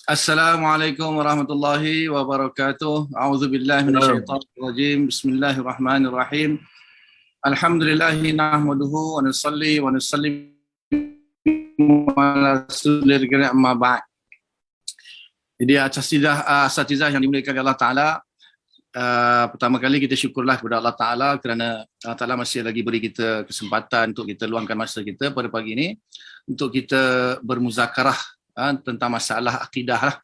Assalamualaikum warahmatullahi wabarakatuh. A'udzubillahi Salam. minasyaitonir rajim. Bismillahirrahmanirrahim. Alhamdulillahi nahmaduhu wa nusalli wa nusallim ala rasulil karim amma ba'd. Jadi asatizah yang dimuliakan Allah Taala, pertama kali kita syukurlah kepada Allah Taala kerana Allah Taala masih lagi beri kita kesempatan untuk kita luangkan masa kita pada pagi ini untuk kita bermuzakarah tentang masalah akidah lah.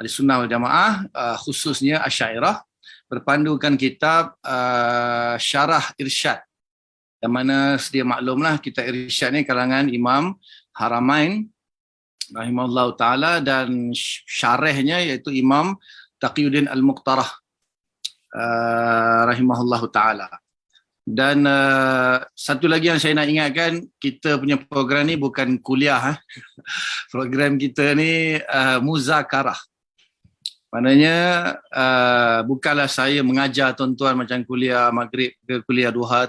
Ahlussunnah wal Jamaah, khususnya Asy'ariyah, berpandukan kitab Syarah Irsyad, yang mana sedia maklumlah kitab Irsyad ni kalangan Imam Haramain rahimahullah ta'ala, dan syarahnya iaitu Imam Taqiyuddin Al-Muqtarah rahimahullah ta'ala. Dan satu lagi yang saya nak ingatkan, kita punya program ni bukan kuliah. Program kita ni muzakarah. Maknanya bukanlah saya mengajar tuan-tuan macam kuliah maghrib ke kuliah duha.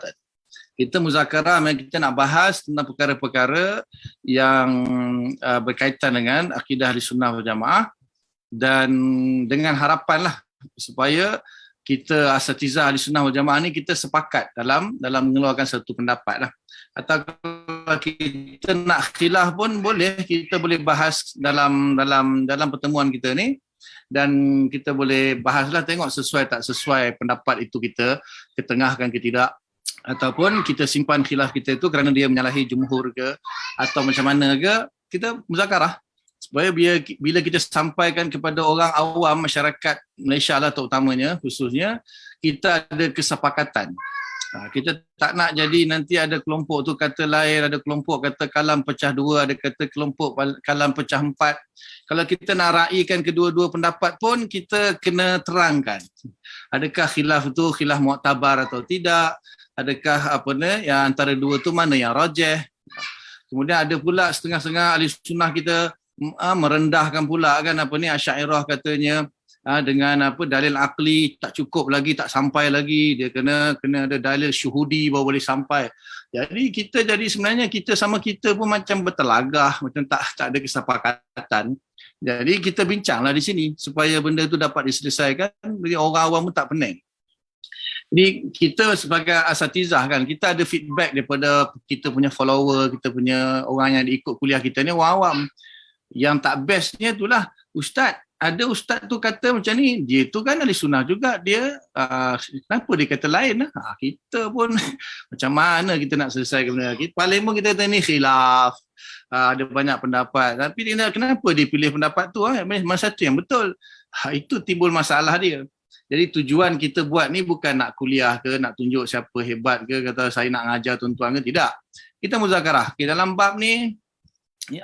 Kita muzakarah, kita nak bahas tentang perkara-perkara yang berkaitan dengan akidah Ahlussunnah wal Jamaah, dan dengan harapan lah supaya kita asatizah Ahlussunnah wal Jamaah ni kita sepakat dalam mengeluarkan satu pendapat lah. Atau kalau kita nak khilaf pun boleh, kita boleh bahas dalam pertemuan kita ni, dan kita boleh bahaslah, tengok sesuai tak sesuai pendapat itu kita ketengahkan ke tidak, ataupun kita simpan khilaf kita itu kerana dia menyalahi jumhur ke atau macam mana ke, kita muzakarah supaya bila kita sampaikan kepada orang awam masyarakat Malaysia lah terutamanya, khususnya, kita ada kesepakatan. Kita tak nak jadi nanti ada kelompok tu kata lain, ada kelompok kata kalam pecah dua, ada kata kelompok kalam pecah empat. Kalau kita nak raikan kedua-dua pendapat pun, kita kena terangkan. Adakah khilaf tu khilaf mu'tabar atau tidak? Adakah yang antara dua tu mana yang rajih? Kemudian ada pula setengah-setengah ahli sunnah kita merendahkan pula Asy'ariyah katanya dengan dalil akli tak cukup lagi, tak sampai lagi, dia kena ada dalil syuhudi baru boleh sampai. Jadi sebenarnya kita sama kita pun macam bertelagah, macam tak ada kesepakatan. Jadi kita bincanglah di sini supaya benda tu dapat diselesaikan, jadi orang awam pun tak pening. Jadi kita sebagai asatizah kan, kita ada feedback daripada kita punya follower, kita punya orang yang ikut kuliah kita ni, orang awam. Yang tak bestnya itulah, ada ustaz tu kata macam ni, dia tu kan ahli sunnah juga, dia kenapa dia kata lain lah? Kita pun macam mana kita nak selesaikan benda kita? Paling pun kita kata ni khilaf, ada banyak pendapat, tapi kenapa dia pilih pendapat tu? Mana satu yang betul? Itu timbul masalah dia. Jadi tujuan kita buat ni bukan nak kuliah ke, nak tunjuk siapa hebat ke, kata saya nak ngajar tuan-tuan ke, tidak. Kita muzakarah. Dalam bab ni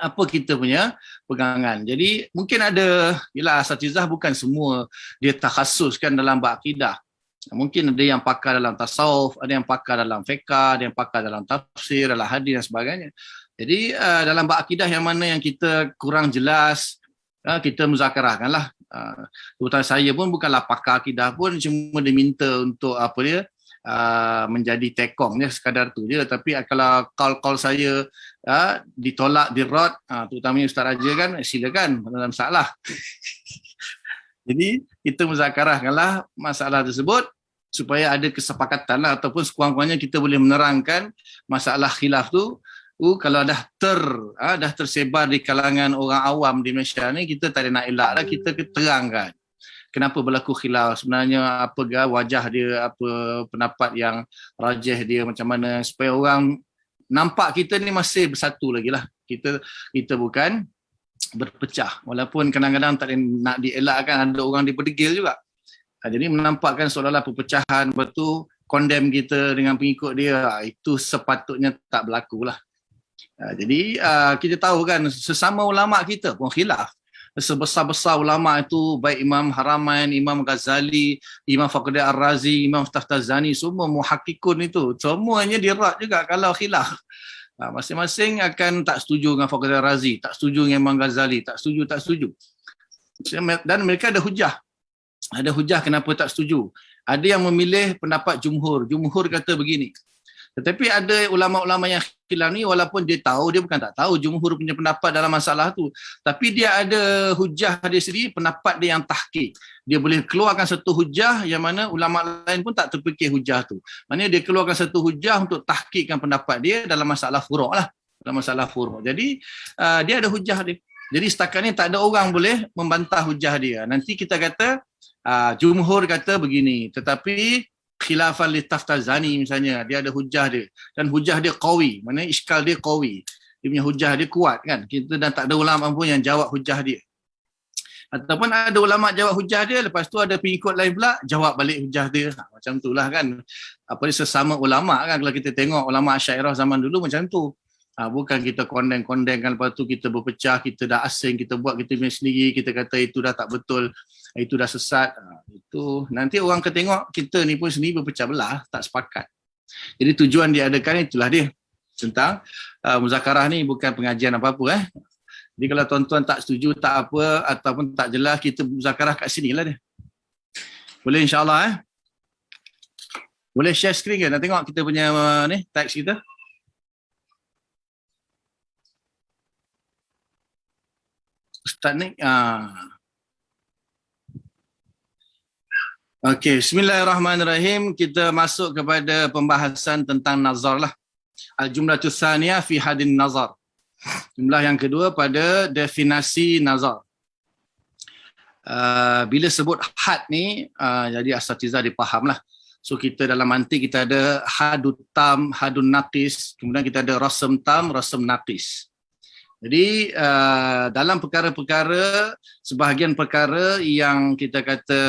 apa kita punya pegangan. Jadi mungkin ada, asatizah bukan semua dia takhasuskan dalam bab akidah. Mungkin ada yang pakar dalam tasawuf, ada yang pakar dalam fiqh, ada yang pakar dalam tafsir, dalam hadis dan sebagainya. Jadi dalam bab akidah yang mana yang kita kurang jelas, kita muzakarahkanlah. Terutama saya pun bukanlah pakar akidah pun, cuma diminta untuk menjadi tekong je, sekadar tu je. Tapi kalau call saya ditolak, dirot, terutamanya Ustaz Raja kan, silakan, dalam masalah. Jadi kita muzakarahkanlah masalah tersebut supaya ada kesepakatan lah, ataupun sekurang-kurangnya kita boleh menerangkan masalah khilaf tu. Kalau dah tersebar di kalangan orang awam di Malaysia ni, kita tak ada nak elak lah, kita terangkan kenapa berlaku khilaf, sebenarnya apa wajah dia, apa pendapat yang rajih dia, macam mana, supaya orang nampak kita ni masih bersatu lagi lah. Kita bukan berpecah, walaupun kadang-kadang tak nak dielakkan, ada orang diperdegil juga. Jadi menampakkan seolah-olah perpecahan, lepas tu condemn kita dengan pengikut dia, itu sepatutnya tak berlaku lah. Jadi kita tahu kan, sesama ulama kita pun khilaf. Sebesar-besar ulama itu, baik Imam Haramain, Imam Ghazali, Imam Fakhruddin Ar-Razi, Imam Taftazani, semua muhakkikun itu, semuanya dirat juga kalau khilaf. Masing-masing akan tak setuju dengan Fakhruddin Ar-Razi, tak setuju dengan Imam Ghazali, tak setuju. Dan mereka ada hujah. Ada hujah kenapa tak setuju. Ada yang memilih pendapat jumhur. Jumhur kata begini. Tetapi ada ulama-ulama yang khilaf ni, walaupun dia tahu, dia bukan tak tahu jumhur punya pendapat dalam masalah tu, tapi dia ada hujah dia sendiri, pendapat dia yang tahqiq. Dia boleh keluarkan satu hujah yang mana ulama lain pun tak terfikir hujah tu. Maknanya dia keluarkan satu hujah untuk tahqiqkan pendapat dia dalam masalah furu' lah. Dalam masalah furu'. Jadi dia ada hujah dia. Jadi setakat ni tak ada orang boleh membantah hujah dia. Nanti kita kata jumhur kata begini, tetapi khilafan li Taftazani misalnya, dia ada hujah dia dan hujah dia qawi, maknanya iskal dia qawi, dia punya hujah dia kuat kan, kita dah tak ada ulama pun yang jawab hujah dia. Ataupun ada ulama jawab hujah dia, lepas tu ada pengikut lain pula jawab balik hujah dia. Macam itulah kan, apa dia, sesama ulama kan. Kalau kita tengok ulama Asy'ariyah zaman dulu macam tu. Bukan kita kondeng-kondeng kan, lepas tu kita berpecah, kita dah asing, kita buat kita punya sendiri, kita kata itu dah tak betul, itu dah sesat. Itu nanti orang ketengok kita ni pun sendiri berpecah belah, tak sepakat. Jadi tujuan diadakan itulah dia, tentang muzakarah ni bukan pengajian apa-apa. Jadi kalau tuan-tuan tak setuju, tak apa, ataupun tak jelas, kita muzakarah kat sini lah dia. Boleh insyaAllah Boleh share screen ke? Nak tengok kita punya ni, teks kita. Ustaz ni. Okey, bismillahirrahmanirrahim. Kita masuk kepada pembahasan tentang nazar lah. Al-jumlatus tsaniyah fi hadin nazar. Jumlah yang kedua pada definisi nazar. Bila sebut had ni, jadi asatizah dipahamlah. So kita dalam mantik kita ada hadut tam, hadun naqis, kemudian kita ada rasam tam, rasam naqis. Jadi dalam perkara-perkara, sebahagian perkara yang kita kata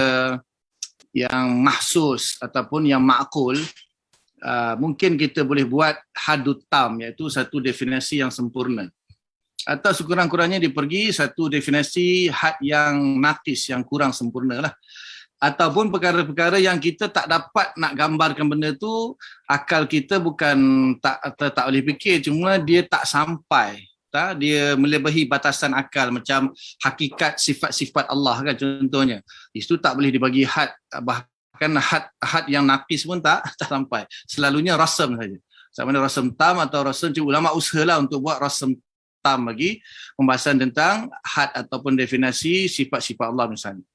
yang mahsus ataupun yang ma'kul, mungkin kita boleh buat hadut tam, iaitu satu definisi yang sempurna. Atau sekurang-kurangnya dipergi satu definisi had yang naqis, yang kurang sempurna lah. Ataupun perkara-perkara yang kita tak dapat nak gambarkan benda tu, akal kita bukan tak boleh fikir, cuma dia tak sampai. Dia melebihi batasan akal, macam hakikat sifat-sifat Allah kan contohnya. Itu tak boleh dibagi had, bahkan had yang naqis pun tak sampai. Selalunya rasam saja. Sama ada rasam tam atau rasam, ulama usahalah untuk buat rasam tam bagi pembahasan tentang had ataupun definisi sifat-sifat Allah misalnya.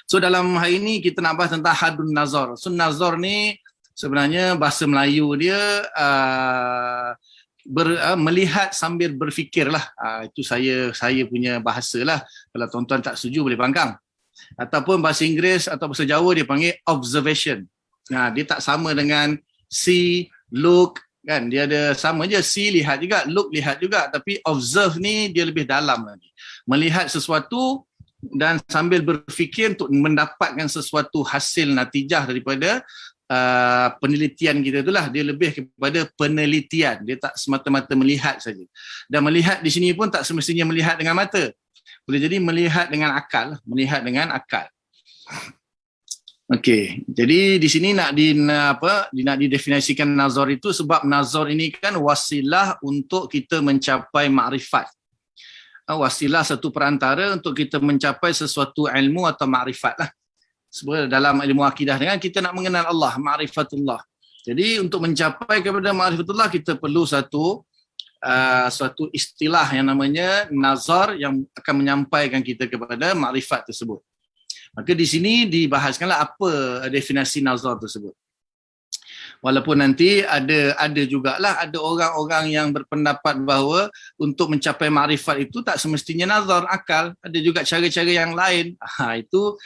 So dalam hari ini kita nak bahas tentang hadun nazar. So nazar ni sebenarnya bahasa Melayu dia melihat sambil berfikir lah. Itu saya punya bahasa lah. Kalau tuan-tuan tak setuju boleh pangkang. Ataupun bahasa Inggeris atau bahasa Jawa dia panggil observation. Dia tak sama dengan see, look kan. Dia ada sama je, see lihat juga, look lihat juga. Tapi observe ni dia lebih dalam lagi. Melihat sesuatu dan sambil berfikir untuk mendapatkan sesuatu hasil natijah daripada penelitian kita itulah. Dia lebih kepada penelitian, dia tak semata-mata melihat saja. Dan melihat di sini pun tak semestinya melihat dengan mata, boleh jadi melihat dengan akal, melihat dengan akal. Okey, jadi di sini nak didefinisikan nazar itu, sebab nazar ini kan wasilah untuk kita mencapai makrifat. Wasilah satu perantara untuk kita mencapai sesuatu ilmu atau makrifat lah. Sebenarnya dalam ilmu akidah dengan kita nak mengenal Allah, ma'rifatullah. Jadi untuk mencapai kepada ma'rifatullah kita perlu suatu istilah yang namanya nazar yang akan menyampaikan kita kepada ma'rifat tersebut. Maka di sini dibahaskanlah apa definisi nazar tersebut. Walaupun nanti ada jugalah ada orang-orang yang berpendapat bahawa untuk mencapai ma'rifat itu tak semestinya nazar, akal. Ada juga cara-cara yang lain. Itu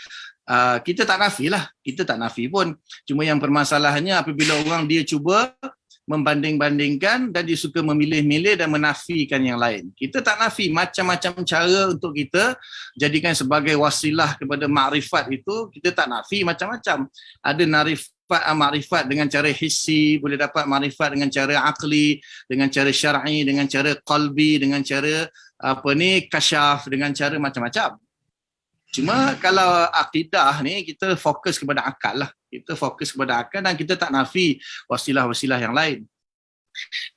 kita tak nafi lah, kita tak nafi pun. Cuma yang permasalahannya apabila orang dia cuba membanding-bandingkan dan dia suka memilih-milih dan menafikan yang lain. Kita tak nafi, macam-macam cara untuk kita jadikan sebagai wasilah kepada makrifat itu, kita tak nafi macam-macam. Ada makrifat dengan cara hissi, boleh dapat makrifat dengan cara akli, dengan cara syar'i, dengan cara qalbi, dengan cara kasyaf, dengan cara macam-macam. Cuma kalau akidah ni kita fokus kepada akal lah. Kita fokus kepada akal dan kita tak nafi wasilah-wasilah yang lain.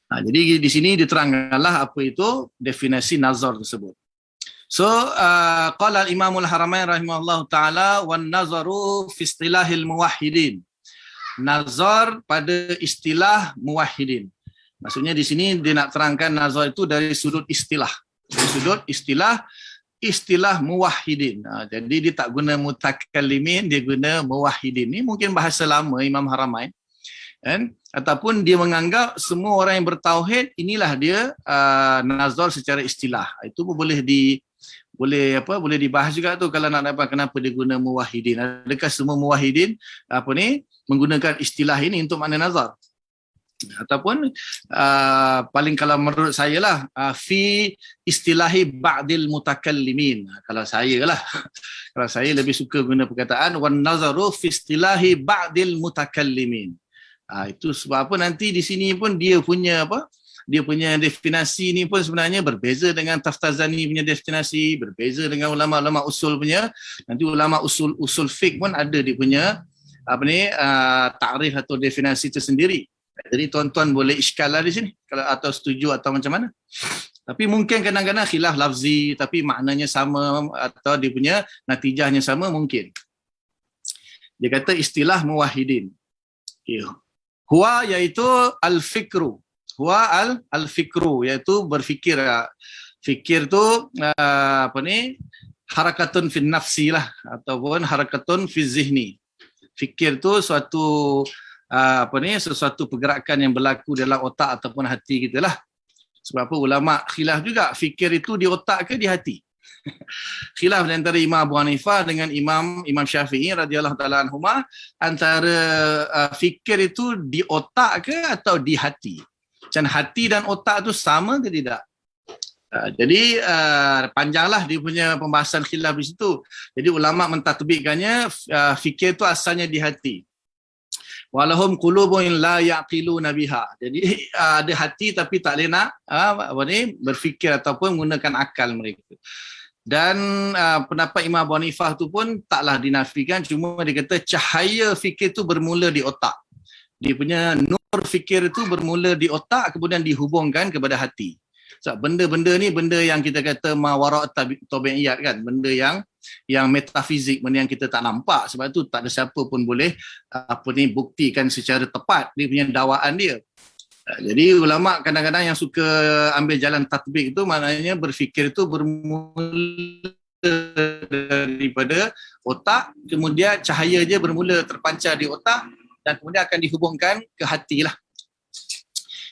Jadi di sini diterangkanlah apa itu definisi nazar tersebut. So qala al-Imam al-Haramain rahimahullah taala wan nazaru fi istilahil muwahhidin. nazar pada istilah muwahhidin. Maksudnya di sini dia nak terangkan nazar itu dari sudut istilah. Dari sudut istilah muwahhidin. Jadi dia tak guna mutakallimin, dia guna muwahhidin. Ini mungkin bahasa lama Imam Haramain. Kan? Ataupun dia menganggap semua orang yang bertauhid inilah dia nazar secara istilah. Itu pun boleh dibahas juga tu kalau nak dapat kenapa dia guna muwahhidin. Adakah semua muwahhidin menggunakan istilah ini untuk makna nazar? Ataupun paling kalau menurut saya lah fi istilahi ba'dil mutakallimin. Kalau saya lebih suka guna perkataan wan nazaru fi istilahi ba'dil mutakallimin. Itu sebab apa nanti di sini pun dia punya definasi ni pun sebenarnya berbeza dengan Taftazani punya definasi, berbeza dengan ulama-ulama usul punya. Nanti ulama usul fiqh pun ada dia punya takrif atau definasi tersendiri. Jadi tuan-tuan boleh iskalah di sini kalau atau setuju atau macam mana. Tapi mungkin kadang-kadang khilaf lafzi tapi maknanya sama atau dia punya natijahnya sama mungkin. Dia kata istilah muwahhidin. Huwa iaitu al-fikru. Huwa al-fikru iaitu berfikir. Fikir tu harakatun fin nafsi lah ataupun harakatun fi zihni. Fikir tu sesuatu pergerakan yang berlaku dalam otak ataupun hati kita lah. Sebab apa ulama khilaf juga, fikir itu di otak ke di hati? Khilaf antara Imam Abu Hanifah dengan Imam Syafi'i radhiyallahu taala anhuma antara fikir itu di otak ke atau di hati. Macam hati dan otak itu sama ke tidak? Jadi panjanglah dia punya pembahasan khilaf di situ. Jadi ulama mentatbikkannya fikir itu asalnya di hati. Walahum qulubun la yaqiluna biha. Jadi ada hati tapi tak boleh nak berfikir ataupun menggunakan akal mereka. Dan pendapat Imam Abu Hanifah tu pun taklah dinafikan, cuma dia kata cahaya fikir tu bermula di otak. Dia punya nur fikir itu bermula di otak kemudian dihubungkan kepada hati. So, benda-benda ni benda yang kita kata mawara' tabi'iyat kan, benda yang metafizik, benda yang kita tak nampak. Sebab tu tak ada siapa pun boleh buktikan secara tepat dia punya dakwaan dia. Jadi ulama kadang-kadang yang suka ambil jalan tatbik itu maknanya berfikir itu bermula daripada otak, kemudian cahaya je bermula terpancar di otak dan kemudian akan dihubungkan ke hati lah.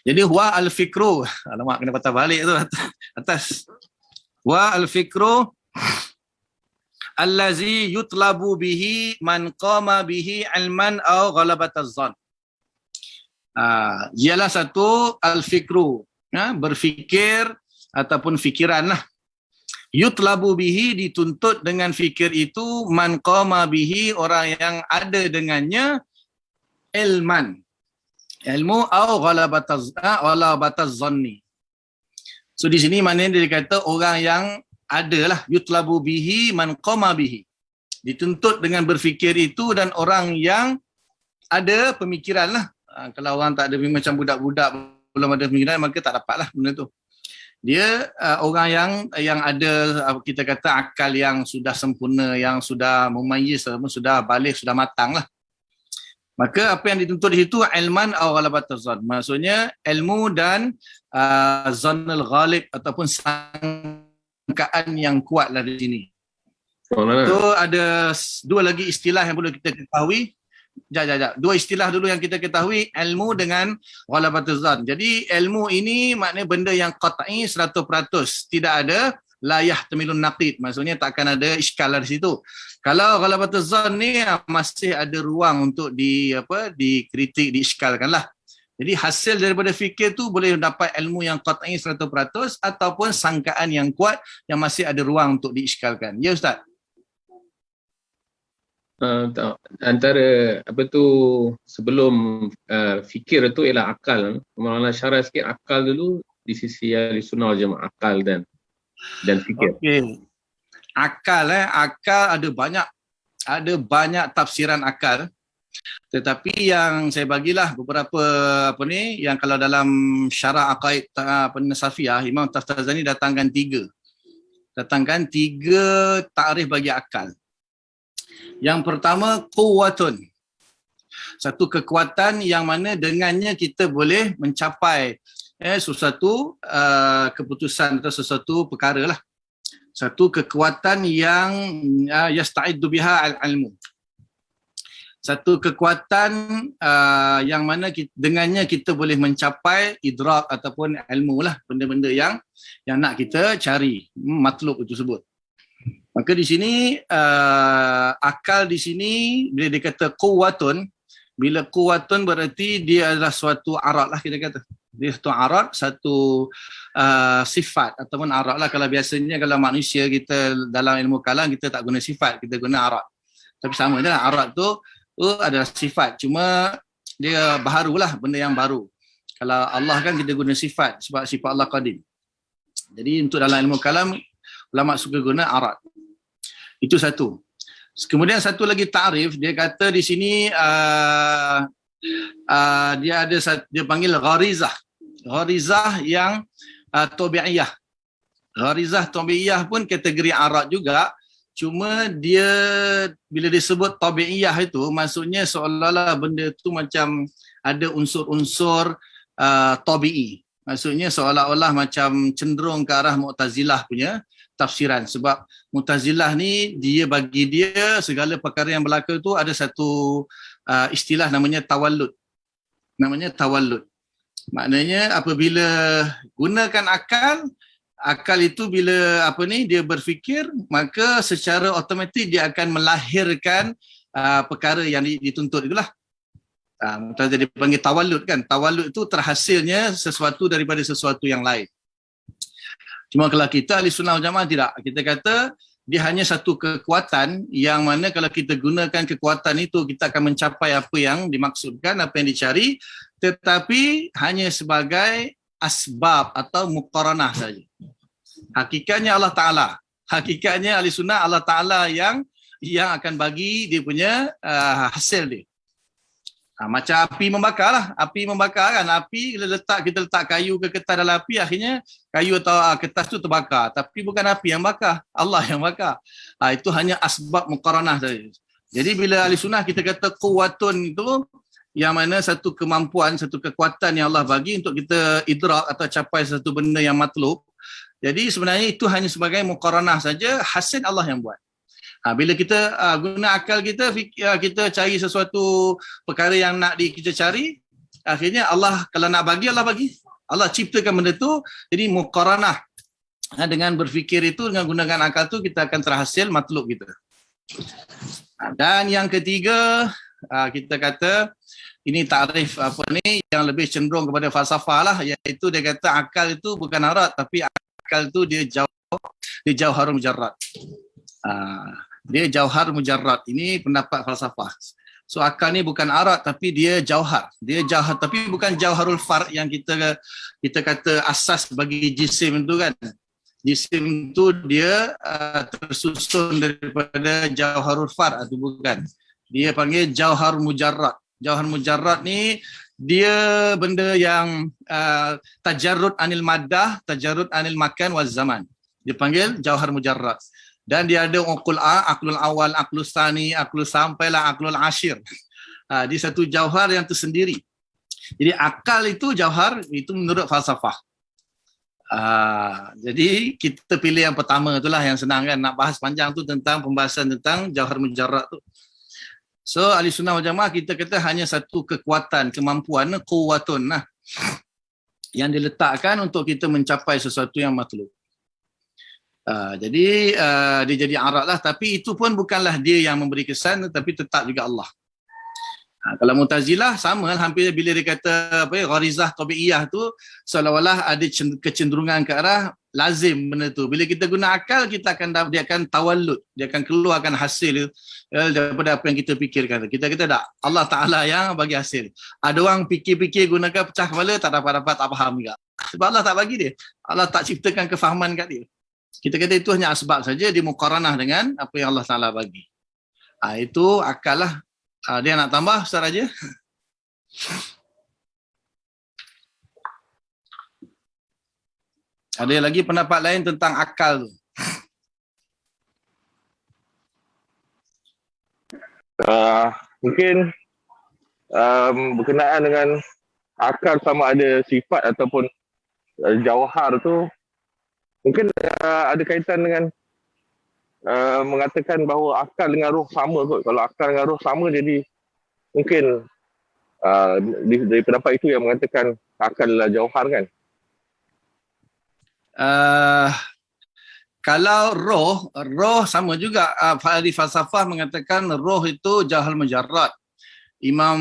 Jadi huwa al-fikru, alamak kena patah balik tu atas. Wa al-fikru allazi yutlabu bihi man qama bihi ilman aw ghalabataz zan. Ialah satu al-fikru, berfikir ataupun fikiran lah. Yutlabu bihi, dituntut dengan fikir itu, man qama bihi, orang yang ada dengannya ilman. Ilmu au ghalabataz zanni. So di sini maknanya dia kata orang yang adalah yutlabu bihi man qama bihi. Dituntut dengan berfikir itu dan orang yang ada pemikiran lah. Kalau orang tak ada macam budak-budak belum ada pemikiran maka tak dapatlah benda tu. Dia orang yang ada kita kata akal yang sudah sempurna, yang sudah mumayyiz, sudah balik, sudah matang lah. Maka apa yang dituntut di situ ilman aw ghalabataz zan. Maksudnya ilmu dan zannul ghalib ataupun sangkaan yang kuatlah di sini. Itu ada dua lagi istilah yang perlu kita ketahui. Dua istilah dulu yang kita ketahui, ilmu dengan ghalabataz zan. Jadi ilmu ini maknanya benda yang qat'i 100%, tidak ada la yahtamilun naqid, maksudnya takkan ada iskal di situ. Kalau ghalabatuz zan ni masih ada ruang untuk dikritik, diiskalkanlah. Jadi hasil daripada fikir tu boleh dapat ilmu yang qat'i 100% ataupun sangkaan yang kuat yang masih ada ruang untuk diiskalkan. Ya Ustaz? Antara sebelum fikir tu ialah akal. Maulana syarah sikit akal dulu di sisi Ahlussunnah wal Jamaah, akal dan fikir. Okey. Akal ada banyak tafsiran akal. Tetapi yang saya bagilah beberapa yang kalau dalam syarah aqaid Safiyah, Imam Taftazani datangkan tiga takrif bagi akal. Yang pertama, quwwatun, Satu kekuatan yang mana dengannya kita boleh mencapai sesuatu keputusan atau sesuatu perkara lah. Satu kekuatan yang yasta'iddu biha al-ilmu. Satu kekuatan yang mana dengannya kita boleh mencapai idrak ataupun ilmu lah, benda-benda yang nak kita cari, matlub itu sebut. Maka di sini akal di sini bila dia kata quwwatun, bila quwwatun berarti dia adalah suatu arat lah, kita kata. Dia satu arat, satu sifat ataupun arat lah. Kalau biasanya kalau manusia kita dalam ilmu kalam kita tak guna sifat, kita guna arat. Tapi sama je lah, arat tu adalah sifat, cuma dia baharulah, benda yang baru. Kalau Allah kan kita guna sifat sebab sifat Allah qadim. Jadi untuk dalam ilmu kalam ulama suka guna arat. Itu satu. Kemudian satu lagi ta'rif, dia kata di sini dia panggil gharizah. Gharizah yang tabi'iyah. Gharizah tabi'iyah pun kategori arat juga, cuma dia bila disebut tabi'iyah itu maksudnya seolah-olah benda tu macam ada unsur-unsur tabi'i. Maksudnya seolah-olah macam cenderung ke arah Mu'tazilah punya tafsiran, sebab Mu'tazilah ni dia bagi dia segala perkara yang berlaku tu ada satu istilah namanya tawallud. Namanya tawallud. Maknanya apabila gunakan akal itu bila dia berfikir, maka secara automatik dia akan melahirkan perkara yang dituntut itulah. Jadi dipanggil tawallud kan. Tawallud itu terhasilnya sesuatu daripada sesuatu yang lain. Cuma kalau kita ahli sunnah wal jamaah tidak. Kita kata dia hanya satu kekuatan yang mana kalau kita gunakan kekuatan itu kita akan mencapai apa yang dimaksudkan, apa yang dicari, tetapi hanya sebagai asbab atau muqaranah saja. Hakikatnya Allah Ta'ala. Hakikatnya ahli sunnah Allah Ta'ala yang akan bagi dia punya hasil dia. Macam api membakar lah. Api membakar kan. Api kita letak kayu ke kertas dalam api, akhirnya kayu atau kertas tu terbakar. Tapi bukan api yang bakar. Allah yang bakar. Itu hanya asbab muqaranah saja. Jadi bila ahli sunnah kita kata quwwatun itu, yang mana satu kemampuan, satu kekuatan yang Allah bagi untuk kita idrak atau capai satu benda yang matlub. Jadi sebenarnya itu hanya sebagai muqaranah saja, hasil Allah yang buat. Bila kita guna akal kita, kita cari sesuatu perkara yang nak kita cari, akhirnya Allah kalau nak bagi, Allah bagi. Allah ciptakan benda tu, jadi muqaranah. Dengan berfikir itu, dengan gunakan akal tu, kita akan terhasil matlub kita. Dan yang ketiga, kita kata, ini takrif yang lebih cenderung kepada falsafah lah, iaitu dia kata akal itu bukan arat, tapi akal itu dia jauhar mujarrad. Dia jauhar mujarrad. Ini pendapat falsafah. So akal ni bukan arat tapi dia jauhar. Dia jauhar tapi bukan jauharul far yang kita kata asas bagi jisim itu kan. Jisim itu dia tersusun daripada jauharul far atau bukan. Dia panggil jauhar mujarrad. Jauhar mujarrad ni dia benda yang tajarrud anil maddah, tajarrud anil makan wal zaman. Dia panggil jauhar mujarrad. Dan dia ada aklul awal, aklul tsani, aklul sampailah aklul asyir. Dia satu jauhar yang tersendiri. Jadi akal itu jauhar, itu menurut falsafah. Jadi kita pilih yang pertama itulah yang senang kan. Nak bahas panjang tu tentang pembahasan tentang jauhar mujarrad tu. So ahli sunnah wal jamaah kita kata hanya satu kekuatan, kemampuan, quwwatun lah, yang diletakkan untuk kita mencapai sesuatu yang matlub. Jadi dia jadi arat lah, tapi itu pun bukanlah dia yang memberi kesan, tetapi tetap juga Allah. Kalau Mu'tazilah sama hampir bila dia kata gharizah tabi'iyah tu seolah-olah ada kecenderungan ke arah lazim benda tu. Bila kita guna akal dia akan tawallud, dia akan keluarkan hasil daripada apa yang kita fikirkan. Kita kata tak, Allah Ta'ala yang bagi hasil. Ada orang fikir-fikir gunakan pecah kepala tak dapat tak faham juga. Sebab Allah tak bagi dia. Allah tak ciptakan kefahaman kat dia. Kita kata itu hanya asbab saja, dia muqaranah dengan apa yang Allah Ta'ala bagi. Itu akal lah. Dia nak tambah Ustaz Raja? Ada lagi pendapat lain tentang akal tu? Mungkin berkenaan dengan akal sama ada sifat ataupun jauhar tu mungkin ada kaitan dengan mengatakan bahawa akal dengan roh sama kot. Kalau akal dengan roh sama, jadi mungkin dari pendapat itu yang mengatakan akal adalah jauhar kan. Kalau roh sama juga. Ahli falsafah mengatakan roh itu jauhar mujarrad. Imam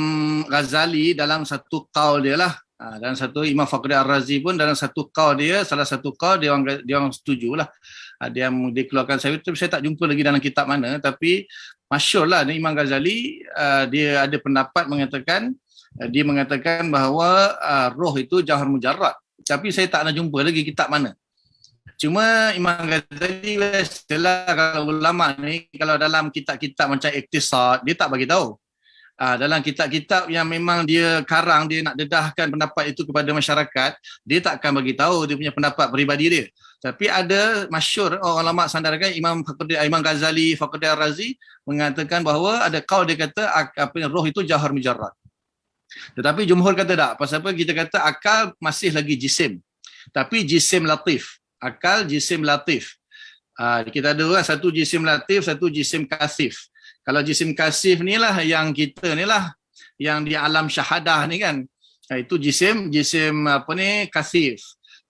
Ghazali dalam satu qaul dia lah, dan satu Imam Fakhruddin Ar-Razi pun dalam satu qaul dia, salah satu qaul dia orang setujulah. Dia yang dikeluarkan saya tak jumpa lagi dalam kitab mana, tapi masyhurlah Imam Ghazali dia ada pendapat mengatakan, dia mengatakan bahawa roh itu jauhar mujarrad, tapi saya tak nak jumpa lagi kitab mana. Cuma Imam Ghazali biasalah, kalau ulama ni kalau dalam kitab-kitab macam Iqtisad dia tak bagi tahu. Dalam kitab-kitab yang memang dia karang, dia nak dedahkan pendapat itu kepada masyarakat, dia tak akan bagi tahu dia punya pendapat peribadi dia. Tapi ada masyhur ulama sandarkan Imam Ghazali, Fakhruddin Ar-Razi mengatakan bahawa ada qaul dia kata roh itu jauhar mujarrad. Tetapi jumhur kata tak. Pasal apa kita kata akal masih lagi jisim. Tapi jisim latif. Akal jisim latif. Kita ada satu jisim latif, satu jisim kasif. Kalau jisim kasif ni lah yang kita ni lah, yang di alam syahadah ni kan, itu jisim kasif.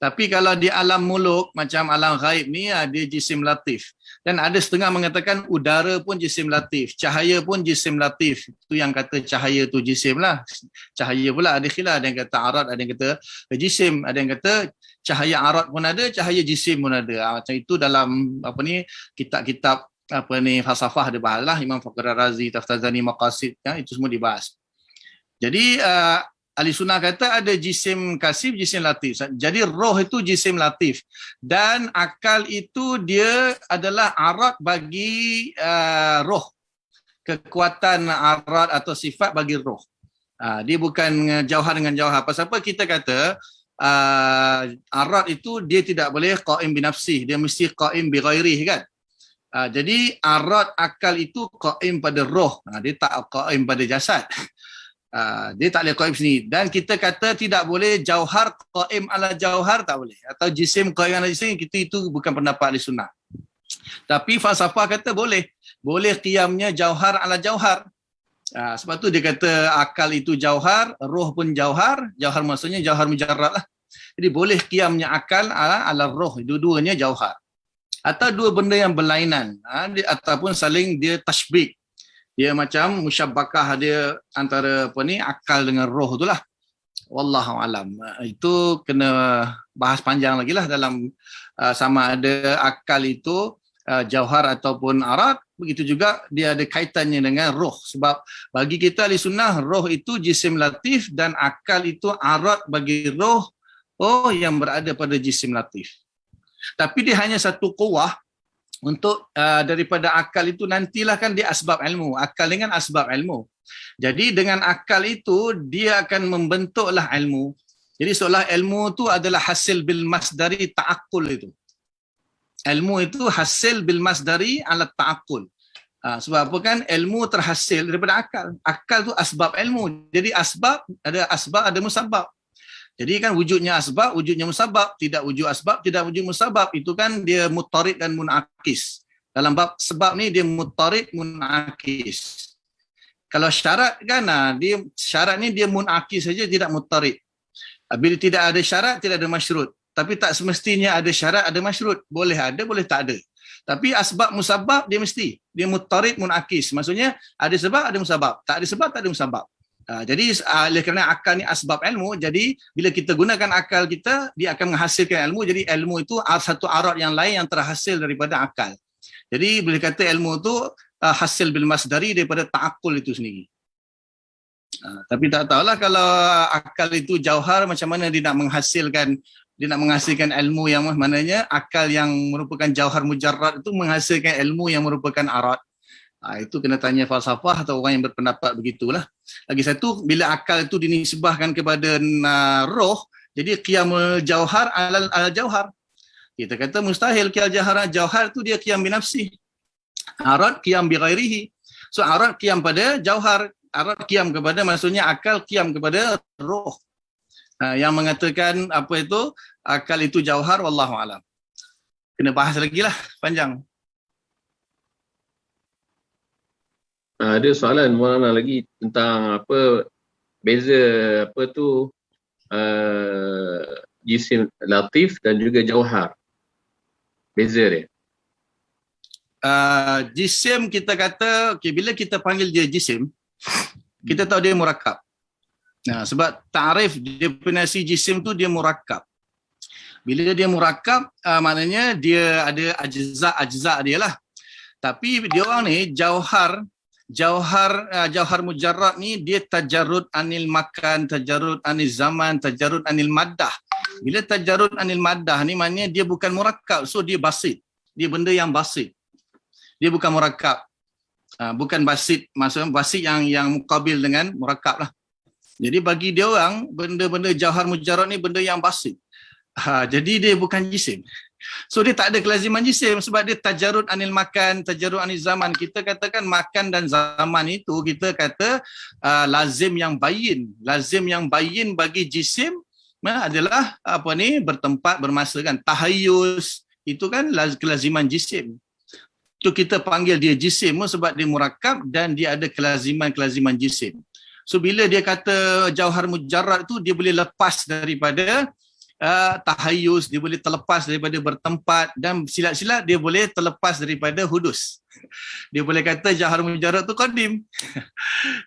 Tapi kalau di alam muluk macam alam ghaib ni, dia jisim latif. Dan ada setengah mengatakan udara pun jisim latif, cahaya pun jisim latif. Itu yang kata cahaya tu jisim lah. Cahaya pula ada khilaf, ada yang kata arad, ada yang kata jisim, ada yang kata cahaya arad pun ada, cahaya jisim pun ada. Macam itu dalam kitab-kitab falsafah dia bahas lah. Imam Fakhruddin Razi, Taftazani, Maqasid, itu semua dibahas. Jadi ahli sunnah kata ada jisim kasif, jisim latif. Jadi roh itu jisim latif, dan akal itu dia adalah arad bagi roh, kekuatan arad atau sifat bagi roh. Dia bukan jauhar dengan jauhar. Pasal apa kita kata arad itu dia tidak boleh qaim binafsih, dia mesti qaim bi ghairihi kan. Jadi arad akal itu qaim pada roh, dia tak qaim pada jasad. Dia tak boleh qaim sendiri. Dan kita kata tidak boleh jauhar qaim ala jauhar, tak boleh. Atau jisim qaim ala jisim, itu bukan pendapat ahli sunnah. Tapi falsafah kata boleh. Boleh qiyamnya jauhar ala jauhar. Sebab tu dia kata akal itu jauhar, roh pun jauhar. Jauhar maksudnya jauhar mujarrad lah. Jadi boleh qiyamnya akal ala roh, dua-duanya jauhar. Atau dua benda yang berlainan, ataupun saling dia tashbih. Dia macam musyabbakah dia antara akal dengan roh itulah. Wallahu alam. Itu kena bahas panjang lagi lah dalam sama ada akal itu jauhar ataupun arad. Begitu juga dia ada kaitannya dengan roh. Sebab bagi kita ahli sunnah, roh itu jisim latif dan akal itu arad bagi roh yang berada pada jisim latif. Tapi dia hanya satu kuwah untuk daripada akal itu, nantilah kan dia asbab ilmu. Akal dengan asbab ilmu. Jadi dengan akal itu dia akan membentuklah ilmu. Jadi seolah ilmu itu adalah hasil bil masdari ta'aqqul itu. Ilmu itu hasil bil masdari ala ta'aqqul. Sebab apa kan ilmu terhasil daripada akal. Akal tu asbab ilmu. Jadi asbab, ada musabab. Jadi kan wujudnya asbab, wujudnya musabab, tidak wujud asbab, tidak wujud musabab. Itu kan dia muttarid dan munakis. Dalam bab sebab ni dia muttarid munakis. Kalau syarat kan, syarat ni dia munakis saja, tidak muttarid. Bila tidak ada syarat, tidak ada masyrut. Tapi tak semestinya ada syarat, ada masyrut. Boleh ada, boleh tak ada. Tapi asbab musabab dia mesti. Dia muttarid munakis. Maksudnya ada sebab, ada musabab. Tak ada sebab, tak ada musabab. Jadi oleh kerana akal ni asbab ilmu, jadi bila kita gunakan akal kita, dia akan menghasilkan ilmu. Jadi ilmu itu satu arad yang lain yang terhasil daripada akal. Jadi boleh kata ilmu itu hasil bil masdari daripada ta'aqqul itu sendiri. Tapi tak tahulah kalau akal itu jauhar, macam mana dia nak menghasilkan ilmu yang maknanya akal yang merupakan jauhar mujarrad itu menghasilkan ilmu yang merupakan arad. Itu kena tanya falsafah atau orang yang berpendapat begitulah. Lagi satu, bila akal itu dinisbahkan kepada roh, jadi qiyamul jauhar ala jauhar. Kita kata mustahil qiyam jauhar itu dia qiyam binafsi. Arad qiyam bi ghairihi. So arad qiyam pada jauhar. Arab qiyam kepada, maksudnya akal qiyam kepada roh. Yang mengatakan apa itu, akal itu jauhar, wallahu alam. Kena bahas lagi lah, panjang. Ada soalan Maulana lagi tentang apa beza apa tu jisim latif dan juga jauhar. Beza dia. Jisim kita kata, okay, bila kita panggil dia jisim, kita tahu dia murakkab. Sebab ta'rif definisi jisim tu dia murakkab. Bila dia murakkab, maknanya dia ada ajza' dia lah. Tapi dia orang ni jauhar mujarrad ni dia tajarrud anil makan, tajarrud anil zaman, tajarrud anil maddah. Bila tajarrud anil maddah ni maknanya dia bukan murakkab, so dia basit. Dia benda yang basit. Dia bukan murakkab. Bukan basit, maksudnya basit yang mukabil dengan murakkab lah. Jadi bagi dia orang, benda-benda jauhar mujarrad ni benda yang basit. Jadi dia bukan jisim. So dia tak ada kelaziman jisim sebab dia tajarrud anil makan, tajarrud anil zaman. Kita katakan makan dan zaman itu kita kata lazim yang bayin. Lazim yang bayin bagi jisim adalah apa ni, bertempat, bermasa kan. Tahayyus itu kan kelaziman jisim. Itu kita panggil dia jisim sebab dia murakkab dan dia ada kelaziman jisim. So bila dia kata jauhar mujarrad tu dia boleh lepas daripada tahayyus, dia boleh terlepas daripada bertempat dan silat-silat dia boleh terlepas daripada hudus. Dia boleh kata jauhar mujarrad tu qadim.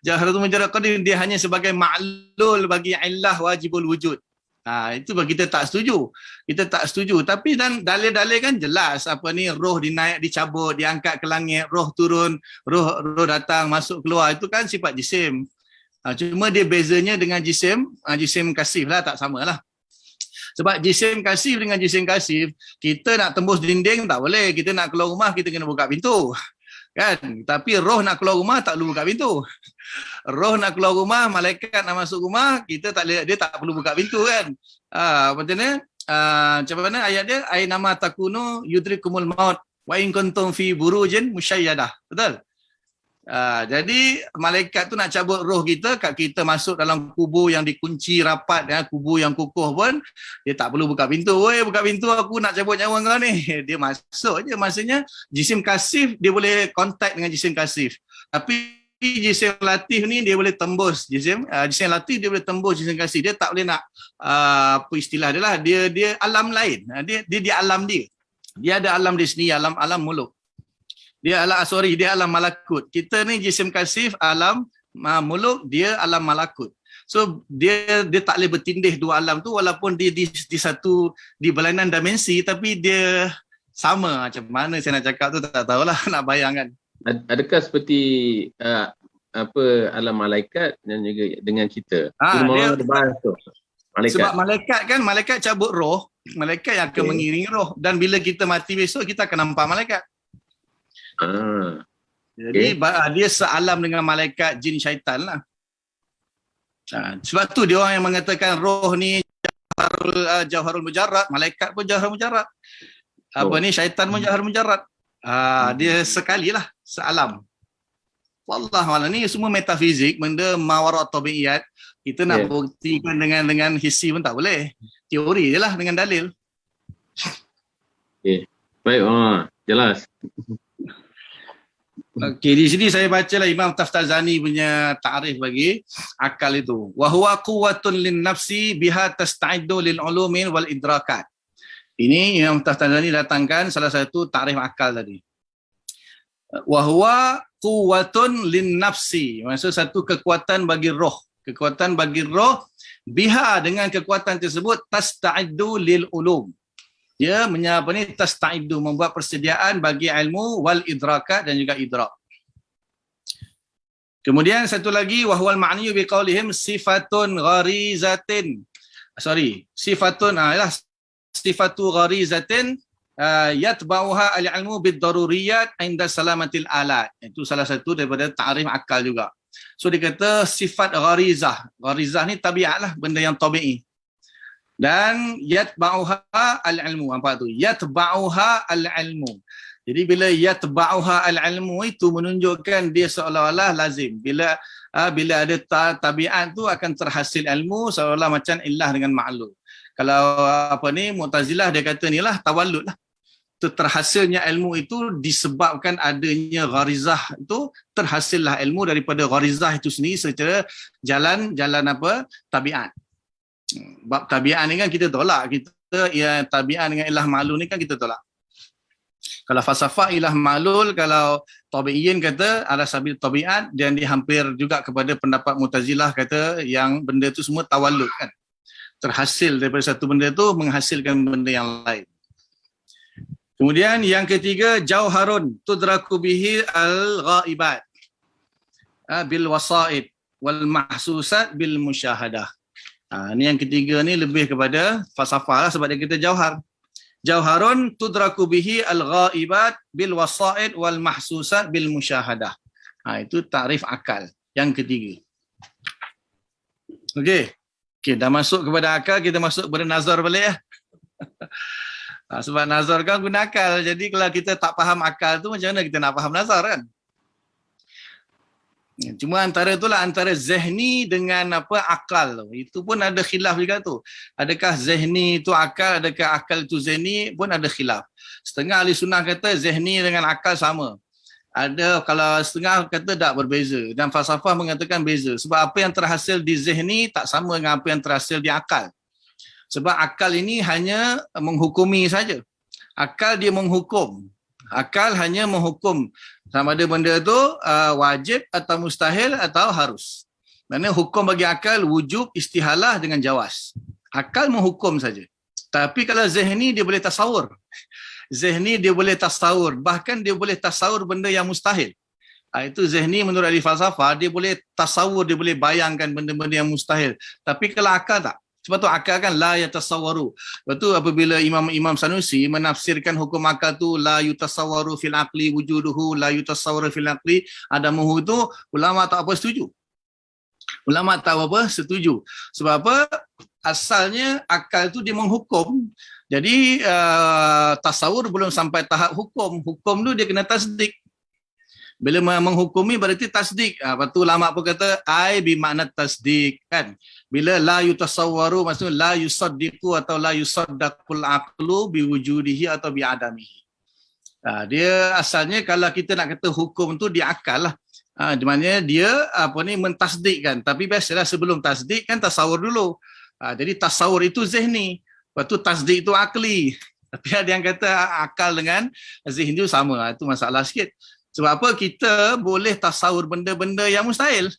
Jauhar mujarrad qadim dia hanya sebagai ma'lul bagi illah wajibul wujud. Itu bagi kita tak setuju. Kita tak setuju. Tapi dan dalil-dalil kan jelas apa ni, roh dinaik, dicabut, diangkat ke langit, roh turun, roh datang, masuk keluar, itu kan sifat jisim. Cuma dia bezanya dengan jisim kasif lah, tak samalah. Sebab jisim kasif dengan jisim kasif, kita nak tembus dinding tak boleh, kita nak keluar rumah kita kena buka pintu. Kan? Tapi roh nak keluar rumah tak perlu buka pintu. Roh nak keluar rumah, malaikat nak masuk rumah, kita tak boleh, dia tak perlu buka pintu kan. Macam mana ayat dia, ainama takunu yudrikumul maut wa in kuntum fi burujin musyayyadah. Betul? Jadi malaikat tu nak cabut roh kita, kat kita masuk dalam kubur yang dikunci rapat, kubur yang kukuh pun dia tak perlu buka pintu. Woi, buka pintu, aku nak cabut nyawa kau ni. Dia masuk je. Maksudnya jisim kasif dia boleh kontak dengan jisim kasif. Tapi jisim latif ni dia boleh tembus jisim latif, dia boleh tembus jisim kasif. Dia tak boleh nak apa istilah dia lah. Dia alam lain. Dia di alam dia. Dia ada alam di sini, alam muluk. Dia alam malakut. Kita ni jisim kasif, alam muluk, dia alam malakut. So dia tak boleh bertindih dua alam tu walaupun dia di berlainan dimensi, tapi dia sama. Macam mana saya nak cakap tu tak tahulah, nak bayangkan. Adakah seperti alam malaikat dan juga dengan kita? Dia, malaikat. Sebab malaikat cabut roh, malaikat yang akan mengiringi roh, dan bila kita mati besok kita akan nampak malaikat. Jadi dia sealam dengan malaikat, jin, syaitan lah. Sebab tu dia orang yang mengatakan roh ni jauharul mujarrad, malaikat pun jauharul mujarrad. Syaitan pun jauharul mujarrad. Dia sekali lah, sealam. Wallahualam, ni semua metafizik, benda mawara tabiiyat. Kita nak buktikan dengan hissi pun tak boleh. Teori je lah dengan dalil. Baik, jelas. Okey, di sini saya bacalah Imam Taftazani punya ta'rif bagi akal itu. Wa huwa quwwatun lin nafsi biha tasta'iddu lil ulumin wal idrakat. Ini Imam Taftazani datangkan salah satu ta'rif akal tadi. Wa huwa quwwatun lin nafsi, maksud satu kekuatan bagi roh. Kekuatan bagi roh, biha dengan kekuatan tersebut tasta'iddu lil ulum. Dia tasta'iddu, membuat persediaan bagi ilmu wal idrakat dan juga idrak. Kemudian satu lagi, wahwal ma'niyu biqaulihim sifatun gharizatin. Sifatu gharizatin yatba'uha al-ilmu bid-daruriyat inda salamatil alat. Itu salah satu daripada ta'rif akal juga. So dia kata sifat gharizah. Gharizah ni tabiat lah, benda yang tabi'i. Dan yatba'uha al-ilmu, apa tu? Yatba'uha al-ilmu. Jadi bila yatba'uha al-ilmu itu menunjukkan dia seolah-olah lazim. Bila ada tabiat tu akan terhasil ilmu seolah-olah macam illah dengan ma'lul. Kalau Mu'tazilah dia kata ni lah tawallud lah. Terhasilnya ilmu itu disebabkan adanya gharizah, itu terhasillah ilmu daripada gharizah itu sendiri secara jalan tabiat. Bab tabiat ni kan kita tolak, tabiat dengan ilah ma'lul ni kan kita tolak. Kalau falsafah ilah ma'lul, kalau tabi'in kata ala sabil tabiat, dan dia hampir juga kepada pendapat Mu'tazilah kata yang benda tu semua tawallud kan. Terhasil daripada satu benda tu menghasilkan benda yang lain. Kemudian yang ketiga, jauharun tudraku bihi al-ghaibat bil wasaid wal mahsusat bil musyahadah. Ni yang ketiga ni lebih kepada falsafah lah sebab dia kata jauhar. Jauharun tudraku bihi al-ghaibat bil wasaid wal mahsusat bil musyahadah. Itu takrif akal yang ketiga. Okey, dah masuk kepada akal, kita masuk kepada nazar balik ya. Sebab nazar kan guna akal. Jadi kalau kita tak faham akal tu, macam mana kita nak faham nazar kan? Cuma antara zihni dengan akal. Itu pun ada khilaf juga tu. Adakah zihni itu akal, adakah akal itu zihni, pun ada khilaf. Setengah ahli sunnah kata zihni dengan akal sama. Ada kalau setengah kata tak berbeza. Dan falsafah mengatakan beza. Sebab apa yang terhasil di zihni tak sama dengan apa yang terhasil di akal. Sebab akal ini hanya menghukumi saja. Akal dia menghukum. Akal hanya menghukum sama ada benda tu wajib atau mustahil atau harus. Maksudnya hukum bagi akal wujub, istihalah dengan jawaz. Akal menghukum saja. Tapi kalau zihni dia boleh tasawur. Zihni dia boleh tasawur. Bahkan dia boleh tasawur benda yang mustahil. Itu zihni menurut ahli falsafah, dia boleh tasawur, dia boleh bayangkan benda-benda yang mustahil. Tapi kalau akal tak. Sebab tu akal kan la yatasawwaru. Sebab tu apabila Imam Sanusi menafsirkan hukum akal tu la yutasawwaru fil aqli wujuduhu la yutasawwaru fil aqli adamuhu tu, ulama tak apa setuju. Ulama tak apa setuju. Sebab apa? Asalnya akal tu dia menghukum. Jadi tasawur belum sampai tahap hukum. Hukum tu dia kena tasdik. Bila menghukumi berarti tasdik. Lepas tu ulama pun kata ai bermakna tasdik kan. Bila la yutasawwaru maksudnya la yusaddiqu atau la yusaddaqul aqlu biwujudihi atau biadamihi. Dia asalnya kalau kita nak kata hukum tu dia akal lah. Di mana dia mentasdikkan. Tapi biasalah sebelum tasdik kan tasawur dulu. Jadi tasawur itu zihni. Lepas tu tasdik itu akli. Tapi ada yang kata akal dengan zihni itu sama. Itu masalah sikit. Sebab apa? Kita boleh tasawur benda-benda yang mustahil.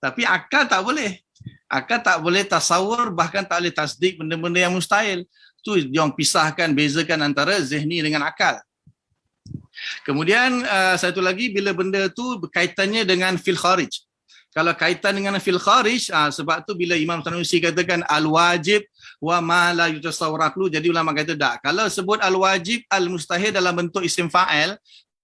Tapi akal tak boleh. Akal tak boleh tasawur, bahkan tak boleh tasdik benda-benda yang mustahil. Tu yang pisahkan, bezakan antara zihni dengan akal. Kemudian satu lagi, bila benda tu berkaitannya dengan fil kharij. Kalau kaitan dengan fil kharij, sebab tu bila Imam Sanusi katakan al-wajib wa ma la yutasawwar aqlu, jadi ulama kata tak. Kalau sebut al-wajib, al-mustahil dalam bentuk isim fa'il,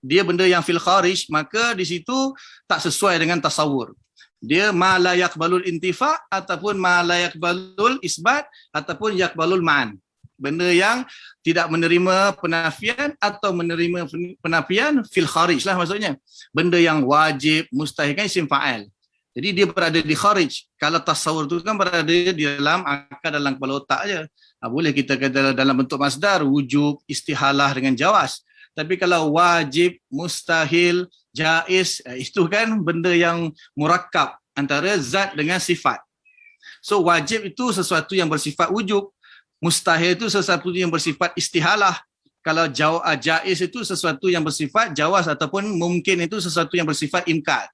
dia benda yang fil kharij, maka di situ tak sesuai dengan tasawur. Dia ma la yaqbalul intifa ataupun ma la yaqbalul isbat ataupun yaqbalul ma'an. Benda yang tidak menerima penafian atau menerima penafian fil kharij lah maksudnya. Benda yang wajib, mustahil kan isim fa'il. Jadi dia berada di kharij. Kalau tasawur tu kan berada di dalam akal, dalam kepala otak aja. Boleh kita kata dalam bentuk masdar, wujub, istihalah dengan jawaz. Tapi kalau wajib, mustahil, jaiz, itu kan benda yang murakkab antara zat dengan sifat. So wajib itu sesuatu yang bersifat wujub. Mustahil itu sesuatu yang bersifat istihalah. Kalau jaiz itu sesuatu yang bersifat jawaz ataupun mungkin itu sesuatu yang bersifat imkan.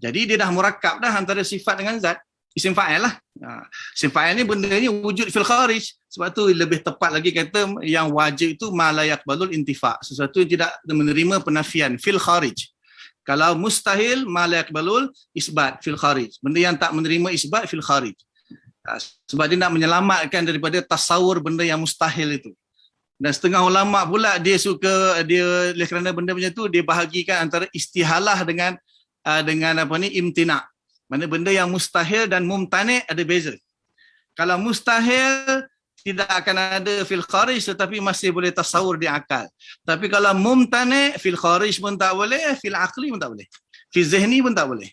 Jadi dia dah murakkab dah antara sifat dengan zat. Isim fa'il lah. Isim fa'il ni benda ni wujud fil kharij. Sebab tu lebih tepat lagi kata yang wajib itu ma la yaqbalul intifa. Sesuatu yang tidak menerima penafian fil kharij. Kalau mustahil ma la yaqbalul isbat fil kharij. Benda yang tak menerima isbat fil kharij. Sebab dia nak menyelamatkan daripada tasawur benda yang mustahil itu. Dan setengah ulama pula dia oleh kerana benda macam tu dia bahagikan antara istihalah dengan imtina'. Mana benda yang mustahil dan mumtani' ada beza. Kalau mustahil tidak akan ada fil kharij tetapi masih boleh tasawur di akal. Tapi kalau mumtani fil kharij pun tak boleh, fil aqli pun tak boleh. Fil zihni pun tak boleh.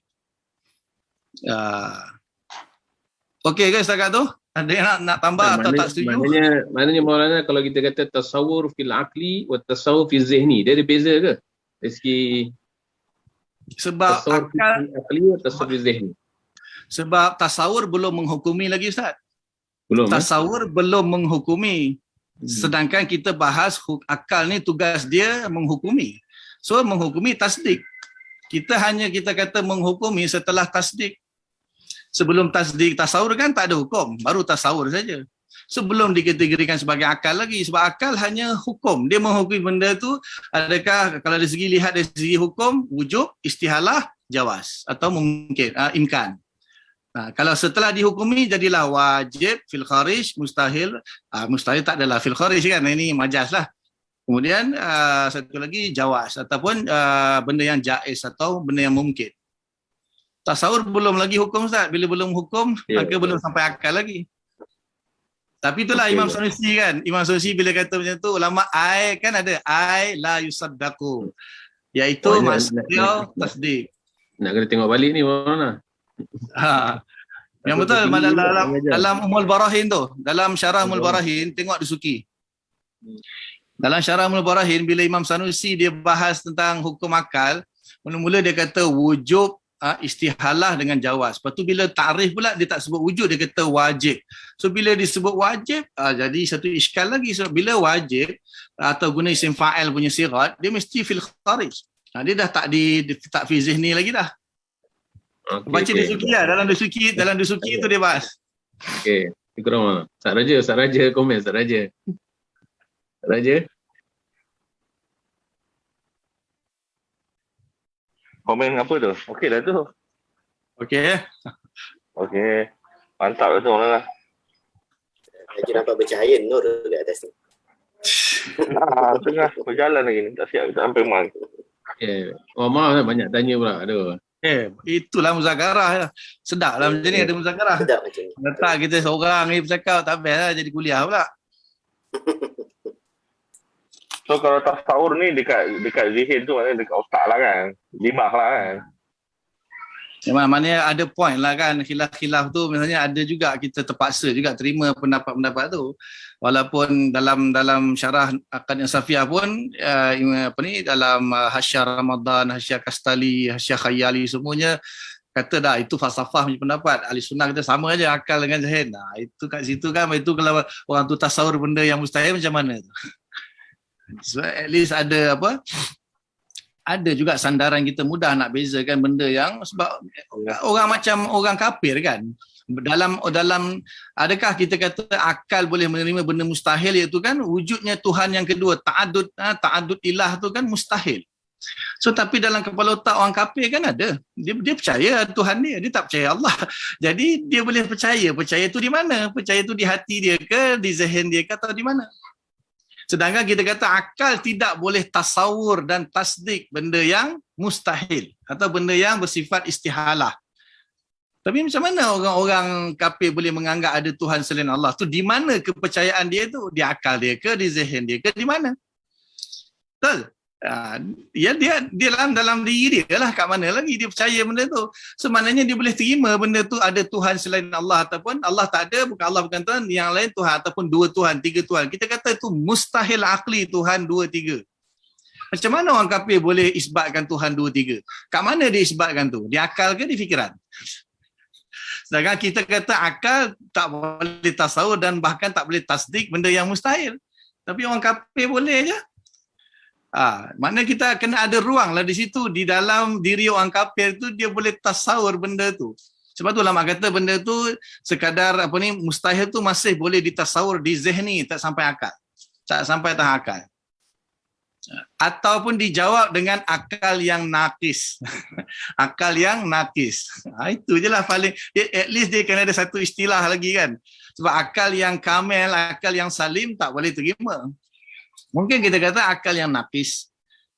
Okey guys, setakat tu? Ada yang nak tambah atau tak setuju? Maknanya Maulana, kalau kita kata tasawur fil aqli wa tasawur fil zihni, dia ada beza ke? Dari segi sebab tasawur akal, fil aqli wa tasawur fil zihni. sebab tasawur belum menghukumi lagi Ustaz. Belum. Tasawur belum menghukumi. Sedangkan kita bahas akal ni tugas dia menghukumi. So menghukumi tasdik. Kita kata menghukumi setelah tasdik. Sebelum tasdik tasawur kan tak ada hukum, baru tasawur saja. Sebelum dikategorikan sebagai akal lagi, sebab akal hanya hukum. Dia menghukumi benda tu, adakah kalau dari segi lihat dari segi hukum, wujub, istihalah, jawaz atau mungkin imkan. Kalau setelah dihukumi jadilah wajib, fil kharij, mustahil. Mustahil tak adalah fil kharij kan, ini majaz lah. Kemudian satu lagi jawaz ataupun benda yang jaiz atau benda yang mungkin. Tasawur belum lagi hukum Ustaz. Bila belum hukum, maka belum sampai akal lagi. Tapi itulah Imam Sanusi kan. Imam Sanusi bila kata macam tu, ulama kan ada la yusaddaqu. Iaitu maksudnya tasdik. Nak kena tengok balik ni mana? Yang betul dalam Ummul Barahin tu, dalam syarah Ummul Barahin, tengok Dusuki. Dalam syarah Ummul Barahin, bila Imam Sanusi dia bahas tentang hukum akal, mula-mula dia kata wujub, istihalah dengan jawaz. Lepas tu bila ta'rif pula dia tak sebut wujud, dia kata wajib. So bila disebut wajib, jadi satu iskal lagi. So bila wajib atau guna isim fa'il punya sirat, dia mesti fil kharij. Dia dah tak tak fi zihni lagi dah. Baca Dusuki lah. Dalam Dusuki tu dia bahas. Okey. Ikram. Ustaz Raja komen, Ustaz Raja. Raja. Komen apa tu? Okey dah tu. Okey. Okey. Mantap lah tu orang lah. Lagi nampak bercahaya Nur dekat atas tu. Tengah berjalan lagi ni. Tak siap, tak sampai mak. Okay. Oh, maaf banyak tanya pula. Aduh. Itulah muzakarah. Sedap lah macam ni ada muzakarah. Sedap macam ni. Letak kita seorang ni bercakap, tak best lah jadi kuliah pula. So kalau tasawur ni dekat zihin tu maknanya dekat otak lah kan. Limah lah kan. Maknanya ada point lah kan, khilaf-khilaf tu misalnya ada juga kita terpaksa juga terima pendapat-pendapat tu. Walaupun dalam syarah Aqad Safiyah pun dalam Hasyiah Ramadan, Hasyiah Kastali, Hasyiah Khayali semuanya kata dah itu falsafah punya pendapat. Ahli sunnah kita sama aja akal dengan zihin. Itu kat situ kan, itu kalau orang tu tasawur benda yang mustahil macam mana tu. So at least ada ada juga sandaran kita mudah nak bezakan benda yang sebab orang macam orang kafir kan. Dalam adakah kita kata akal boleh menerima benda mustahil, iaitu kan wujudnya Tuhan yang kedua, ta'addud ilah tu kan mustahil. So tapi dalam kepala otak orang kafir kan ada. Dia percaya Tuhan dia tak percaya Allah. Jadi dia boleh percaya tu di mana? Percaya tu di hati dia ke, di zihn dia ke, atau di mana? Sedangkan kita kata akal tidak boleh tasawur dan tasdik benda yang mustahil atau benda yang bersifat istihalah. Tapi macam mana orang-orang kafir boleh menganggap ada Tuhan selain Allah? Tu di mana kepercayaan dia tu? Di akal dia ke, di zihn dia ke, di mana? Betul? Dia dalam diri dia lah, kat mana lagi dia percaya benda tu. Sebenarnya dia boleh terima benda tu ada Tuhan selain Allah, ataupun Allah tak ada, bukan Allah bukan Tuhan, yang lain Tuhan, ataupun dua Tuhan, tiga Tuhan. Kita kata itu mustahil akli Tuhan dua tiga. Macam mana orang kafir boleh isbatkan Tuhan dua tiga? Kat mana dia isbatkan tu? Di akal ke di fikiran? Sedangkan kita kata akal tak boleh tasawur dan bahkan tak boleh tasdik benda yang mustahil. Tapi orang kafir boleh je. Maknanya kita kena ada ruang lah di situ, di dalam diri orang kafir tu dia boleh tasawur benda tu. Sebab tu ulama kata benda tu sekadar mustahil tu masih boleh ditasawur di zihni, tak sampai akal. Tak sampai tahap akal. Ataupun dijawab dengan akal yang nakis. Akal yang nakis. Itu je lah paling, at least dia kena ada satu istilah lagi kan. Sebab akal yang kamil, akal yang salim tak boleh terima. Mungkin kita kata akal yang nakis.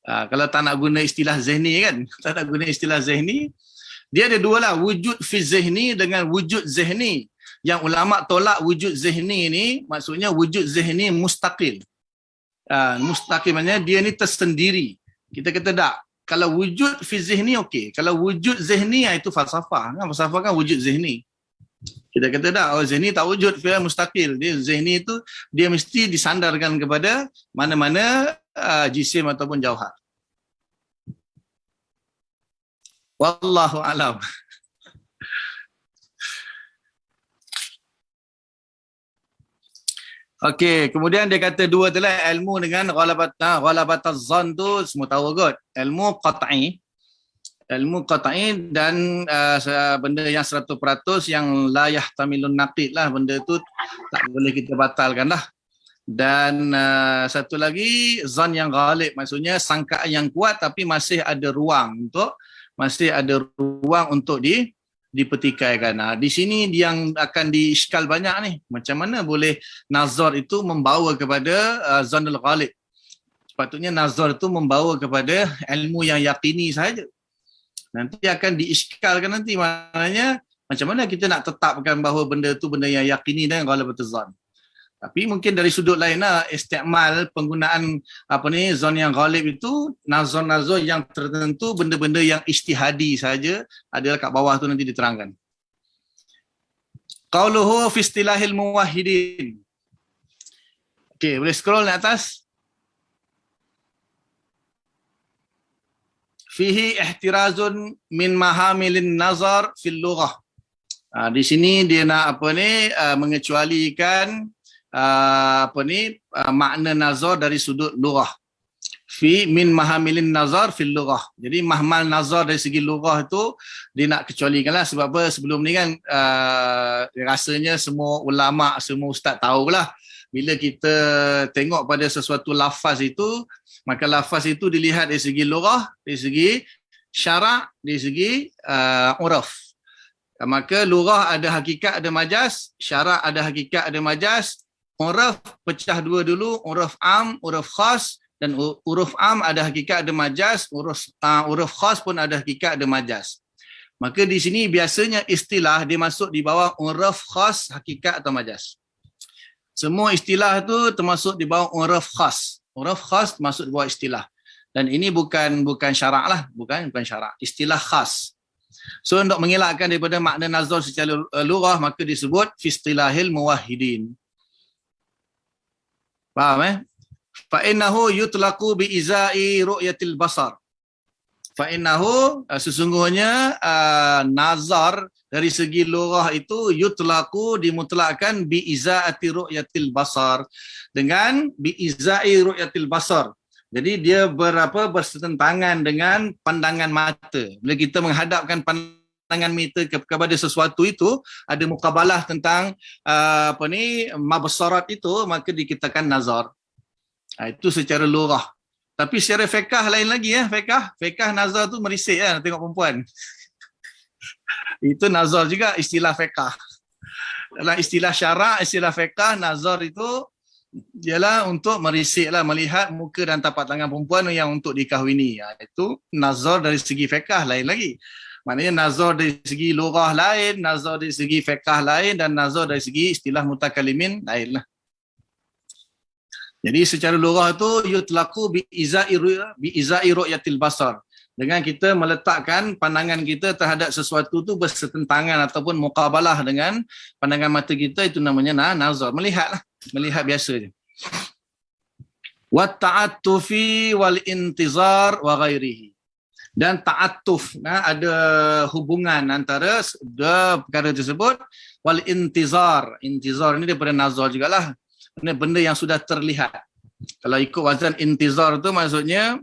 Kalau tak nak guna istilah zihni kan. Tak nak guna istilah zihni. Dia ada dua lah. Wujud fi zihni dengan wujud zihni. yang ulama tolak wujud zihni ni, maksudnya wujud zihni mustaqil. Mustaqil maknanya dia ni tersendiri. Kita kata tak, kalau wujud fi zihni okey, kalau wujud zihni itu falsafah kan, falsafah kan wujud zihni. Kita kata tak, oh zihni tak wujud, fi mustaqil. Dia zihni itu dia mesti disandarkan kepada mana-mana jisim ataupun jauhar. Wallahu alam. Okey, kemudian dia kata dua tu lah, ilmu dengan ghalabataz zan tu semua tahu kot. Ilmu qat'i dan benda yang 100% yang la yahtamilun naqid lah, benda tu tak boleh kita batalkan lah. Dan satu lagi zan yang ghalib, maksudnya sangkaan yang kuat tapi masih ada ruang untuk dipertikaikan. Di sini yang akan diiskal banyak ni. Macam mana boleh nazar itu membawa kepada zanul ghalib? Sepatutnya nazar itu membawa kepada ilmu yang yakini sahaja. Nanti akan diiskalkan nanti. Maknanya macam mana kita nak tetapkan bahawa benda itu benda yang yakini dan ghalabatul zan. Tapi mungkin dari sudut lain lah, istimal penggunaan zon yang ghalib itu, nazar-nazar yang tertentu, benda-benda yang ijtihadi saja, adalah kat bawah tu nanti diterangkan. Qauluhu fi istilahil muwahhidin. Okey, boleh scroll naik atas. Fihi ihtirazun min mahamilin nazar fil lughah. Di sini dia nak mengecualikan makna nazar dari sudut lughah. Fi min mahamilin nazar fil lughah. Jadi mahmal nazar dari segi lughah itu dia nak kecualikanlah, sebab apa, sebelum ni kan rasanya semua ulama, semua ustaz tahulah bila kita tengok pada sesuatu lafaz itu, maka lafaz itu dilihat dari segi lughah, dari segi syarak, dari segi uraf. Maka lughah ada hakikat, ada majaz, syarak ada hakikat, ada majaz. Uraf pecah dua dulu, uraf am, uraf khas, dan uruf am ada hakikat, ada majaz, uruf khas pun ada hakikat, ada majaz. Maka di sini biasanya istilah dia masuk di bawah uruf khas, hakikat atau majaz. Semua istilah tu termasuk di bawah uruf khas. Uruf khas masuk di bawah istilah. Dan ini bukan syarak lah, bukan syarak, istilah khas. So untuk mengelakkan daripada makna nazar secara lughah, maka disebut fi istilahil muwahhidin. Faham fa innahu yutlaqu bi izai ru'yatil basar. Fa innahu sesungguhnya nazar dari segi lughah itu yutlaqu dimutlakkan bi izaati ru'yatil basar, dengan bi izai ru'yatil basar. Jadi dia bersetentangan dengan pandangan mata. Bila kita menghadapkan pandangan mata kepada sesuatu itu, ada mukabalah tentang mabsarat itu, maka dikatakan nazar. Itu secara lughah. Tapi secara fiqh lain lagi ya, fiqh nazar tu merisik nak tengok perempuan. Itu nazar juga, istilah fiqh. Dalam istilah syarak, istilah fiqh, nazar itu ialah untuk merisiklah, melihat muka dan tapak tangan perempuan yang untuk dikahwini. Itu nazar dari segi fiqh lain lagi. Maknanya nazar dari segi lughah lain, nazar dari segi fiqh lain, dan nazar dari segi istilah mutakalimin lain lah. Jadi secara lughah tu yutlaqu bi izai ru'yatil basar. Dengan kita meletakkan pandangan kita terhadap sesuatu tu bersetentangan ataupun muqabalah dengan pandangan mata kita, itu namanya nazar, melihatlah, melihat biasa je. Wa ta'attufi wal intizar wa ghairihi. Dan ta'attuf, ada hubungan antara perkara tersebut, wal intizar. Intizar ni daripada nazar jugalah. Benda yang sudah terlihat. Kalau ikut wazan intizar tu maksudnya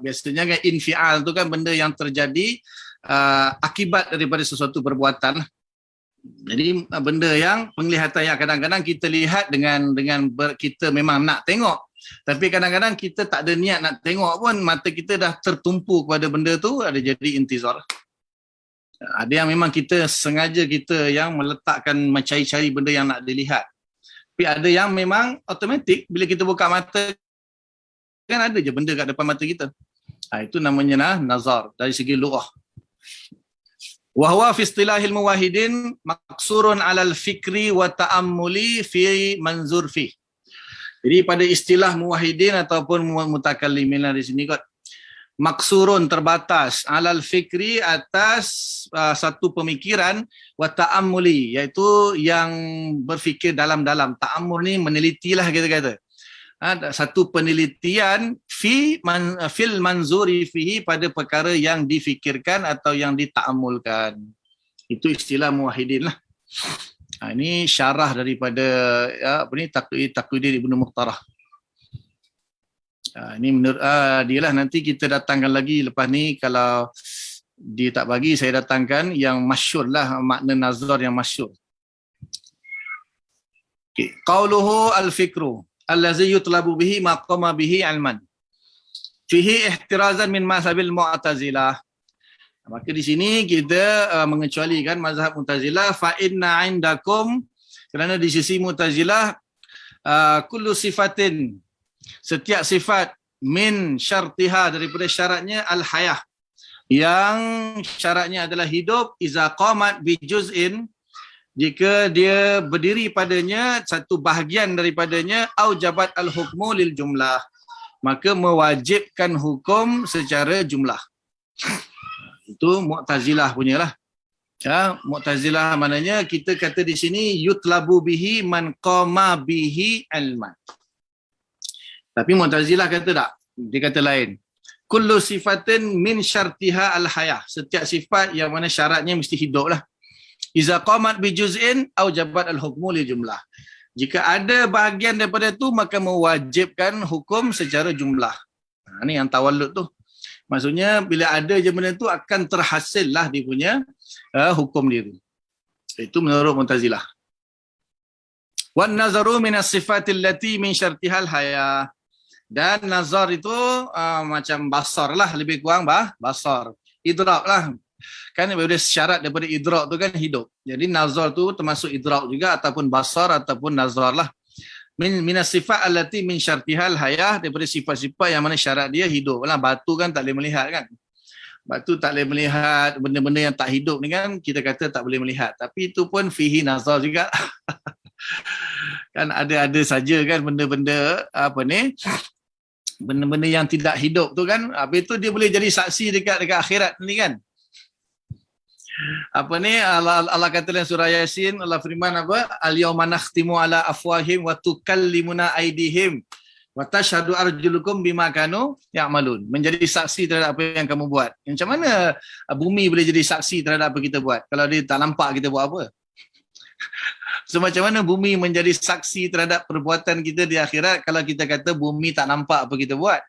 biasanya kan infial tu kan benda yang terjadi akibat daripada sesuatu perbuatan. Jadi benda yang penglihatan yang kadang-kadang kita lihat dengan kita memang nak tengok, tapi kadang-kadang kita tak ada niat nak tengok pun, mata kita dah tertumpu kepada benda tu, ada jadi intizar. Ada yang memang kita sengaja kita yang meletakkan mencari-cari benda yang nak dilihat. Tapi ada yang memang automatik bila kita buka mata kan ada je benda kat depan mata kita. Itu namanya nazar dari segi lughah. Wa huwa fi istilahil muwahhidin maqsurun 'alal fikri wa ta'ammuli fi manzur fi. Jadi pada istilah muwahhidin ataupun mutakallimin di sini kot, maksurun terbatas, alal fikri atas satu pemikiran, wa ta'ammuli iaitu yang berfikir dalam-dalam. Ta'ammul ni menelitilah kita kata. Satu penelitian fil manzuri fihi pada perkara yang difikirkan atau yang dita'ammulkan. Itu istilah muwahhidin lah. Ini syarah daripada Taqiyuddin Ibnu Mukhtarah. Ini menurut dia lah, nanti kita datangkan lagi lepas ni, kalau dia tak bagi saya datangkan yang masyhur lah, makna nazar yang masyhur. Okay. Qauluhu al-fikru allazi yutlabu bihi maqama bihi ilman fihi ihtirazan min mazhabil mu'tazilah. Maka di sini kita mengecualikan mazhab Mu'tazilah, fa inna indakum, kerana di sisi Mu'tazilah kullu sifatin, setiap sifat, min syartiha, daripada syaratnya, al-hayah, yang syaratnya adalah hidup, iza qamat bi juz'in, jika dia berdiri padanya satu bahagian daripadanya, au jabat al-hukmu lil jumlah, maka mewajibkan hukum secara jumlah. Itu Mu'tazilah punya lah. Ya, Mu'tazilah maknanya kita kata di sini yutlabu bihi man qama bihi ilman. Tapi Mu'tazilah kata tak. Dia kata lain. Kullu sifatin min syartiha al-hayah. Setiap sifat yang mana syaratnya mesti hidup lah. Iza qamat bi juz'in au jabat al-hukmu li jumlah. Jika ada bahagian daripada tu, maka mewajibkan hukum secara jumlah. Ini yang tawallud tu. Maksudnya bila ada je benda tu akan terhasil lah dia punya hukum dia tu. Itu menurut Mu'tazilah. Wan nazaru minas sifatil lati min syartihal haya. Dan nazar itu macam basar lah, lebih kurang basar. Idrak lah. Kan bila syarat daripada idrak tu kan hidup. Jadi nazar tu termasuk idrak juga, ataupun basar ataupun nazar lah. Minas sifat allati min syartihal hayah, daripada sifat-sifat yang mana syarat dia hidup lah. Batu kan tak boleh melihat kan. Batu tak boleh melihat, benda-benda yang tak hidup ni kan kita kata tak boleh melihat. Tapi itu pun fihi nazar juga. Kan ada saja kan benda-benda benda-benda yang tidak hidup tu kan. Habis tu dia boleh jadi saksi dekat akhirat ni kan. Allah kata dalam surah Yasin, Allah firman apa? Al-yawma nakhtimu ala afwahim wa tukallimuna aydihim wa tashhadu arjulukum bima kanu ya'malun. Menjadi saksi terhadap apa yang kamu buat. Macam mana bumi boleh jadi saksi terhadap apa kita buat kalau dia tak nampak kita buat apa? So macam mana bumi menjadi saksi terhadap perbuatan kita di akhirat kalau kita kata bumi tak nampak apa kita buat?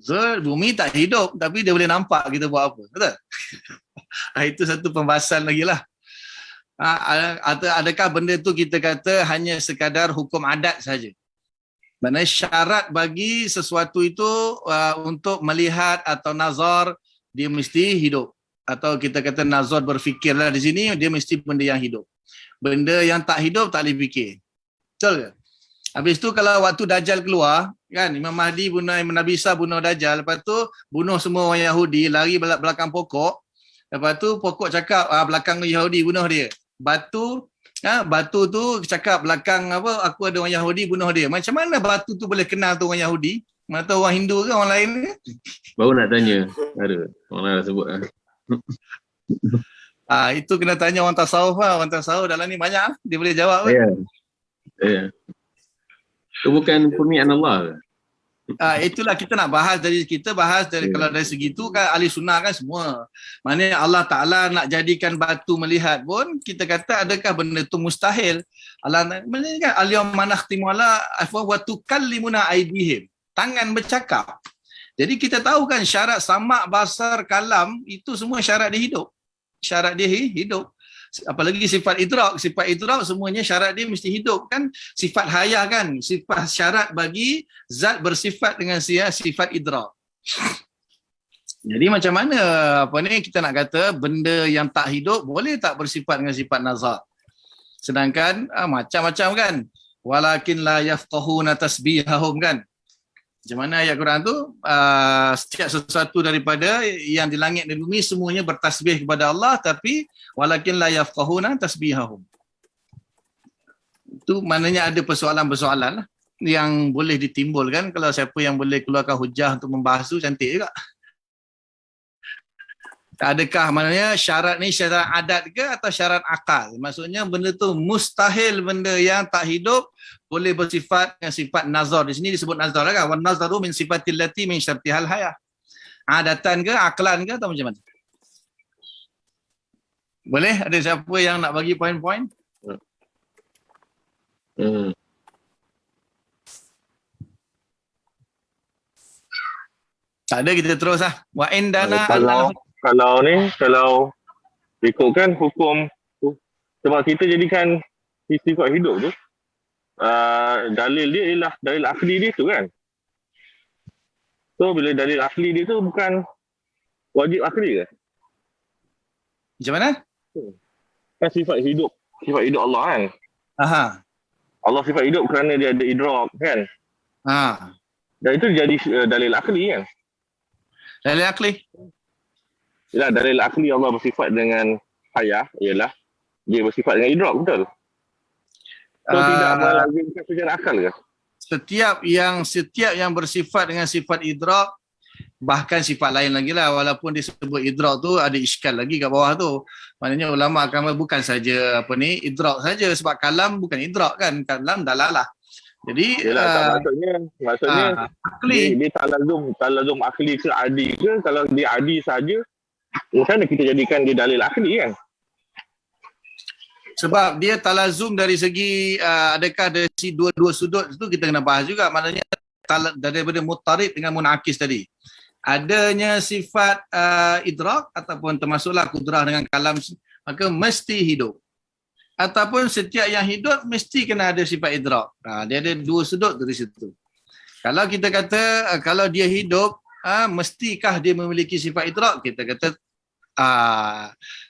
So bumi tak hidup tapi dia boleh nampak kita buat apa. Betul? Itu satu pembahasan lagi lah. Adakah benda tu kita kata hanya sekadar hukum adat saja? Maksudnya syarat bagi sesuatu itu untuk melihat atau nazar, dia mesti hidup. Atau kita kata nazar berfikirlah di sini, dia mesti benda yang hidup. Benda yang tak hidup tak boleh fikir. Betul ke? Habis tu kalau waktu Dajjal keluar, kan Imam Mahdi bunuh Nabi Isa bunuh Dajjal, lepas tu bunuh semua orang Yahudi, lari belakang pokok. Lepas tu pokok cakap belakang Yahudi bunuh dia. Batu tu cakap belakang aku ada orang Yahudi bunuh dia. Macam mana batu tu boleh kenal tu orang Yahudi? Mana tahu orang Hindu ke orang lain ke? Baru nak tanya. Ada. Orang lain dah sebut. Itu kena tanya orang tasawuf lah. Orang tasawuf dalam ni banyak. Dia boleh jawab kan? Ya. Itu bukan kurniaan Allah ke? Itulah kita nak bahas dari kalau dari segi tu kan ahli sunnah kan semua. Maknanya Allah Ta'ala nak jadikan batu melihat pun kita kata adakah benda tu mustahil. Allah kan al-yawma nakhtimu ala afwahihim wa tukallimuna aydihim. Tangan bercakap. Jadi kita tahu kan syarat samak, basar, kalam itu semua syarat dia hidup. Syarat dia hidup. Apalagi sifat idrak semuanya syarat dia mesti hidup kan. Sifat hayah kan, sifat syarat bagi zat bersifat dengan sifat idrak. Jadi macam mana kita nak kata benda yang tak hidup boleh tak bersifat dengan sifat nazar? Sedangkan macam-macam kan, walakin la yafqahuna tasbihahum kan. Macam mana ayat Quran tu, setiap sesuatu daripada yang di langit dan bumi semuanya bertasbih kepada Allah, tapi walakin la yafqahuna tasbihahum. Itu maknanya ada persoalan-persoalan lah yang boleh ditimbulkan. Kalau siapa yang boleh keluarkan hujah untuk membahas tu, cantik juga. Adakah maknanya syarat ni syarat adat ke atau syarat akal? Maksudnya benda tu mustahil benda yang tak hidup boleh bersifat dengan sifat nazar. Di sini disebut nazar lah kan. Wan nazaru min sifatil lati min syartihal hayah. Adatan ke, aklan ke atau macam mana? Boleh? Ada siapa yang nak bagi poin-poin? Tak ada, kita terus lah. Wa indana Kalau ikutkan hukum, sebab kita jadikan sifat hidup tu, dalil dia ialah dalil akli dia tu kan. So bila dalil akli dia tu bukan wajib akli ke? Macam mana? Kan sifat hidup Allah kan. Aha. Allah sifat hidup kerana dia ada idrak kan. Ha. Dan itu jadi dalil akli kan. Dalil akli. Yalah, dalil akli Allah bersifat dengan hayah ialah dia bersifat dengan idrak, betul? So tidak melazimkan secara akal ke? Setiap yang bersifat dengan sifat idrak, bahkan sifat lain lagi lah, walaupun disebut idrak tu ada iskal lagi kat bawah tu. Maknanya ulama akan bukan saja idrak saja, sebab kalam bukan idrak kan, kalam dalalah. Jadi yalah, maksudnya akli. Dia talazum akli ke adi ke? Kalau dia adi saja, macam mana kita jadikan dia dalil akli kan? Sebab dia talazum dari segi adakah dari dua sudut itu kita kena bahas juga. Maknanya daripada mutarid dengan munakis tadi. Adanya sifat idrak ataupun termasuklah kudrah dengan kalam, maka mesti hidup. Ataupun setiap yang hidup mesti kena ada sifat idrak. Dia ada dua sudut dari situ. Kalau kita kata kalau dia hidup, mestikah dia memiliki sifat idrak? Kita kata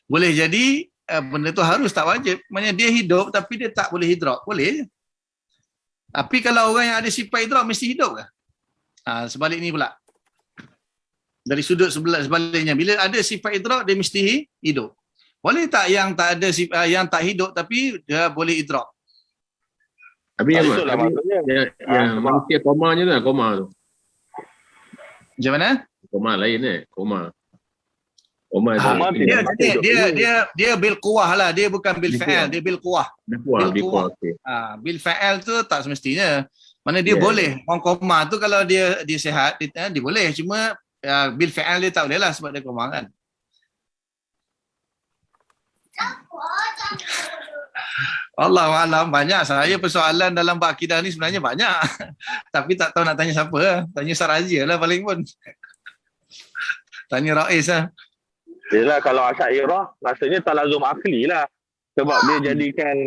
boleh jadi benda tu harus, tak wajib. Maksudnya dia hidup tapi dia tak boleh idrak. Boleh. Tapi kalau orang yang ada sifat idrak mesti hidup ke? Sebalik ni pula. Dari sudut sebaliknya. Bila ada sifat idrak dia mesti hidup. Boleh tak yang tak ada sifat, yang tak hidup tapi dia boleh idrak? Tapi yang manusia koma je lah, koma tu. Macam mana? Koma lain koma. Dia bil quwah lah, dia bukan bil fa'al, dia bil quwah. Bil quwah. Okay. Bil fa'al tu tak semestinya. Mana dia boleh. Orang koma tu kalau dia sihat, dia boleh. Cuma bil fa'al dia tak boleh lah sebab dia koma kan. Allahualam, banyak saya persoalan dalam bab akidah ni sebenarnya banyak. Tapi tak tahu nak tanya siapa. Tanya Ustaz Razia lah paling pun. Tanya Rais lah. Yelah, kalau Asy'ariyah rasanya talazum akli lah. Sebab dia jadikan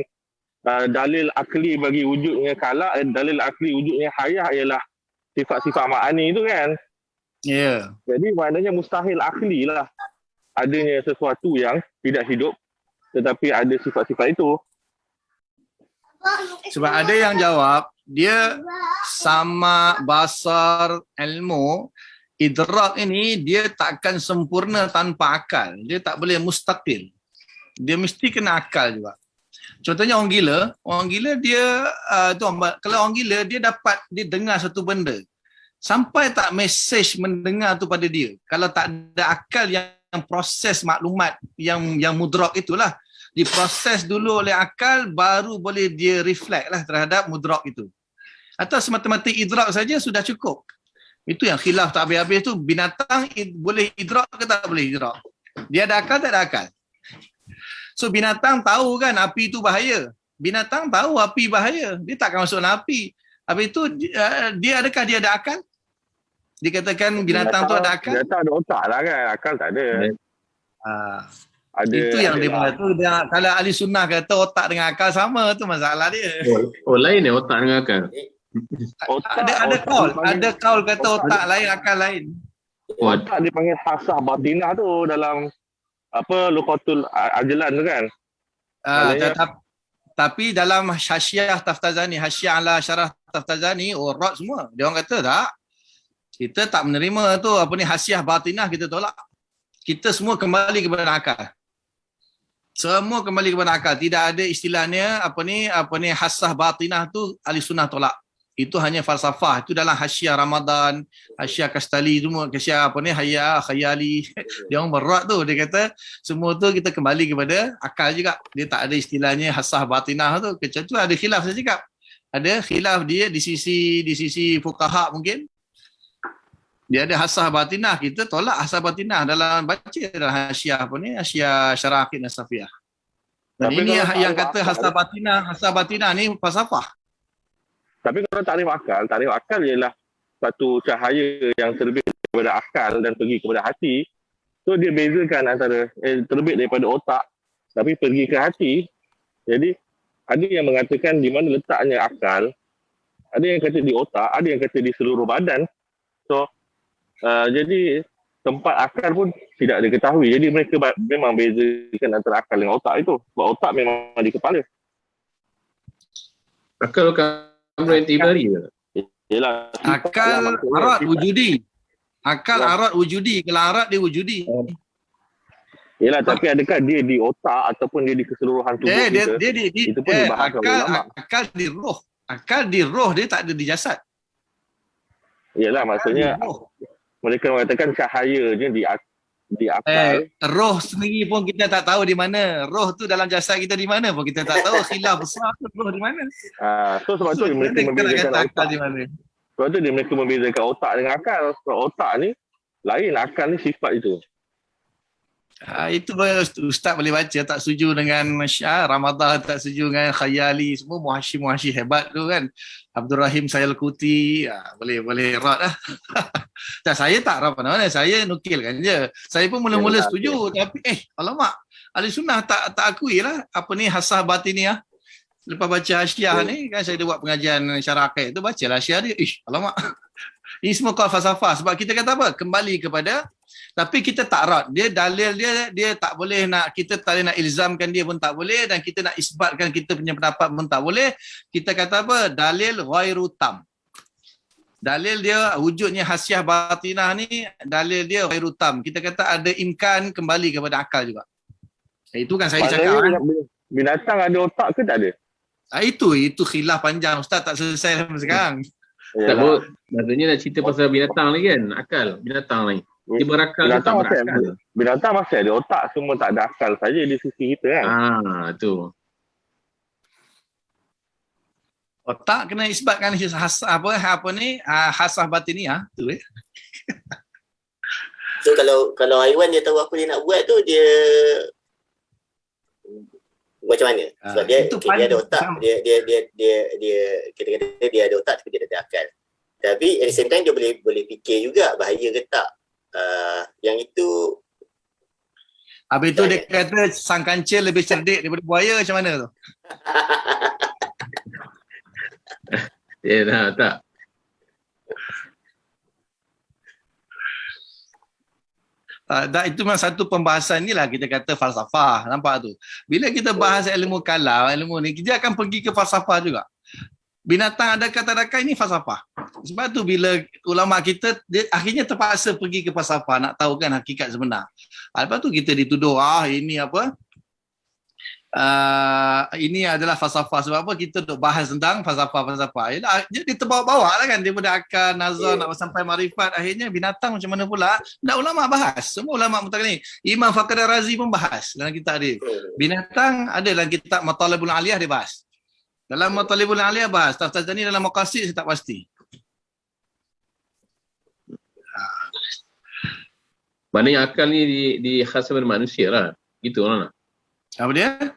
dalil akli bagi wujudnya kala, dalil akli wujudnya hayah ialah sifat-sifat ma'ani tu kan. Ya. Yeah. Jadi maknanya mustahil akli lah adanya sesuatu yang tidak hidup tetapi ada sifat-sifat itu. Sebab ada yang jawab, dia sama basar ilmu, idrak ini dia takkan sempurna tanpa akal. Dia tak boleh mustaqil. Dia mesti kena akal juga. Contohnya orang gila dia kalau orang gila dia dengar satu benda. Sampai tak mesej mendengar tu pada dia. Kalau tak ada akal yang proses maklumat yang mudrak itulah. Diproses dulu oleh akal, baru boleh dia reflect lah terhadap mudrak itu. Atau semata-mata idrak saja sudah cukup. Itu yang khilaf tak habis-habis tu. Binatang boleh idrak ke tak boleh idrak? Dia ada akal tak ada akal? So binatang tahu kan api itu bahaya. Binatang tahu api bahaya. Dia takkan masuk dalam api. Habis itu adakah dia ada akal? Dikatakan binatang tu ada akal? Binatang ada otak lah kan. Akal tak ada. Itu yang dia tu. Kalau ahli sunnah kata otak dengan akal sama, tu masalah dia. Lain otak dengan akal. Ada kaul kata otak lain, akal lain. Otak dia panggil hasah batinah tu dalam Luqatul Ajlan tu kan. Tapi dalam Hasyiah Taftazani, Hasyiah ala Syarah Taftazani, rot semua. Dia orang kata tak. Kita tak menerima tu hasiah batinah, kita tolak. Kita semua kembali kepada akal. Semua kembali kepada akal. Tidak ada istilahnya hasah batinah tu ahli sunnah tolak. Itu hanya falsafah. Itu dalam Hasyiah Ramadan, Hasyiah Kastali semua, Hasyiah Hayya Khayali. Dia orang berat tu, dia kata semua tu kita kembali kepada akal juga. Dia tak ada istilahnya hasah batinah tu. Kecuali ada khilaf, saya cakap. Ada khilaf dia di sisi fuqaha mungkin. Dia ada hasah batinah, kita tolak hasah batinah dalam baca dalam Hasyiah Syarah Aqid Nasafiyah. Dan Tapi ini kalau yang takrif kata akal, hasah batinah ni falsafah. tapi kalau takrif akal ialah satu cahaya yang terbit daripada akal dan pergi kepada hati. So dia bezakan antara terbit daripada otak tapi pergi ke hati. Jadi ada yang mengatakan di mana letaknya akal, ada yang kata di otak, ada yang kata di seluruh badan. So jadi tempat akal pun tidak diketahui. Jadi mereka memang bezakan antara akal dengan otak itu. Sebab otak memang di kepala. Akal bukan berintibari ke? Yalah, Akal arat wujudi. Akal arat wujudi. Kalau arat dia wujudi. Yalah, tapi adakah dia di otak ataupun dia di keseluruhan tubuh kita? Itu pun dibahas oleh ulama. Akal di roh. Akal di roh, dia tak ada di jasad. Yalah, maksudnya mereka mengatakan cahayanya di akal. Roh sendiri pun kita tak tahu di mana. Roh tu dalam jasad kita di mana pun kita tak tahu. Khilaf besar tu roh di mana. So sebab tu mereka membezakan otak. Di mana. Sebab tu mereka membezakan otak dengan akal. Sebab otak ni lain, akal ni sifat itu. Itu Ustaz boleh baca, tak setuju dengan Ramadan, tak setuju dengan Khayali, semua muhasyi hebat tu kan. Abdul Rahim Sayalkuti, boleh rat lah. Dan saya tak rat mana-mana, saya nukilkan je. Saya pun mula-mula setuju, tapi alamak, ahli sunnah tak akui lah hasah batiniah. Lepas baca Hasyiah ni kan, saya ada buat pengajian syarah aqid tu, bacalah Hasyiah dia, alamak. Ini semua kau falsafah. Sebab kita kata apa? Kembali kepada, tapi kita tak rat. Dia dalil dia tak boleh nak, kita tak boleh nak ilzamkan dia pun tak boleh, dan kita nak isbatkan kita punya pendapat pun tak boleh. Kita kata apa? Dalil ghairu tam. Dalil dia wujudnya hasiah batinah ni, dalil dia ghairu tam. Kita kata ada imkan kembali kepada akal juga. Itu kan saya cakap. Binatang ada otak ke tak ada? Itu khilaf panjang. Ustaz tak selesai sampai sekarang. Tak boleh. Maksudnya nak cerita pasal binatang ni kan, akal binatang ni. Dia berakal ke tak berakal? Binatang masih ada otak, semua tak ada akal saja di sisi kita kan. Tu. Otak kena isbatkan hasah batiniah tu So kalau haiwan dia tahu apa dia nak buat tu, dia macam mana? Sebab dia ada otak, dia kita kata dia ada otak tapi dia tak ada akal. Tapi at the same time dia boleh fikir juga bahaya ke tak. Yang itu habis tu dia kata sang kancil lebih cerdik daripada buaya, macam mana tu? Tak. Itu memang satu pembahasan ni lah kita kata falsafah, nampak tu. Bila kita bahas ilmu kalam, ilmu ni, kita akan pergi ke falsafah juga. Binatang ada kata-kata ini falsafah. Sebab tu bila ulama kita dia akhirnya terpaksa pergi ke falsafah, nak tahu kan hakikat sebenar. Lepas tu kita dituduh, ini apa? Ini adalah falsafah. Sebab apa kita duk bahas tentang falsafah. Jadi terbawa-bawa lah kan, daripada akal, nazar, nak sampai marifat. Akhirnya binatang macam mana pula? Dah ulama bahas. Semua ulama mutakallim. Imam Fakhr Razi pun bahas dalam kitab dia. Binatang ada dalam kitab Matalibul Aliyah dia bahas. Dalam Matalibul Aliyah bahas. Tafsir ni dalam Maqasid saya tak pasti. Maknanya akal ni dikhaskan pada manusia lah. Gitu lah. Apa dia?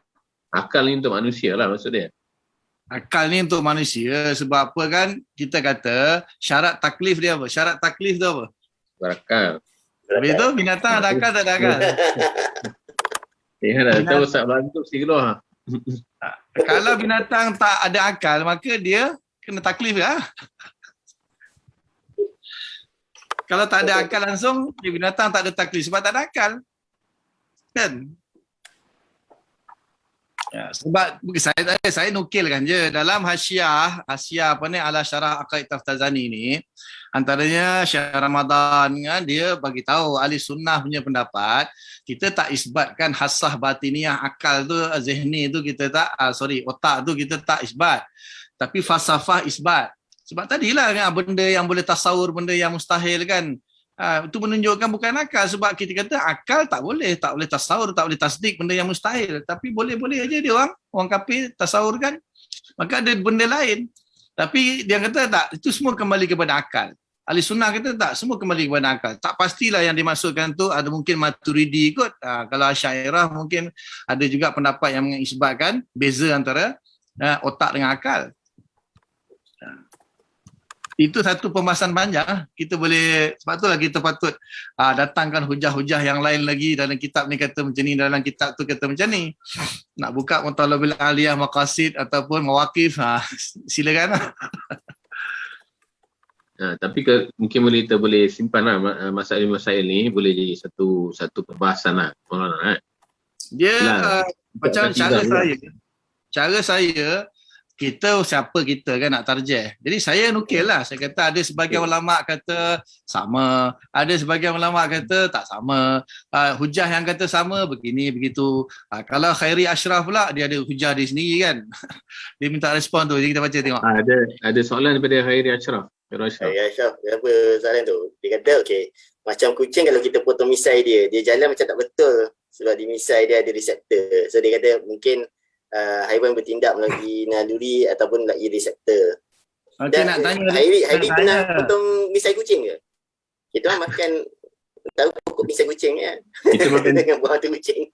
Akal ni untuk manusia lah maksud dia. Akal ni untuk manusia sebab apa kan kita kata syarat taklif dia apa? Syarat taklif tu apa? Berakal. Habis tu binatang ada akal tak ada akal? Dah tahu Ustaz Belantuk si keluar. Kalau binatang tak ada akal maka dia kena taklif lah. Kalau tak ada akal langsung, binatang tak ada taklif sebab tak ada akal. Kan? Ya, sebab saya nukilkan je dalam hasiah apa ni ala syarah Aqaid Taftazani ni, antaranya Syekh Ramadan kan, dia bagi tahu ahli sunnah punya pendapat, kita tak isbatkan hasah batiniah akal tu, zihni tu kita tak otak tu kita tak isbat, tapi falsafah isbat. Sebab tadilah kan, benda yang boleh tasawur, benda yang mustahil kan, itu menunjukkan bukan akal. Sebab kita kata akal tak boleh tasawur, tak boleh tasdik benda yang mustahil. Tapi boleh-boleh aja dia orang kafir tasawur kan. Maka ada benda lain. Tapi dia kata tak, itu semua kembali kepada akal. Ahli sunnah kata tak, semua kembali kepada akal. Tak pastilah yang dimaksudkan tu, ada mungkin Maturidi ikut. Kalau Asy'ariyah mungkin ada juga pendapat yang mengisbatkan beza antara otak dengan akal. Itu satu pembahasan panjang. Kita boleh, sebab itulah kita patut datangkan hujah-hujah yang lain lagi. Dalam kitab ni kata macam ni, dalam kitab tu kata macam ni. Nak buka Mathalabul Aliyah Maqasid ataupun Mawaqif, silakan lah. Tapi mungkin kita boleh simpan lah masail-masail ni, boleh jadi satu perbahasan lah. Dia macam cara saya, kita siapa kita kan nak tarjih. Jadi saya nukil lah. Saya kata ada sebagian ulama' kata sama. Ada sebagian ulama' kata tak sama. Hujah yang kata sama begini, begitu. Kalau Khairi Ashraf pula, dia ada hujah dia sendiri kan. Dia minta respon tu. Jadi kita baca tengok. Ada soalan daripada Khairi Ashraf. Khairi Ashraf, apa soalan tu? Dia kata, okey, macam kucing kalau kita potong misai dia jalan macam tak betul. Sebab di misai dia ada reseptor. So dia kata mungkin haiwan bertindak melalui naluri ataupun melalui reseptor. Okey, nak tanya Hairi pernah potong misai kucing ke? Kita orang makan tahu pokok misai kucing kan? Itu dengan buah tu kucing.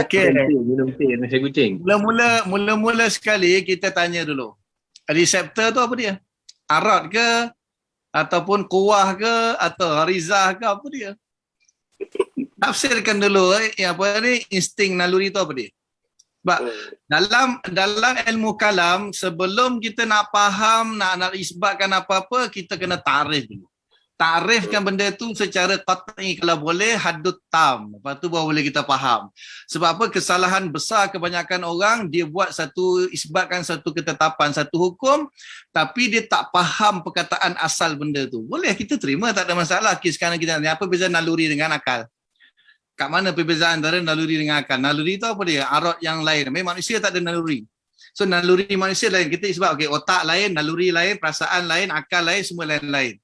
Okey. Minum teh misai kucing. Mula-mula sekali kita tanya dulu. Reseptor tu apa dia? Arat ke ataupun kuah ke atau gharizah ke, apa dia? Tafsirkan dulu insting naluri tu apa dia? Sebab dalam ilmu kalam, sebelum kita nak faham, nak isbatkan apa-apa, kita kena ta'rif dulu. Ta'rifkan benda tu secara qat'i kalau boleh, haddut tam. Lepas tu baru boleh kita faham. Sebab apa? Kesalahan besar kebanyakan orang, dia buat isbatkan satu ketetapan, satu hukum, tapi dia tak faham perkataan asal benda tu. Boleh kita terima, tak ada masalah. Sekarang kita tanya, apa beza naluri dengan akal? Kat mana perbezaan antara naluri dengan akal? Naluri tu apa dia? Arat yang lain. Memang manusia tak ada naluri. So naluri manusia lain. Kita sebab otak lain, naluri lain, perasaan lain, akal lain, semua lain-lain.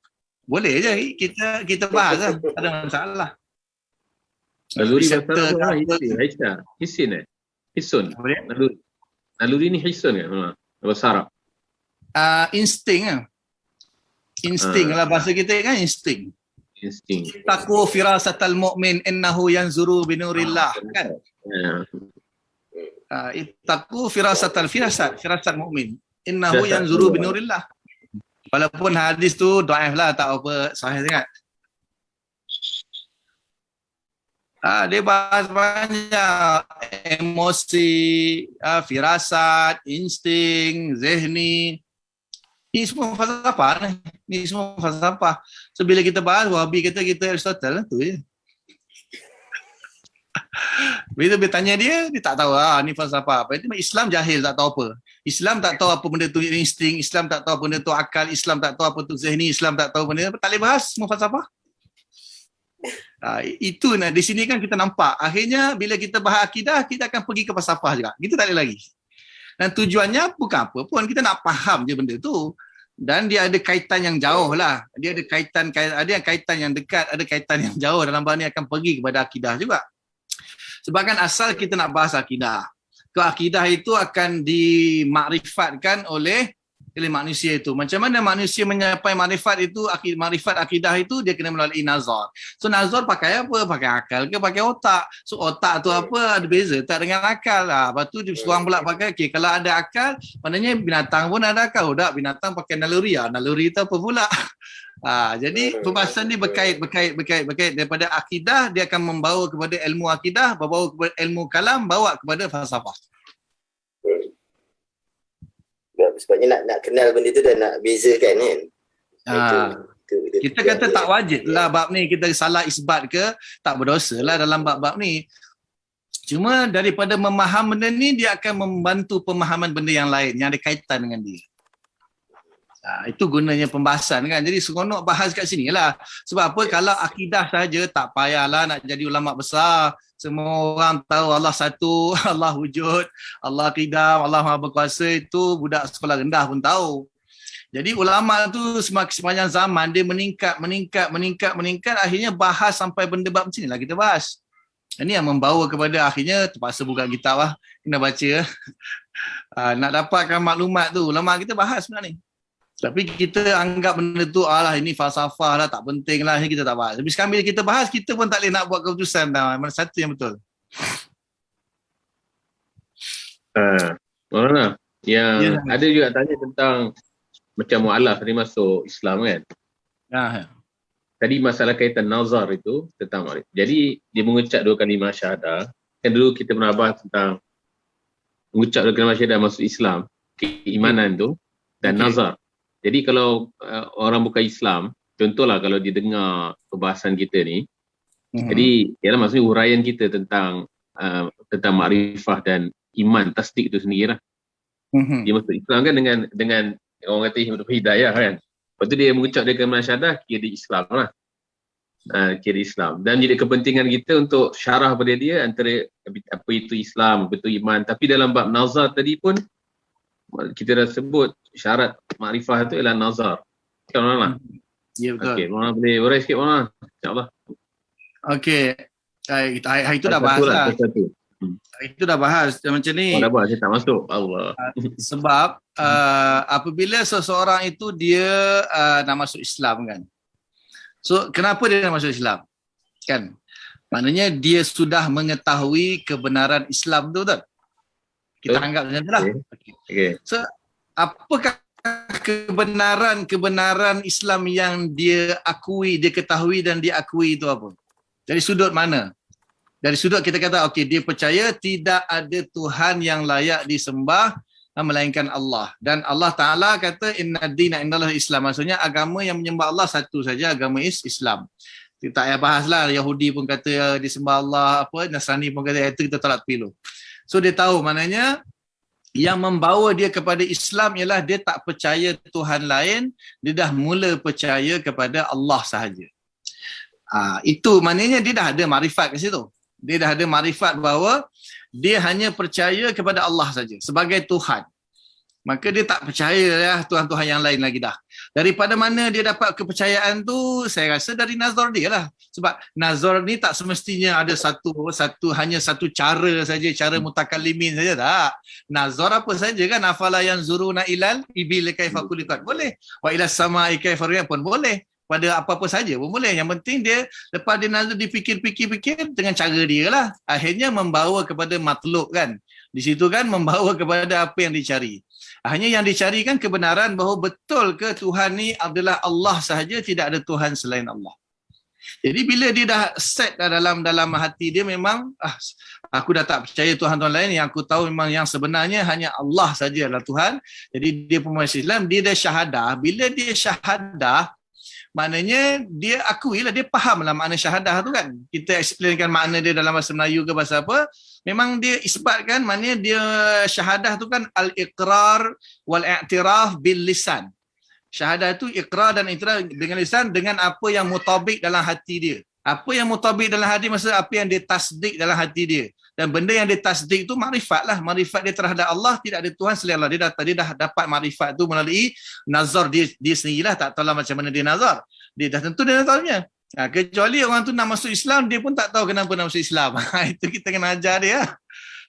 Boleh je kita bahas lah. Tak ada masalah. Naluri bahasa Hisin Hisun. Naluri ni hisun kan? Bahasa Arab. Insting lah. Insting lah bahasa kita kan, insting. Taku firasatal mu'min innahu yanzuru binurillah kan. Taku firasat mu'min innahu yanzuru binurillah. Walaupun hadis tu dhaif lah, tak apa sahih sangat. Dia bahas banyak emosi, firasat, insting, zihni. Ini semua falsafah ni. Semua falsafah. So bila kita bahas, Wahabi kata kita Aristotle, tu je. Bila bertanya dia tak tahu ni falsafah apa. Islam jahil, tak tahu apa. Islam tak tahu apa benda tu insting, Islam tak tahu apa benda tu akal, Islam tak tahu apa tu zihni, Islam tak tahu benda, tak boleh bahas semua falsafah. Itu di sini kan kita nampak. Akhirnya bila kita bahas akidah, kita akan pergi ke falsafah juga. Kita tak boleh lagi. Dan tujuannya bukan apa pun, kita nak faham je benda tu. Dan dia ada kaitan yang jauh lah. Dia ada kaitan yang dekat, ada kaitan yang jauh. Dalam bahasa ni akan pergi kepada akidah juga. Sebab kan asal kita nak bahas akidah. Akidah itu akan dimakrifatkan oleh manusia itu. Macam mana manusia menyapai makrifat itu, makrifat akidah itu, dia kena melalui nazar. So nazar pakai apa? Pakai akal ke pakai otak? So otak tu apa? Ada beza tak dengan akal? Lepas tu seorang pula pakai, kalau ada akal, maknanya binatang pun ada akal. Tak, binatang pakai naluri. Naluri itu apa pula? Jadi pembahasan ni berkait daripada akidah, dia akan membawa kepada ilmu akidah, membawa kepada ilmu kalam, bawa kepada falsafah. Sebabnya nak kenal benda tu dan nak bezakan kan. Kita kata tak wajib lah bab ni kita salah isbat ke, tak berdosa lah dalam bab-bab ni. Cuma daripada memaham benda ni, dia akan membantu pemahaman benda yang lain yang ada kaitan dengan dia. Itu gunanya pembahasan kan. Jadi seronok bahas kat sini lah. Sebab apa? Kalau akidah saja tak payahlah nak jadi ulama besar. Semua orang tahu Allah satu, Allah wujud, Allah qidam, Allah maha berkuasa. Itu budak sekolah rendah pun tahu. Jadi ulama tu sepanjang zaman dia meningkat. Akhirnya bahas sampai benda bab macam ni lah kita bahas. Ini yang membawa kepada akhirnya terpaksa buka kitab lah. Kena baca. Nak dapatkan maklumat tu. Ulama kita bahas sebenarnya ni. Tapi kita anggap benda tu ini falsafah lah, tak penting lah, kita tak bahas. Tapi sekarang bila kita bahas, kita pun tak boleh nak buat keputusan dah. Mana satu yang betul. Mana? Yang ada juga tanya tentang macam mu'alaf ni masuk Islam kan. Tadi masalah kaitan nazar itu tentang ma'rif. Jadi dia mengucap 2 kalimah syahadah. Kan dulu kita pernah bahas tentang mengucap 2 kalimah syahadah masuk Islam, keimanan tu dan nazar. Jadi kalau orang bukan Islam, contohlah kalau dia dengar perbahasan kita ni, jadi ialah maksudnya huraian kita tentang makrifah dan iman, tasdik itu sendirilah. Dia masuk Islam kan dengan orang kata hidayah kan. Lepas tu dia mengucap dia kalimah syahadah, kira dia Islam lah. Kira Islam. Dan jadi kepentingan kita untuk syarah pada dia antara apa itu Islam, apa itu iman. Tapi dalam bab nazar tadi pun, kita dah sebut syarat makrifah itu ialah nazar. Kan lah? Ya betul. Okey, Mona boleh urai sikit Mona. InsyaAllah. Okey. Hari itu dah bahas lah. Itu dah bahas macam ni. Dah bahas, saya tak masuk. Allah. Sebab apabila seseorang itu dia nak masuk Islam kan. So kenapa dia nak masuk Islam? Kan? Maknanya dia sudah mengetahui kebenaran Islam tu betul? Kita anggap macam tu lah. Okay. So, apakah kebenaran Islam yang dia akui, dia ketahui dan dia akui itu apa? Dari sudut mana? Dari sudut kita kata, okey, dia percaya tidak ada Tuhan yang layak disembah melainkan Allah. Dan Allah Ta'ala kata, inna dina indallah Islam. Maksudnya agama yang menyembah Allah satu saja, agama Islam. Kita tak payah bahaslah, Yahudi pun kata disembah Allah, Nasrani pun kata, itu kita tak pilih. So dia tahu maknanya yang membawa dia kepada Islam ialah dia tak percaya Tuhan lain, dia dah mula percaya kepada Allah sahaja. Itu maknanya dia dah ada makrifat kat situ. Dia dah ada makrifat bahawa dia hanya percaya kepada Allah saja sebagai Tuhan. Maka dia tak percaya Tuhan-Tuhan yang lain lagi dah. Daripada mana dia dapat kepercayaan tu? Saya rasa dari nazar dia lah. Sebab nazar ni tak semestinya ada hanya satu cara saja, cara mutakallimin saja tak. Nazar apa saja kan, afala yang zuruna ilal ibil kaifa khuliqat boleh. Wa ila samai kaifa pun boleh. Pada apa-apa saja pun boleh. Yang penting dia lepas dia nazar dipikir-fikir dengan cara dia lah. Akhirnya membawa kepada matlub kan. Di situ kan membawa kepada apa yang dicari. Hanya yang dicari kan kebenaran bahawa betul ke Tuhan ni adalah Allah sahaja, tidak ada Tuhan selain Allah. Jadi bila dia dah set dalam hati dia memang aku dah tak percaya Tuhan-Tuhan lain, yang aku tahu memang yang sebenarnya hanya Allah saja adalah Tuhan. Jadi dia pun masuk Islam, dia dah syahadah. Bila dia syahadah, maknanya dia akuilah, dia fahamlah makna syahadah tu kan. Kita explainkan makna dia dalam bahasa Melayu ke bahasa apa. Memang dia isbatkan, maknanya dia syahadah tu kan al-iqrar wal-i'tiraf bil lisan. Syahadah tu iqrar dan i'tiraf dengan lisan dengan apa yang mutabik dalam hati dia. Apa yang mutabik dalam hati maksud apa yang dia tasdik dalam hati dia. Dan benda yang dia tasdik tu makrifat lah. Makrifat dia terhadap Allah, tidak ada Tuhan selain Allah. Dia dah dapat makrifat tu melalui nazar dia sendirilah. Tak tahulah macam mana dia nazar. Dia dah tentu dia dah tahunya. Kecuali orang tu nak masuk Islam, dia pun tak tahu kenapa nak masuk Islam. Itu kita kena ajar dia.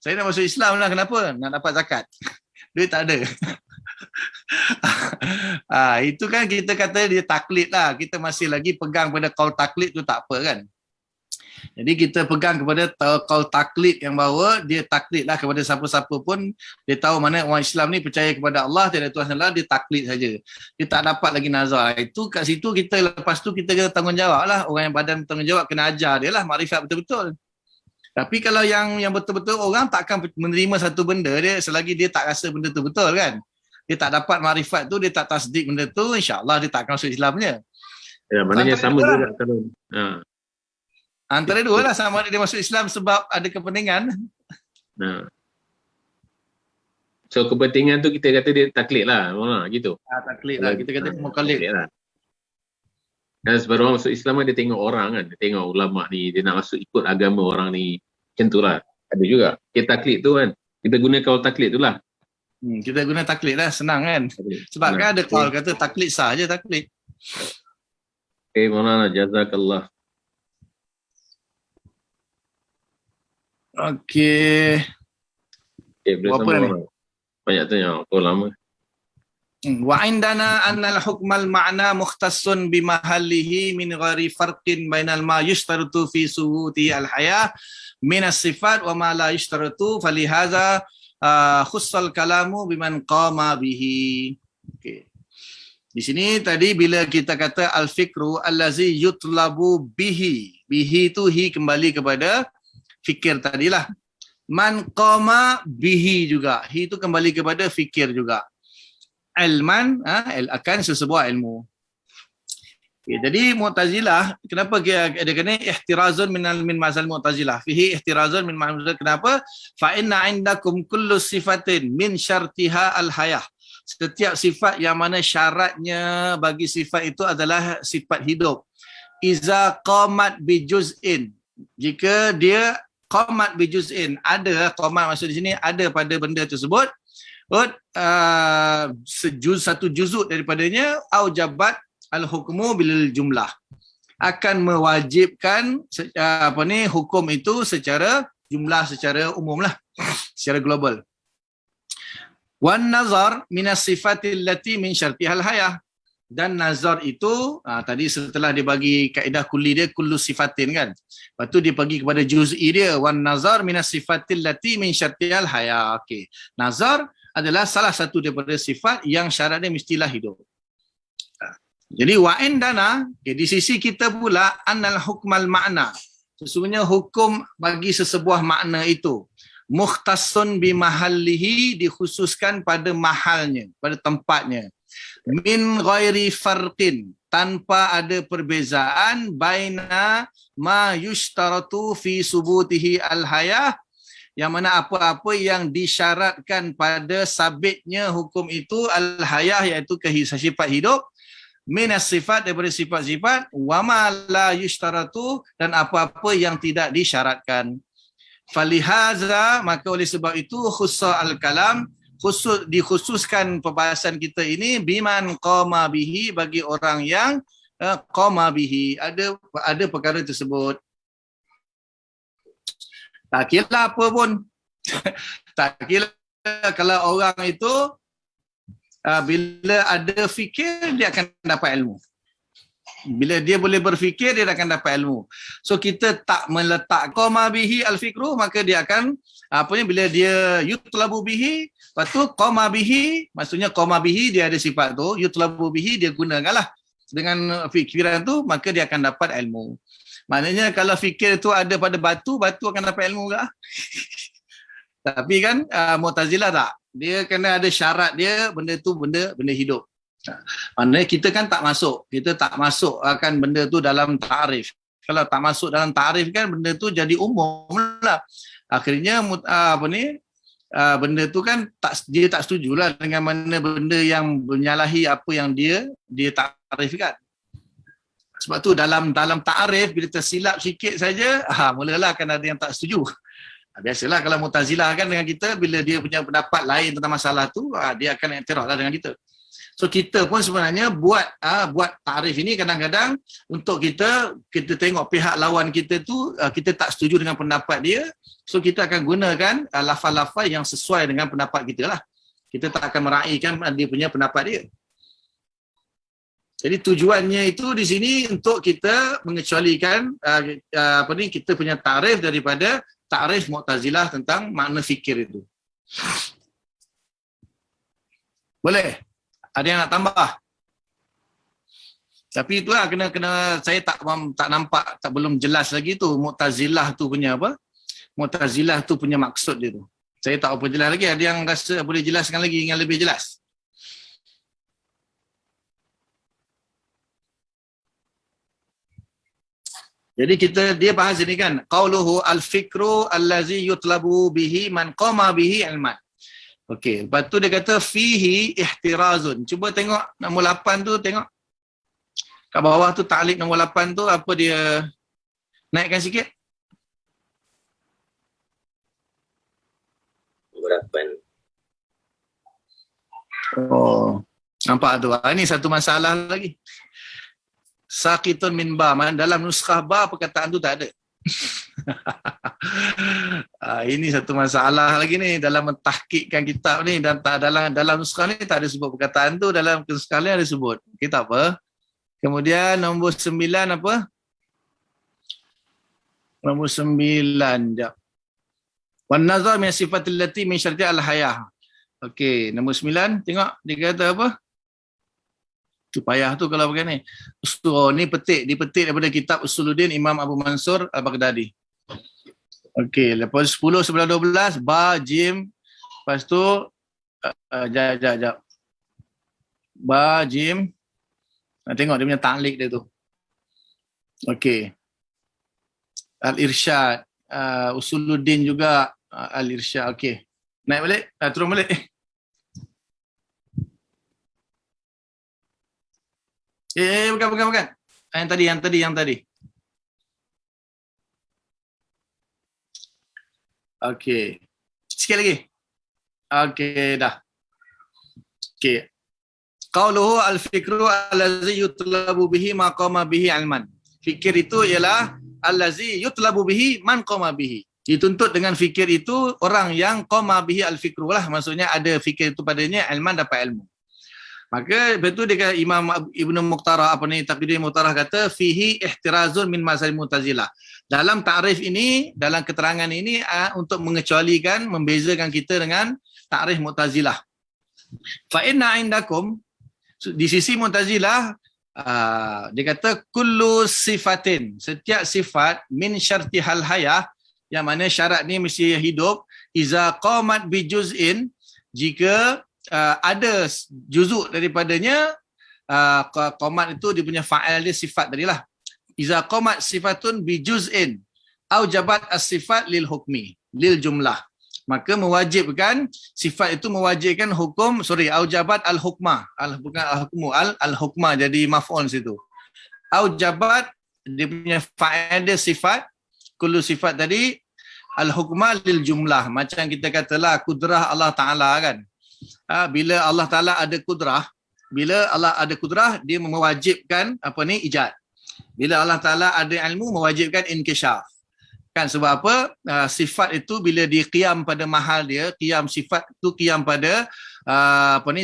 Saya nak masuk Islam lah, kenapa? Nak dapat zakat. Duit tak ada. Itu kan kita kata dia taklid lah. Kita masih lagi pegang pada qaul taklid tu tak apa kan. Jadi kita pegang kepada qaul taklid yang bahawa dia taklid lah kepada siapa-siapa pun. Dia tahu mana orang Islam ni percaya kepada Allah, tiada Tuhan selain Allah, dia taklid saja. Dia tak dapat lagi nazar. Itu kat situ kita lepas tu kita kena tanggungjawab lah. Orang yang badan bertanggungjawab kena ajar dia lah makrifat betul-betul. Tapi kalau yang betul-betul orang takkan menerima satu benda dia selagi dia tak rasa benda tu betul kan. Dia tak dapat makrifat tu, dia tak tasdik benda tu, insya-Allah dia tak akan masuk Islamnya. Ya, maknanya sama juga kalau Antara dua lah, sama ada dia masuk Islam sebab ada kepentingan. Nah. So kepentingan tu kita kata dia taklid lah, gitu. Taklid lah, kita kata mukallid. Lah. Dan sebab orang masuk Islam dia tengok orang kan, dia tengok ulama ni, dia nak masuk ikut agama orang ni. Macam tu lah. Ada juga. Kita taklid tu kan, kita guna kaul taklid tu lah. Kita guna taklid lah, senang kan. Sebab kan ada kaul kata taklid sah je taklid. Okay, Maulana, jazakallah. Okey. Okay, boleh Apa sambung ni? orang. Banyak tanya, kau lama. Wa indana annal hukmal ma'na mukhtassun bimahallihi min ghairi farqin bainal ma yushtaratu fi subuti al-hayah min as-sifat wa ma la yushtaratu falihaza khussal kalamu biman qama bihi. Okey. Di sini tadi bila kita kata al-fikru allazi yutlabu bihi. Bihi tu hi kembali kepada fikir tadilah. Man qama bihi juga. Hi itu kembali kepada fikir juga. Ilman akan sesebuah ilmu. Okay, jadi Mu'tazilah, kenapa ada kena ihtirazun min mazal Mu'tazilah? Fihi ihtirazun min mazal, kenapa? Fa inna indakum kullu sifatin min syartiha al-hayah. Setiap sifat yang mana syaratnya bagi sifat itu adalah sifat hidup. Iza qamat bi juz'in. Jika dia qamat bi juz'in, ada qamat maksud di sini ada pada benda tersebut, satu juzuk daripadanya, au jabat al-hukmu bil jumlah, akan mewajibkan hukum itu secara jumlah, secara umum lah, secara global. Wan nazar minas sifatil lati min syartihal hayah, dan nazar itu tadi setelah dia bagi kaedah kulli dia kullu sifatin kan, lepas tu dia pergi kepada juz'i dia, wan nazar minas sifatil lati min syartihal hayah. Okey, nazar adalah salah satu daripada sifat yang syaratnya mestilah hidup. Jadi wa indana, di sisi kita pula, annal hukmal ma'na, sesungguhnya hukum bagi sesebuah makna itu mukhtassun bimahallihi, dikhususkan pada mahalnya, pada tempatnya, min ghairi farqin, tanpa ada perbezaan, baina ma yushtaratu fi subutihi al-hayah, yang mana apa-apa yang disyaratkan pada sabitnya hukum itu al-hayah, iaitu sifat hidup, minas sifat, daripada sifat-sifat, wa ma la yushtaratu, dan apa-apa yang tidak disyaratkan. Falihaza, maka oleh sebab itu khussa al-kalam, dikhususkan pembahasan kita ini biman qama bihi, bagi orang yang qama bihi, ada perkara tersebut. Tak kira apa pun. Tak kira kalau orang itu bila ada fikir, dia akan dapat ilmu. Bila dia boleh berfikir, dia akan dapat ilmu. So kita tak meletak qama bihi al-fikru, maka dia akan bila dia yutlabu bihi, lepas tu qama bihi, maksudnya qama bihi dia ada sifat tu, yutlabu bihi dia gunakanlah dengan fikiran tu, maka dia akan dapat ilmu. Maknanya kalau fikir tu ada pada batu, batu akan dapat ilmu ke? Tapi kan Mu'tazilah tak. Dia kena ada syarat dia, benda tu benda hidup. Maknanya kita kan tak masuk. Kita tak masuk akan benda tu dalam ta'arif. Kalau tak masuk dalam ta'arif kan benda tu jadi umum lah. Akhirnya benda tu kan dia tak setujulah dengan mana benda yang menyalahi apa yang dia ta'arifkan. Sebab tu dalam ta'arif, bila tersilap sikit saja, mulalah akan ada yang tak setuju. Biasalah kalau Mu'tazilah kan dengan kita, bila dia punya pendapat lain tentang masalah tu, dia akan iktiraflah dengan kita. So kita pun sebenarnya buat ta'arif ini kadang-kadang untuk kita tengok pihak lawan kita tu, kita tak setuju dengan pendapat dia, so kita akan gunakan lafaz-lafaz yang sesuai dengan pendapat kita lah. Kita tak akan meraihkan dia punya pendapat dia. Jadi tujuannya itu di sini untuk kita mengecualikan kita punya ta'rif daripada ta'rif Mu'tazilah tentang makna fikir itu. Boleh? Ada yang nak tambah? Tapi itulah kena saya tak nampak, belum jelas lagi tu Mu'tazilah tu punya apa? Mu'tazilah tu punya maksud dia tu. Saya tak apa jelas lagi. Ada yang rasa boleh jelaskan lagi yang lebih jelas? Jadi dia bahas ini kan, qauluhu al-fikru allazi yutlabu bihi man qama bihi ilman. Okey, lepas tu dia kata fihi ihtirazun. Cuba tengok nombor 8 tu, tengok. Kat bawah tu ta'liq nombor 8 tu apa dia, naikkan sikit. Nombor 8. Oh, nampak tu. Ini satu masalah lagi. Saqitun min ba, dalam nuskhah ba perkataan tu tak ada. Ini satu masalah lagi ni dalam mentahqiqkan kitab ni, dan dalam nuskhah ni tak ada sebut perkataan tu, dalam nuskhah ni ada sebut. Okey, tak apa. Kemudian nombor 9 apa? Nombor 9 jap. Wan nazar min sifatil lati min syarti al-hayah. Okey, nombor 9 tengok dia kata apa? Tu payah tu kalau begini. Oh, ni dipetik daripada kitab Usuluddin Imam Abu Mansur Al-Baghdadi. Okey, lepas 10 11 12 ba jim, lepas tu jap. Ba jim. Tengok dia punya ta'liq dia tu. Okey. Al-Irsyad, Usuluddin juga Al-Irsyad. Okey. Naik balik, turun balik. Bukan. Yang tadi. Okey. Sikit lagi. Okey, dah. Okey. Qauluhu al-fikru allazi yutlabu bihi ma qama bihi ilman. Fikir itu ialah allazi yutlabu bihi man qama bihi. Dituntut dengan fikir itu orang yang qama bihi al-fikru lah. Maksudnya ada fikir itu padanya, ilman dapat ilmu. Maka betul dia kata Imam Ibnu Muqtarah Taqiyuddin Muqtarah kata fihi ihtirazun min mazhab Mu'tazilah. Dalam takrif ini, dalam keterangan ini untuk mengecualikan, membezakan kita dengan takrif Mu'tazilah. Fa inna indakum, di sisi Mu'tazilah dia kata kullu sifatin, setiap sifat min syarti hal hayah, yang mana syarat ni mesti hidup, iza qamat bi juz'in, jika ada juzuk daripadanya, qamat itu dia punya fa'il dia sifat tadilah. Iza qamat sifatun bi juz'in au jabat as-sifat lil hukmi lil jumlah, maka mewajibkan sifat itu mewajibkan hukum, au jabat al-hukma, bukan al-hukmu, al-hukma jadi maf'ul situ. Au jabat dia punya fa'il dia sifat, kullu sifat tadi, al-hukma lil jumlah, macam kita katalah kudrah Allah Ta'ala kan. Bila Allah Ta'ala ada kudrah, dia mewajibkan ijad. Bila Allah Ta'ala ada ilmu, mewajibkan inkishaf. Kan sebab apa? Sifat itu bila dia qiyam pada mahal dia, sifat itu qiyam pada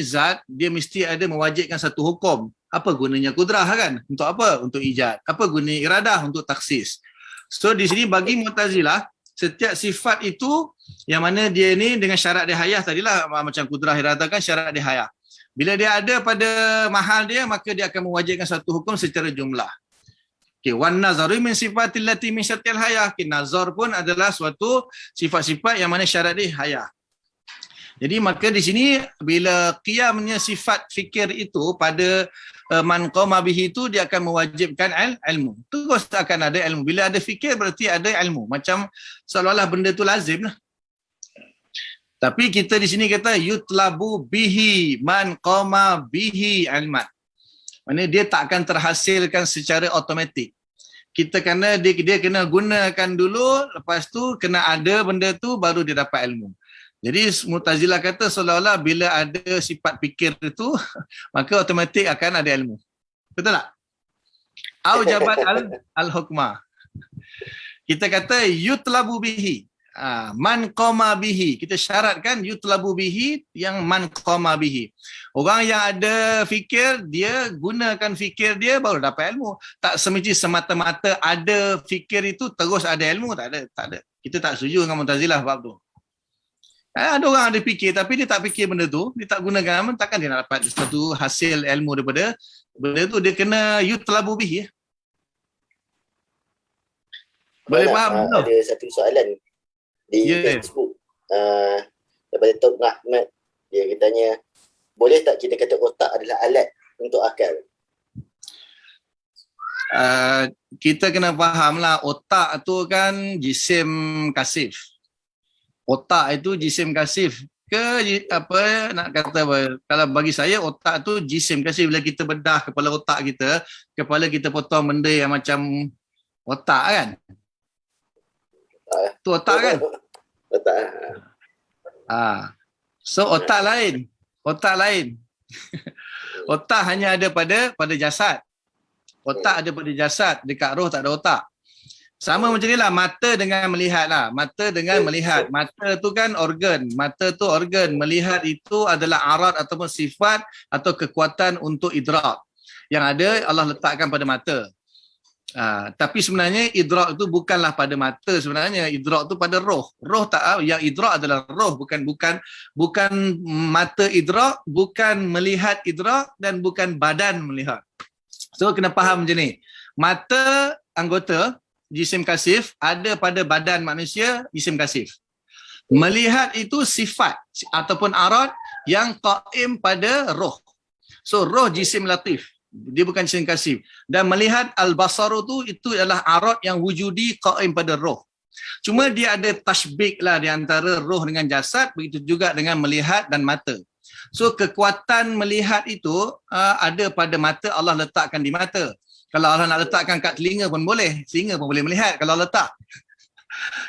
zat, dia mesti ada mewajibkan satu hukum. Apa gunanya kudrah kan? Untuk apa? Untuk ijad. Apa guna iradah? Untuk taksis. So di sini bagi Mu'tazilah, setiap sifat itu yang mana dia ni dengan syarat dihayah tadilah, macam kudrah iradah kan syarat dihayah. Bila dia ada pada mahal dia, maka dia akan mewajibkan satu hukum secara jumlah. Okey, wan nazaru min sifatil lati min syartil hayah. Nazar pun adalah suatu sifat-sifat yang mana syarat dia hayah. Jadi maka di sini bila qiyamnya sifat fikir itu pada man qama bihi itu, dia akan mewajibkan ilmu. Terus akan ada ilmu. Bila ada fikir berarti ada ilmu. Macam seolah-olah benda tu lazim lah. Tapi kita di sini kata yutlabu bihi man qama bihi ilman. Maksudnya dia tak akan terhasilkan secara automatik. Kita kena dia kena gunakan dulu, lepas tu kena ada benda tu baru dia dapat ilmu. Jadi Mu'tazilah kata seolah-olah bila ada sifat fikir itu, maka automatik akan ada ilmu. Betul tak? Au jabat al-hukma. Kita kata yutlabu bihi. Man qama bihi. Kita syaratkan yutlabu bihi yang man qama bihi. Orang yang ada fikir, dia gunakan fikir dia baru dapat ilmu. Tak semesti semata-mata ada fikir itu terus ada ilmu. Tak ada. Kita tak setuju dengan Mu'tazilah bab tu. Ada orang ada fikir tapi dia tak fikir benda tu, dia tak gunakan, takkan dia nak dapat satu hasil ilmu daripada benda tu. Dia kena yutlabu bihi. Boleh faham? Ada satu soalan di Facebook daripada Tok Ahmad. Dia tanya, boleh tak kita kata otak adalah alat untuk akal? kita kena fahamlah otak tu kan jisim kasif. Otak itu jisim kasif ke apa nak kata apa? Kalau bagi saya otak tu jisim kasif. Bila kita bedah kepala otak kita, kepala kita potong benda yang macam otak kan? Tu otak kan? Otak. So otak lain. Otak lain. Otak hanya ada pada jasad. Otak ada pada jasad, dekat roh tak ada otak. Sama macam ni lah, mata dengan melihat lah. Mata dengan melihat. Mata tu kan organ. Mata tu organ. Melihat itu adalah arat ataupun sifat atau kekuatan untuk idrak. Yang ada Allah letakkan pada mata. Tapi sebenarnya idrak itu bukanlah pada mata sebenarnya. Idrak tu pada roh. Roh tak, yang idrak adalah roh. Bukan mata idrak, bukan melihat idrak dan bukan badan melihat. So kena faham macam ni. Mata anggota jisim kasif ada pada badan manusia jisim kasif. Melihat itu sifat ataupun arat yang qaim pada roh. So roh jisim latif. Dia bukan jisim kasif. Dan melihat al-basaru itu adalah arat yang wujudi qaim pada roh. Cuma dia ada tashbik lah di antara roh dengan jasad, begitu juga dengan melihat dan mata. So kekuatan melihat itu ada pada mata, Allah letakkan di mata. Kalau Allah nak letakkan kat telinga pun boleh. Telinga pun boleh melihat kalau letak.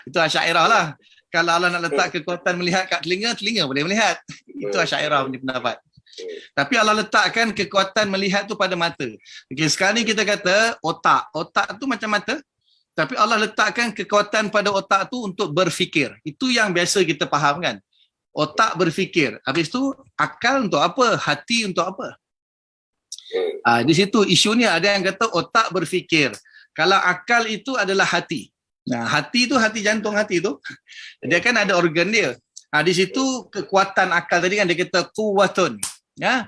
Itu Asy'ariyah lah. Kalau Allah nak letak kekuatan melihat kat telinga, telinga boleh melihat. Itu Asy'ariyah punya pendapat. Tapi Allah letakkan kekuatan melihat tu pada mata. Okay, sekarang ni kita kata otak. Otak tu macam mata. Tapi Allah letakkan kekuatan pada otak tu untuk berfikir. Itu yang biasa kita faham kan. Otak berfikir. Habis tu akal untuk apa? Hati untuk apa? Di situ isunya ada yang kata otak berfikir. Kalau akal itu adalah hati. Hati tu hati jantung hati tu. Dia kan ada organ dia. Di situ kekuatan akal tadi kan dia kata quwwatun.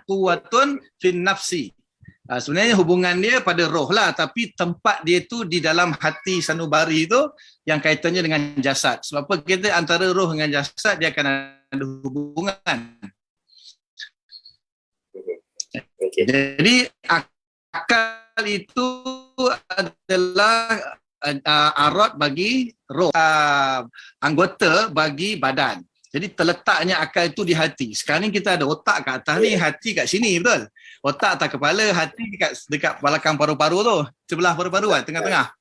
Quwwatun fin nafsi. Sebenarnya hubungan dia pada roh lah, tapi tempat dia tu di dalam hati sanubari tu yang kaitannya dengan jasad. Sebab apa kita antara roh dengan jasad dia akan ada hubungan. Okay. Jadi akal itu adalah arat bagi roh, anggota bagi badan. Jadi terletaknya akal itu di hati. Sekarang ni kita ada otak kat atas ni, hati kat sini, betul? Otak atas kepala, hati dekat belakang paru-paru tu, sebelah paru-paru kan, tengah-tengah.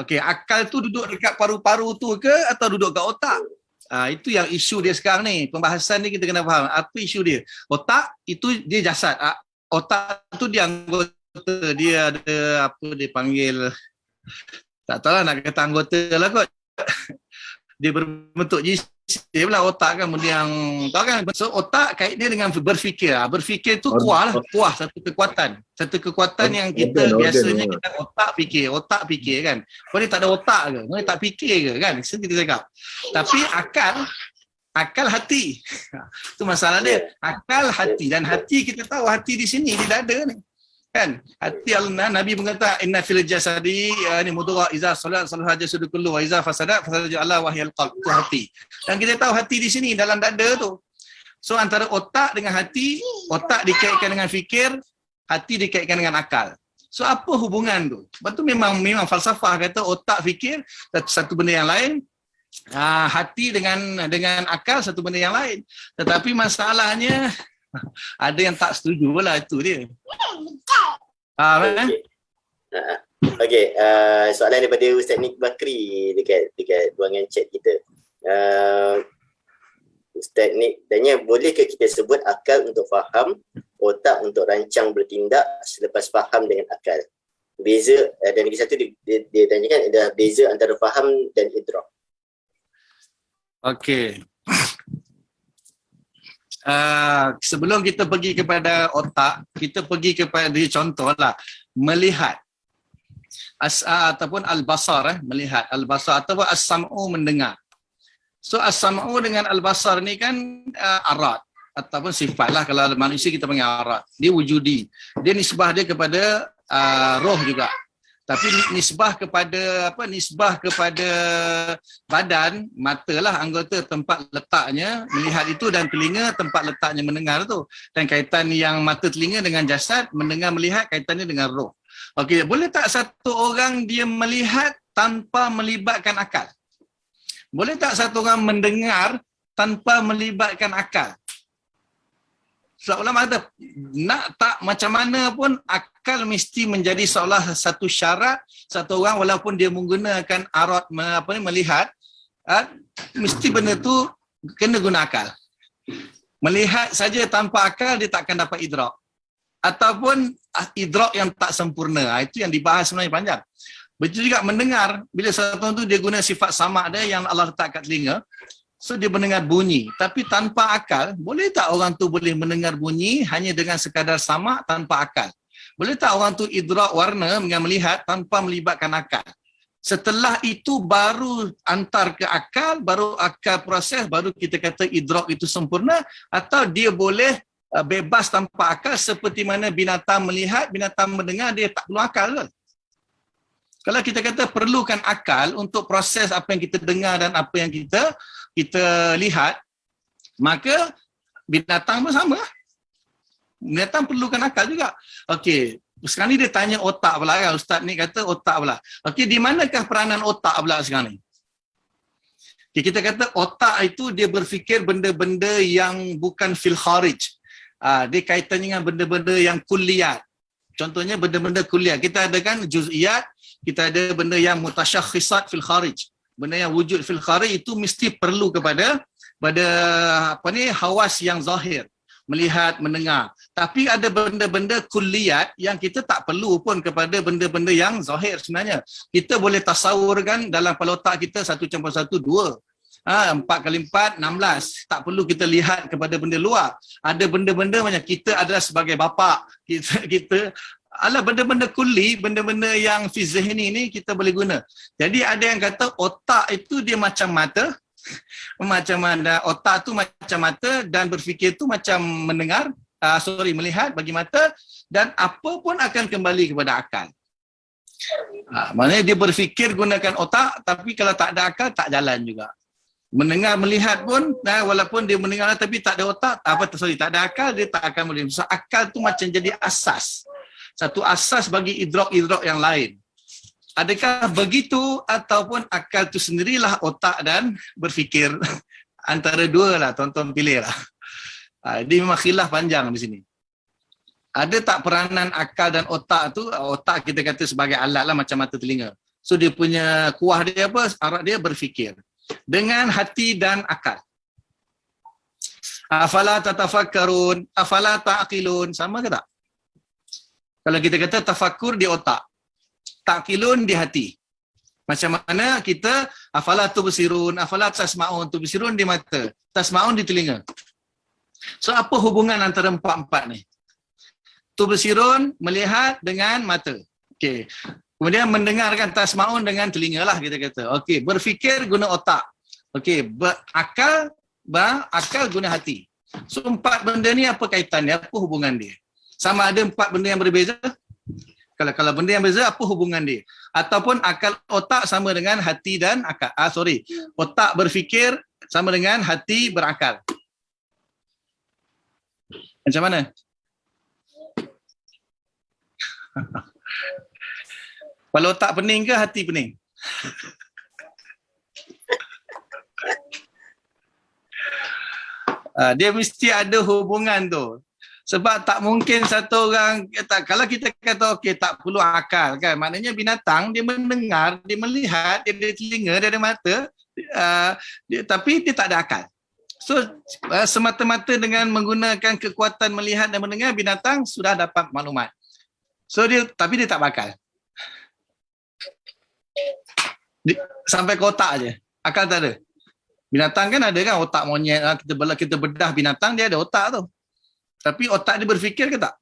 Okey, akal tu duduk dekat paru-paru tu ke atau duduk kat otak? Itu yang isu dia sekarang ni. Pembahasan ni kita kena faham. Apa isu dia? Otak itu dia jasad. Otak tu dia anggota, dia ada apa dia panggil, tak tahu lah nak kata anggota lah kot. Dia berbentuk jisim lah otak kan, benda yang tahu kan. So otak kait dia dengan berfikir. Berfikir tu kuah lah, kuah satu kekuatan yang kita biasanya kita otak fikir kan. Kau ni tak ada otak ke? Kau ni tak fikir ke kan? Kita cakap. Tapi akal hati. Itu masalah dia. Akal hati, dan hati kita tahu hati di sini di dada ni. Kan? Hati Allah, Nabi berkata inna fil jasadi ni mudghah iza salat salaha jasadu kullu wa iza fasadat fasada Allah wa hiyal qalb. Itu hati. Dan kita tahu hati di sini dalam dada tu. So antara otak dengan hati, otak dikaitkan dengan fikir, hati dikaitkan dengan akal. So apa hubungan tu? Sebab tu memang falsafah kata otak fikir satu benda yang lain. Hati dengan akal satu benda yang lain. Tetapi masalahnya ada yang tak setuju lah, itu dia. Okey, soalan daripada Ustaz Nik Bakri dekat ruangan chat kita. Ustaz Nik tanya, bolehkah kita sebut akal untuk faham, otak untuk rancang bertindak selepas faham dengan akal? Beza, dan lagi satu dia tanyakan ada beza antara faham dan idrak. Okey. Sebelum kita pergi kepada otak, kita pergi kepada contohlah melihat ataupun al-basar, melihat al-basar ataupun as-sam'u, mendengar. So as-sam'u dengan al-basar ni kan arat ataupun sifat lah. Kalau manusia kita panggil arat, dia wujudi, dia nisbah dia kepada roh juga. Tapi nisbah kepada badan, mata lah anggota tempat letaknya melihat itu, dan telinga tempat letaknya mendengar tu. Dan kaitan yang mata telinga dengan jasad, mendengar melihat kaitannya dengan roh. Okey, boleh tak satu orang dia melihat tanpa melibatkan akal? Boleh tak satu orang mendengar tanpa melibatkan akal? Sebab ulama kata, nak tak macam mana pun akal mesti menjadi seolah satu syarat satu orang walaupun dia menggunakan arat melihat, mesti benda tu kena guna akal. Melihat saja tanpa akal dia takkan dapat idrak. Ataupun idrak yang tak sempurna. Itu yang dibahas sebenarnya panjang. Begitu juga mendengar, bila satu tu dia guna sifat sama dia yang Allah letak kat telinga, so dia mendengar bunyi. Tapi tanpa akal, boleh tak orang tu boleh mendengar bunyi hanya dengan sekadar sama tanpa akal? Boleh tak orang tu idrak warna dengan melihat tanpa melibatkan akal? Setelah itu baru antar ke akal, baru akal proses, baru kita kata idrak itu sempurna, atau dia boleh bebas tanpa akal seperti mana binatang melihat, binatang mendengar, dia tak perlu akal ke? Kalau kita kata perlukan akal untuk proses apa yang kita dengar dan apa yang kita lihat, maka binatang pun sama. Binatang perlukan akal juga. Okey, sekarang ni dia tanya otak pula kan. Ustaz ni kata otak pula. Okey, di manakah peranan otak pula sekarang ni? Okay, kita kata otak itu dia berfikir benda-benda yang bukan fil kharij. Dia kaitan dengan benda-benda yang kulliyat. Contohnya benda-benda kuliah. Kita ada kan juz'iyat, kita ada benda yang mutasyakhisat fil kharij. Benda yang wujud fil kharij itu mesti perlu kepada hawas yang zahir, melihat, mendengar. Tapi ada benda-benda kulliyat yang kita tak perlu pun kepada benda-benda yang zahir sebenarnya. Kita boleh tasawurkan dalam kepala otak kita 1+1 2. 4x4 16. Tak perlu kita lihat kepada benda luar. Ada benda-benda macam kita adalah sebagai bapa, kita ala benda-benda kulli, benda-benda yang fi zihni ni kita boleh guna. Jadi ada yang kata otak itu dia macam mata, macam mana otak tu macam mata dan berfikir tu macam melihat bagi mata, dan apa pun akan kembali kepada akal. Maknanya dia berfikir gunakan otak, tapi kalau tak ada akal tak jalan juga. Mendengar, melihat pun, walaupun dia mendengar tapi tak ada otak, tak ada akal, dia tak akan boleh. So, akal tu macam jadi asas. Satu asas bagi idrak-idrak yang lain. Adakah begitu ataupun akal tu sendirilah otak dan berfikir? Antara dua lah, tuan-tuan pilih lah. Dia memang khilaf panjang di sini. Ada tak peranan akal dan otak tu? Otak kita kata sebagai alat lah, macam mata telinga. So dia punya kuah dia apa? Arat dia berfikir. Dengan hati dan akal. Afala tatafakkarun, afala ta'qilun, sama ke tak? Kalau kita kata tafakkur di otak, ta'qilun di hati. Macam mana kita afala tubsirun, afala tasma'un, tubsirun di mata, tasma'un di telinga. So apa hubungan antara empat-empat ni? Tubsirun melihat dengan mata. Okey. Kemudian mendengarkan, tasma'un dengan telinga lah kita kata. Okey, berfikir guna otak. Okey, akal guna hati. So empat benda ni apa kaitannya? Apa hubungan dia? Sama ada empat benda yang berbeza? Kalau benda yang berbeza, apa hubungan dia? Ataupun akal otak sama dengan hati dan akal. Otak berfikir sama dengan hati berakal. Macam mana? Kalau otak pening ke hati pening? Dia mesti ada hubungan tu. Sebab tak mungkin satu orang kata, kalau kita kata okey tak perlu akal kan, maknanya binatang dia mendengar, dia melihat, dia ada telinga, dia ada mata, tapi dia tak ada akal. So semata-mata dengan menggunakan kekuatan melihat dan mendengar, binatang sudah dapat maklumat. So tapi dia tak bakal. Sampai ke otak je. Akal tak ada. Binatang kan ada kan otak monyet, kita bedah binatang dia ada otak tu. Tapi otak dia berfikir ke tak?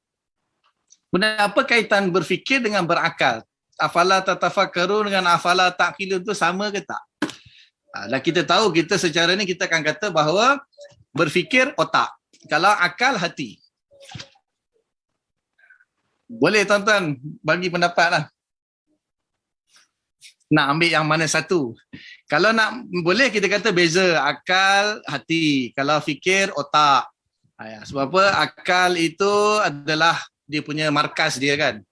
Benar, apa kaitan berfikir dengan berakal? Afala tatafakkarun dengan afala ta'qilun tu sama ke tak? Dan kita tahu kita secara ni kita akan kata bahawa berfikir otak. Kalau akal hati. Boleh tuan-tuan bagi pendapat lah. Nak ambil yang mana satu? Kalau nak boleh kita kata beza akal, hati. Kalau fikir otak. Sebab apa? Akal itu adalah dia punya markas dia kan.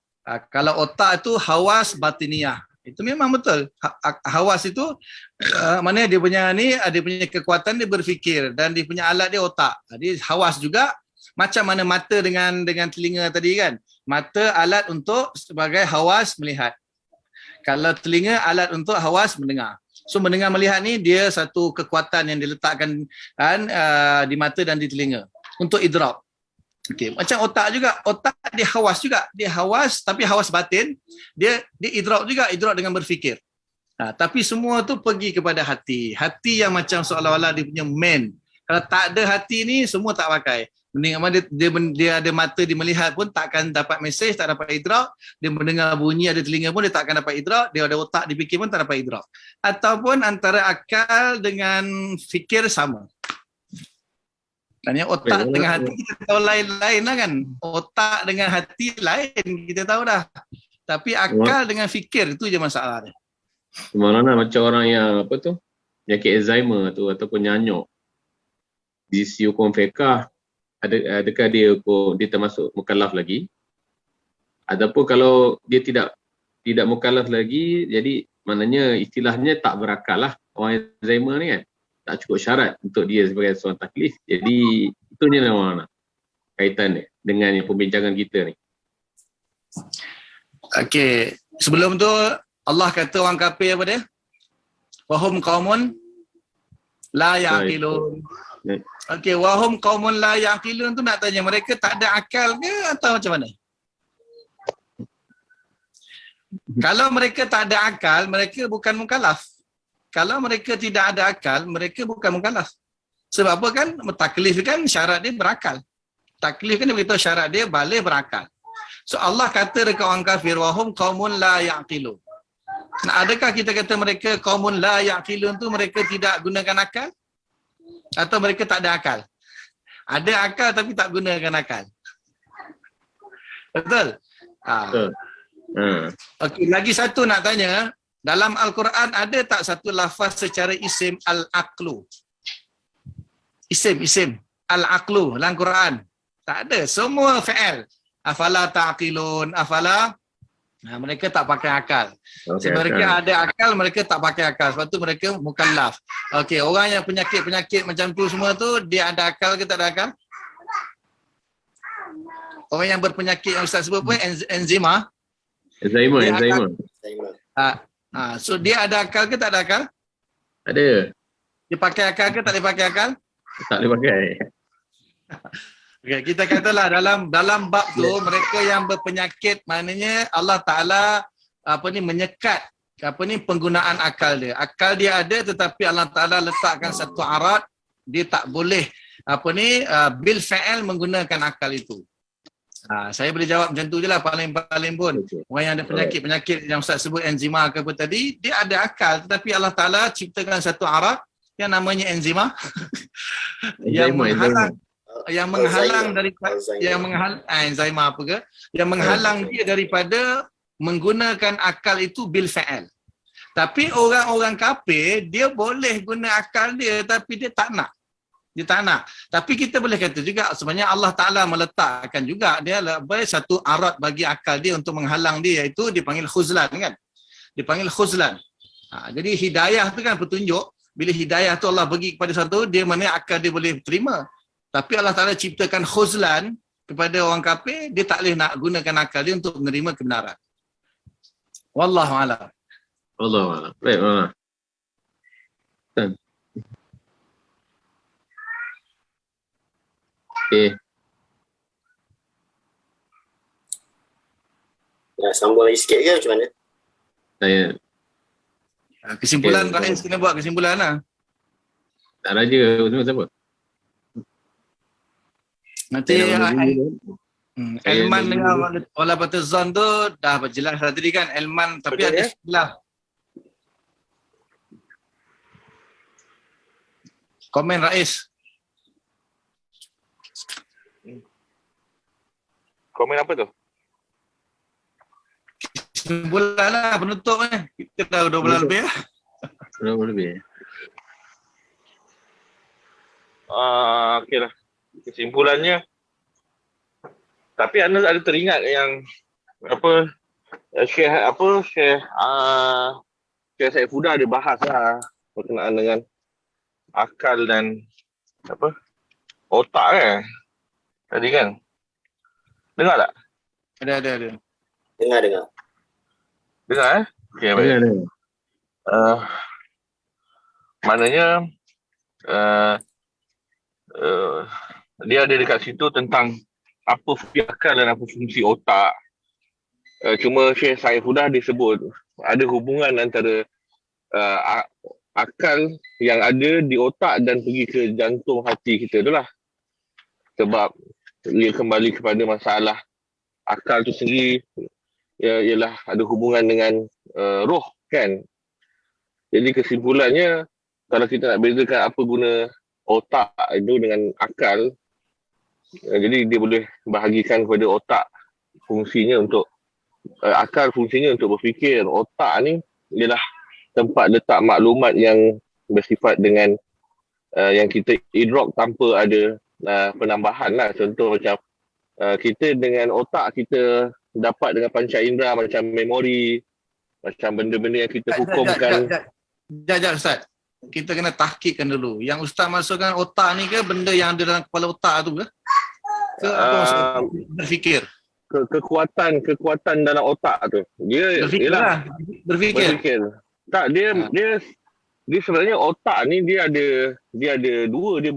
Kalau otak itu hawas batiniah. Itu memang betul. Hawas itu mana dia punya dia punya kekuatan dia berfikir dan dia punya alat dia otak. Jadi hawas juga macam mana mata dengan telinga tadi kan. Mata alat untuk sebagai hawas melihat. Kalau telinga alat untuk hawas mendengar. So mendengar melihat ni dia satu kekuatan yang diletakkan di mata dan di telinga untuk idrak. Okey, macam otak juga, otak dia hawas juga. Dia hawas tapi hawas batin, dia idrak juga, idrak dengan berfikir. Tapi semua tu pergi kepada hati. Hati yang macam seolah-olah dia punya main. Kalau tak ada hati ni semua tak pakai. Dia ada mata dia melihat pun takkan dapat mesej, tak dapat idrak. Dia mendengar bunyi ada telinga pun dia takkan dapat idrak. Dia ada otak dipikir pun tak dapat idrak. Ataupun antara akal dengan fikir sama. Tanya otak dengan hati kita tahu lain-lain lah kan. Otak dengan hati lain kita tahu dah. Tapi akal dengan fikir itu je masalah dia. Mana macam orang yang penyakit Alzheimer tu ataupun nyanyuk. Di sisi hukum fiqah, adakah dia termasuk mukallaf lagi? Ataupun kalau dia tidak mukallaf lagi, jadi maknanya istilahnya tak berakal lah orang Alzheimer ni kan. Tak cukup syarat untuk dia sebagai seorang taklif. Jadi itu ni mana kaitan dia dengan yang pembincangan kita ni. Okey, sebelum tu Allah kata orang kafir apa dia? Wahum qaumun la yaqilun. Okey, wahum qaumun la yaqilun tu nak tanya mereka tak ada akal ke atau macam mana? Kalau mereka tak ada akal, mereka bukan mukallaf. Kalau mereka tidak ada akal, mereka bukan mukallaf. Sebab apa kan? Taklif kan syarat dia berakal. Taklif kan dia beritahu syarat dia balik berakal. So Allah kata dekat orang kafir, wahum qaumun la yaqilun. Nah, adakah kita kata mereka qaumun la yaqilun tu mereka tidak gunakan akal? Atau mereka tak ada akal? Ada akal tapi tak gunakan akal. Betul? Betul. Okey, lagi satu nak tanya. Dalam Al-Quran ada tak satu lafaz secara isim al-aqlu? Isim al-aqlu dalam Quran. Tak ada. Semua fa'al. Afala ta'qilun, afala. Mereka tak pakai akal. Okay, mereka ada akal, mereka tak pakai akal. Sebab tu mereka mukallaf. Okey, orang yang penyakit-penyakit macam tu semua tu, dia ada akal ke tak ada akal? Orang yang berpenyakit yang Ustaz sebut pun enzima. Enzima. So dia ada akal ke tak ada akal? Ada. Dia pakai akal ke tak boleh pakai akal? Tak boleh pakai. Okay, kita katalah dalam bab tu mereka yang berpenyakit maknanya Allah Taala menyekat penggunaan akal dia. Akal dia ada tetapi Allah Taala letakkan satu arat dia tak boleh bil fa'al menggunakan akal itu. Saya boleh jawab macam tu je lah paling pun. Orang yang ada penyakit yang Ustaz sebut enzima ke apa tadi, dia ada akal tetapi Allah Ta'ala ciptakan satu arat yang namanya enzima yang menghalang dia daripada menggunakan akal itu bil fa'al. Tapi orang-orang kafir dia boleh guna akal dia tapi dia tak nak. Tapi kita boleh kata juga sebenarnya Allah Ta'ala meletakkan juga dia satu arat bagi akal dia untuk menghalang dia, iaitu dipanggil khuzlan kan. Dipanggil khuzlan. Jadi hidayah tu kan petunjuk. Bila hidayah tu Allah bagi kepada satu, dia mana akal dia boleh terima. Tapi Allah Ta'ala ciptakan khuzlan kepada orang kafir, dia tak boleh nak gunakan akal dia untuk menerima kebenaran. Wallahu a'lam. Wallahu a'lam. Baik, Allah. Okay. Nak sambung lagi sikit ke macam mana? Saya kesimpulan Rais kena buat kesimpulan lah. tak raja siapa? Nanti Elman dengan Wala Batazon tu dah berjelas tadi kan Elman tapi ada sebelah. Komen Rais. Komen apa tu? Kesimpulan lah penutup ni. Kita dah 12 lebih lah. 12 lebih. Okey lah. Kesimpulannya, tapi anda ada teringat yang Syekh Saifuddin ada bahas lah berkenaan dengan akal dan otak kan tadi kan, dengar tak? Ada. Dengar. Okay, baik. Maknanya dia ada dekat situ tentang apa fungsi akal dan apa fungsi otak. Cuma Syekh Saifuddin disebut ada hubungan antara akal yang ada di otak dan pergi ke jantung hati kita tu lah. Sebab dia kembali kepada masalah akal tu sendiri ialah ada hubungan dengan roh kan. Jadi kesimpulannya, kalau kita nak bezakan apa guna otak itu dengan akal, jadi dia boleh bahagikan kepada otak fungsinya untuk akal fungsinya untuk berfikir. Otak ni ialah tempat letak maklumat yang bersifat dengan yang kita idrak tanpa ada penambahan lah. Contoh macam kita dengan otak kita dapat dengan panca indera macam memori, macam benda-benda yang kita hukumkan. Sekejap Ustaz. Kita kena tahkikkan dulu. Yang Ustaz masukkan otak ni ke benda yang ada dalam kepala otak tu ke? Ke apa maksud berfikir? Kekuatan dalam otak tu. Dia berfikir. Tak, dia sebenarnya otak ni dia ada dua, dia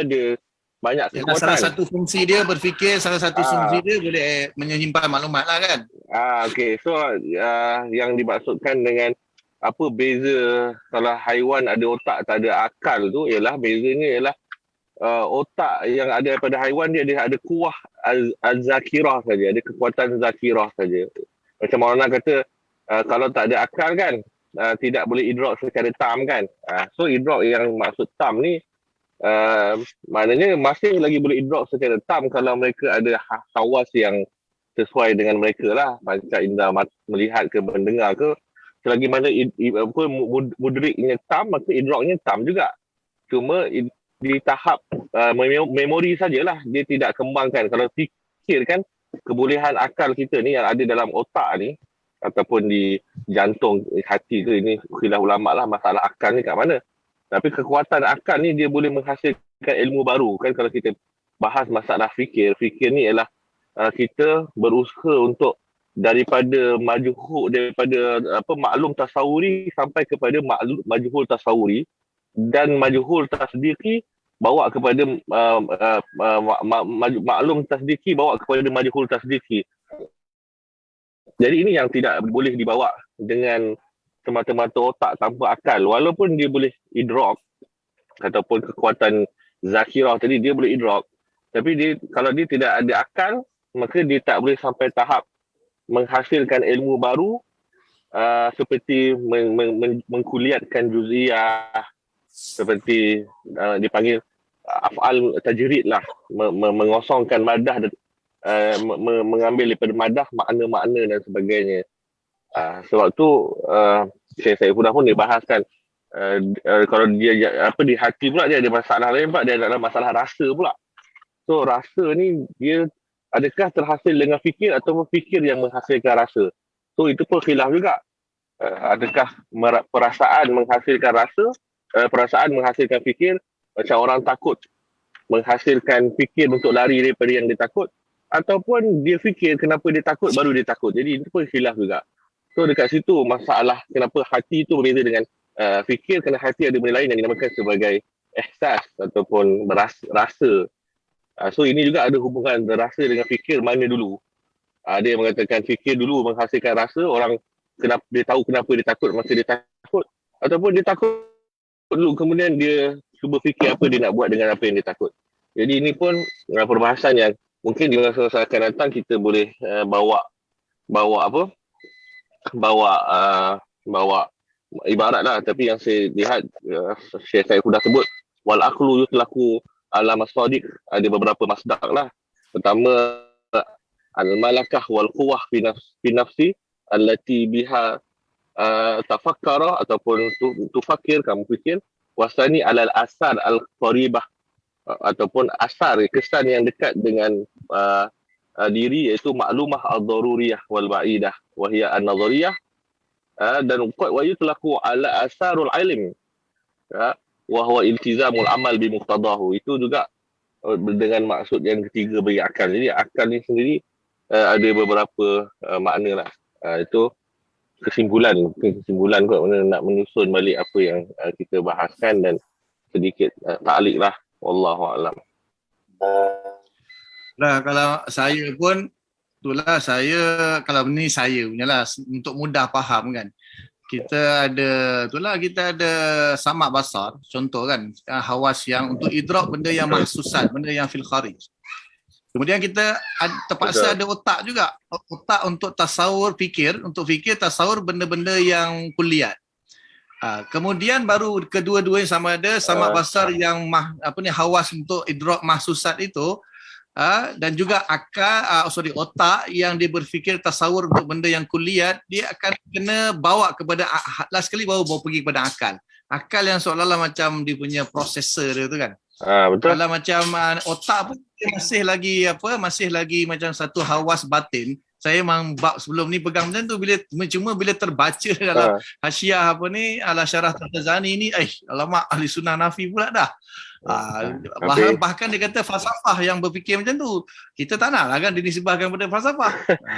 ada banyak kekuatan. Salah satu fungsi dia berfikir, salah satu fungsi dia boleh menyimpan maklumat lah kan. Okey. So yang dimaksudkan dengan apa beza kalau haiwan ada otak tak ada akal tu ialah bezanya ialah otak yang ada pada haiwan dia ada kuah az-zakirah saja, ada kekuatan zakirah saja. Macam orang kata kalau tak ada akal kan tidak boleh idrak secara tam kan. So idrak yang maksud tam ni maknanya masih lagi boleh idrak secara tam kalau mereka ada hawas yang sesuai dengan mereka lah, panca indera melihat ke mendengar ke. Selagi mana mudriknya tam, maka idraknya tam juga. Cuma di tahap memori sajalah, dia tidak kembangkan. Kalau fikir kan, kebolehan akal kita ni yang ada dalam otak ni ataupun di jantung hati tu, ini khilaf ulama lah masalah akal ni kat mana. Tapi kekuatan akal ni dia boleh menghasilkan ilmu baru kan. Kalau kita bahas masalah fikir ni ialah kita berusaha untuk daripada maklum tasawuri sampai kepada majhul tasawuri, dan majhul tasdiki bawa kepada maklum tasdiki bawa kepada majhul tasdiki. Jadi ini yang tidak boleh dibawa dengan semata-mata otak tanpa akal. Walaupun dia boleh idrak ataupun kekuatan zakirah tadi dia boleh idrak, tapi kalau dia tidak ada akal, maka dia tak boleh sampai tahap menghasilkan ilmu baru seperti mengkuliatkan juz'iyah, seperti dipanggil af'al tajrid lah, mengosongkan madah, mengambil daripada madah makna-makna dan sebagainya. Sebab tu Syekh Saifuddin pun dia bahaskan kalau dia di hati pula dia ada masalah lain pula, dia ada masalah rasa pula. So rasa ni dia adakah terhasil dengan fikir atau fikir yang menghasilkan rasa? So itu pun khilaf juga. Adakah perasaan menghasilkan rasa, perasaan menghasilkan fikir? Macam orang takut menghasilkan fikir untuk lari daripada yang dia takut, ataupun dia fikir kenapa dia takut baru dia takut. Jadi itu pun khilaf juga. So dekat situ masalah kenapa hati itu berbeza dengan fikir, kerana hati ada benda lain yang dinamakan sebagai ihsas ataupun rasa. So ini juga ada hubungan rasa dengan fikir mana dulu. Ada yang mengatakan fikir dulu menghasilkan rasa, orang dia tahu kenapa dia takut maka dia takut, ataupun dia takut dulu kemudian dia cuba fikir apa dia nak buat dengan apa yang dia takut. Jadi ini pun perbahasan yang mungkin di masa-masa akan datang kita boleh bawa ibarat lah. Tapi yang saya lihat Syekh Saifuddin sebut wal aqlu yutlaqu ala masadiq, ada beberapa masdar lah. Pertama al-malakah wal quwwah fi nafsi allati biha tafakkara ataupun tufakir, kamu fikir. Wasani alal asar al-qaribah ataupun asar, kesan yang dekat dengan diri, iaitu maklumah ad-daruriyah wal ba'idah wa hiya an-nazariyah, dan wa yutlaqu ala asarul ilm, wa huwa iltizamul amal bi muqtadahu. Itu juga dengan maksud yang ketiga bagi akal. Jadi akal ni sendiri ada beberapa makna lah. Itu kesimpulan kot, mana nak menyusun balik apa yang kita bahaskan dan sedikit ta'liq lah. Wallahu a'lam. Nah, kalau saya pun itulah, saya kalau ni saya punyalah untuk mudah faham kan. Kita ada samak basar, contoh kan, hawas yang untuk idrak benda yang mahsusat, benda yang fil kharij. Kemudian kita terpaksa ada otak juga, otak untuk tasawur fikir, untuk fikir tasawur benda-benda yang kuliat. Kemudian baru kedua-duanya sama ada samak basar yang hawas untuk idrak mahsusat itu, dan juga otak yang dia berfikir tasawur untuk benda yang kuliat, dia akan kena bawa kepada last sekali baru pergi kepada akal yang seolah-olah macam dia punya processor dia tu kan. Betul. Kalau macam otak pun dia masih lagi macam satu hawas batin. Saya memang bab sebelum ni pegang macam tu, bila terbaca dalam hasyiah ala syarah Tahtazani ni, alamak, ahli sunnah nafi pula dah. Bahkan dia kata falsafah yang berfikir macam tu. Kita tak nak lah kan dinisbahkan pada falsafah.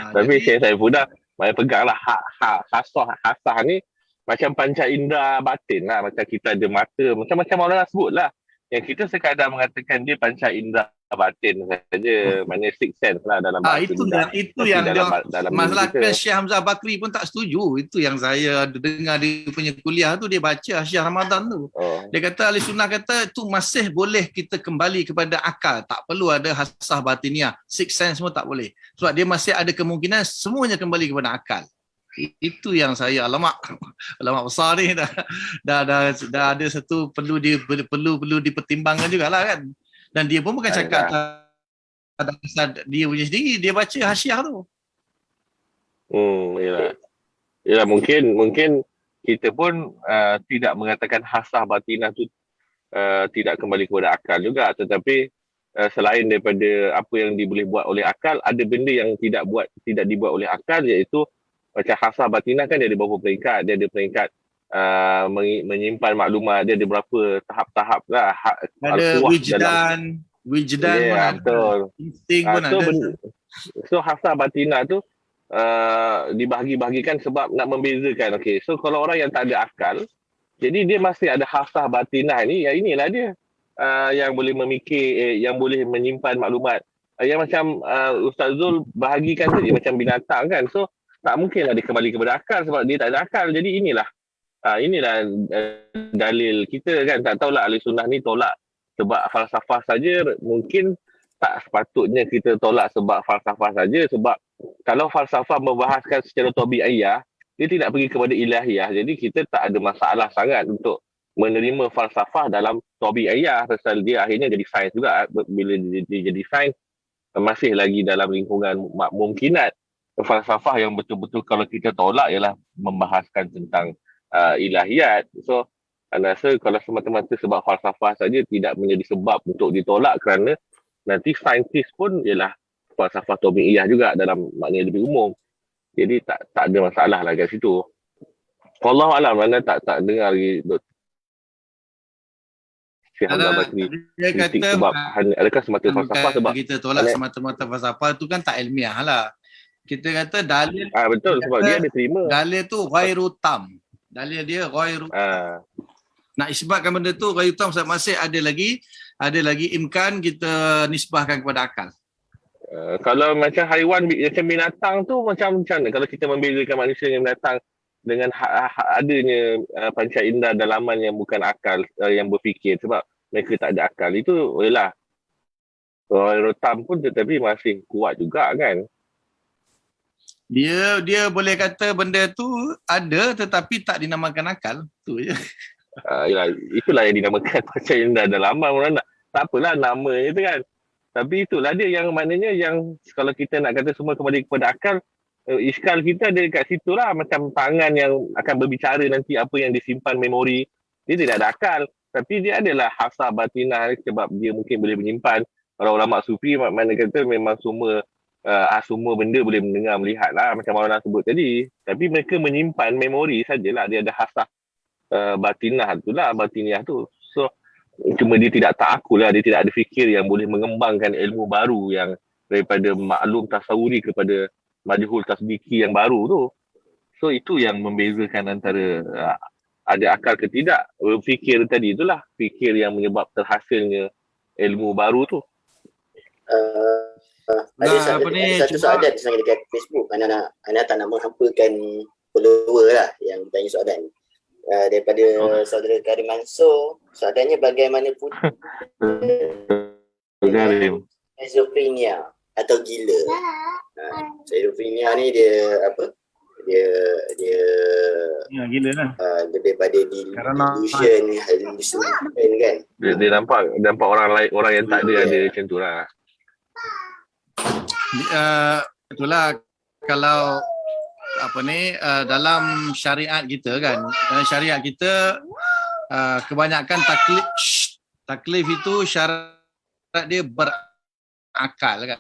Tapi saya pun dah peganglah hasah ni macam panca indera batin lah. Macam kita ada mata, macam Maulana sebut lah. Yang kita sekadar mengatakan dia panca indera batin saja, maknanya six sense lah dalam bahasa itu yang dalam masalah Syekh Hamzah Bakri pun tak setuju. Itu yang saya dengar dia punya kuliah tu, dia baca Hasyiah Ramadan tu. Dia kata ahli sunnah kata tu masih boleh kita kembali kepada akal, tak perlu ada hasah batiniah, six sense semua tak boleh, sebab dia masih ada kemungkinan semuanya kembali kepada akal. Itu yang saya alamak besar ni dah ada satu perlu dipertimbangkan jugalah kan. Dan dia pun bukan cakap dia punya sendiri, dia baca hasyiah tu. Yalah, mungkin kita pun tidak mengatakan hasah batinah tu tidak kembali kepada akal juga, tetapi selain daripada apa yang boleh buat oleh akal, ada benda yang tidak dibuat oleh akal, iaitu macam hasah batinah kan dia ada beberapa peringkat. Dia ada peringkat menyimpan maklumat, dia ada berapa tahap-tahap lah. Ada wujdan pun ada. Betul. Insting pun ada. So hasah batinah tu dibahagi-bahagikan sebab nak membezakan. Okay, so kalau orang yang tak ada akal, jadi dia masih ada hasah batinah ni, yang inilah dia yang boleh memikir, yang boleh menyimpan maklumat. Yang macam Ustaz Zul bahagikan tadi macam binatang kan. So tak mungkinlah dia kembali kepada akal sebab dia tak ada akal. Jadi inilah dalil kita kan. Tak tahulah ahli sunnah ni tolak sebab falsafah saja. Mungkin tak sepatutnya kita tolak sebab falsafah saja, sebab kalau falsafah membahaskan secara tabi'iyah, dia tidak pergi kepada ilahiyah. Jadi kita tak ada masalah sangat untuk menerima falsafah dalam tabi'iyah, pasal dia akhirnya jadi sains juga. Bila dia jadi sains, masih lagi dalam lingkungan mungkinat. Falsafah yang betul-betul kalau kita tolak ialah membahaskan tentang ilahiyat. So anda rasa kalau semata-mata sebab falsafah saja tidak menjadi sebab untuk ditolak, kerana nanti saintis pun ialah falsafah tabi'iyah juga dalam makna lebih umum. Jadi tak ada masalah lah kat situ. Wallahu a'lam, mana tak dengar lagi Syekh Hamzah Bakri kritik sebab adakah semata falsafah, sebab kita tolak semata-mata falsafah tu kan tak ilmiah lah. Kita kata dalil betul, sebab dia ada terima dalil tu ghairu tam. Dalil dia ghairu nak isbatkan benda tu ghairu tam, sebab masih ada lagi imkan kita nisbahkan kepada akal. Kalau macam haiwan, macam binatang tu macam mana kalau kita membezakan manusia dengan binatang dengan adanya panca indera dalaman yang bukan akal, yang berfikir, sebab mereka tak ada akal. Itu ialah ghairu tam pun tetapi masih kuat juga kan. Dia boleh kata benda tu ada tetapi tak dinamakan akal. Tu je. Itulah yang dinamakan panca indera dalaman. Tak apalah namanya tu kan. Tapi itulah dia yang maknanya yang kalau kita nak kata semua kembali kepada akal, iskal kita ada kat situ lah. Macam tangan yang akan berbicara nanti apa yang disimpan memori. Dia tidak ada akal. Tapi dia adalah hasah batinah sebab dia mungkin boleh menyimpan. Para ulama sufi mana kata memang semua semua benda boleh mendengar, melihat lah macam orang sebut tadi. Tapi mereka menyimpan memori sajalah. Dia ada hasah batiniah tu. So cuma dia tidak ta'akul lah, dia tidak ada fikir yang boleh mengembangkan ilmu baru yang daripada maklum tasawuri kepada majhul tasdiki yang baru tu. So itu yang membezakan antara ada akal ke tidak. Fikir tadi itulah, fikir yang menyebab terhasilnya ilmu baru tu. Ada satu soalan sebenarnya dekat Facebook. Ana tak nak menghampakan follower lah yang bertanya soalan. Daripada saudara Karim Mansur, soalannya bagaimana pula schizophrenia atau gila. Schizophrenia ni dia apa? Dia gila lah. Lebih pada delusion, hallucination kan. Dia nampak orang lain, orang yang tak ada macam tu lah. Itulah kalau dalam syariat kita kan, dalam syariat kita kebanyakan taklif itu syarat dia berakal kan.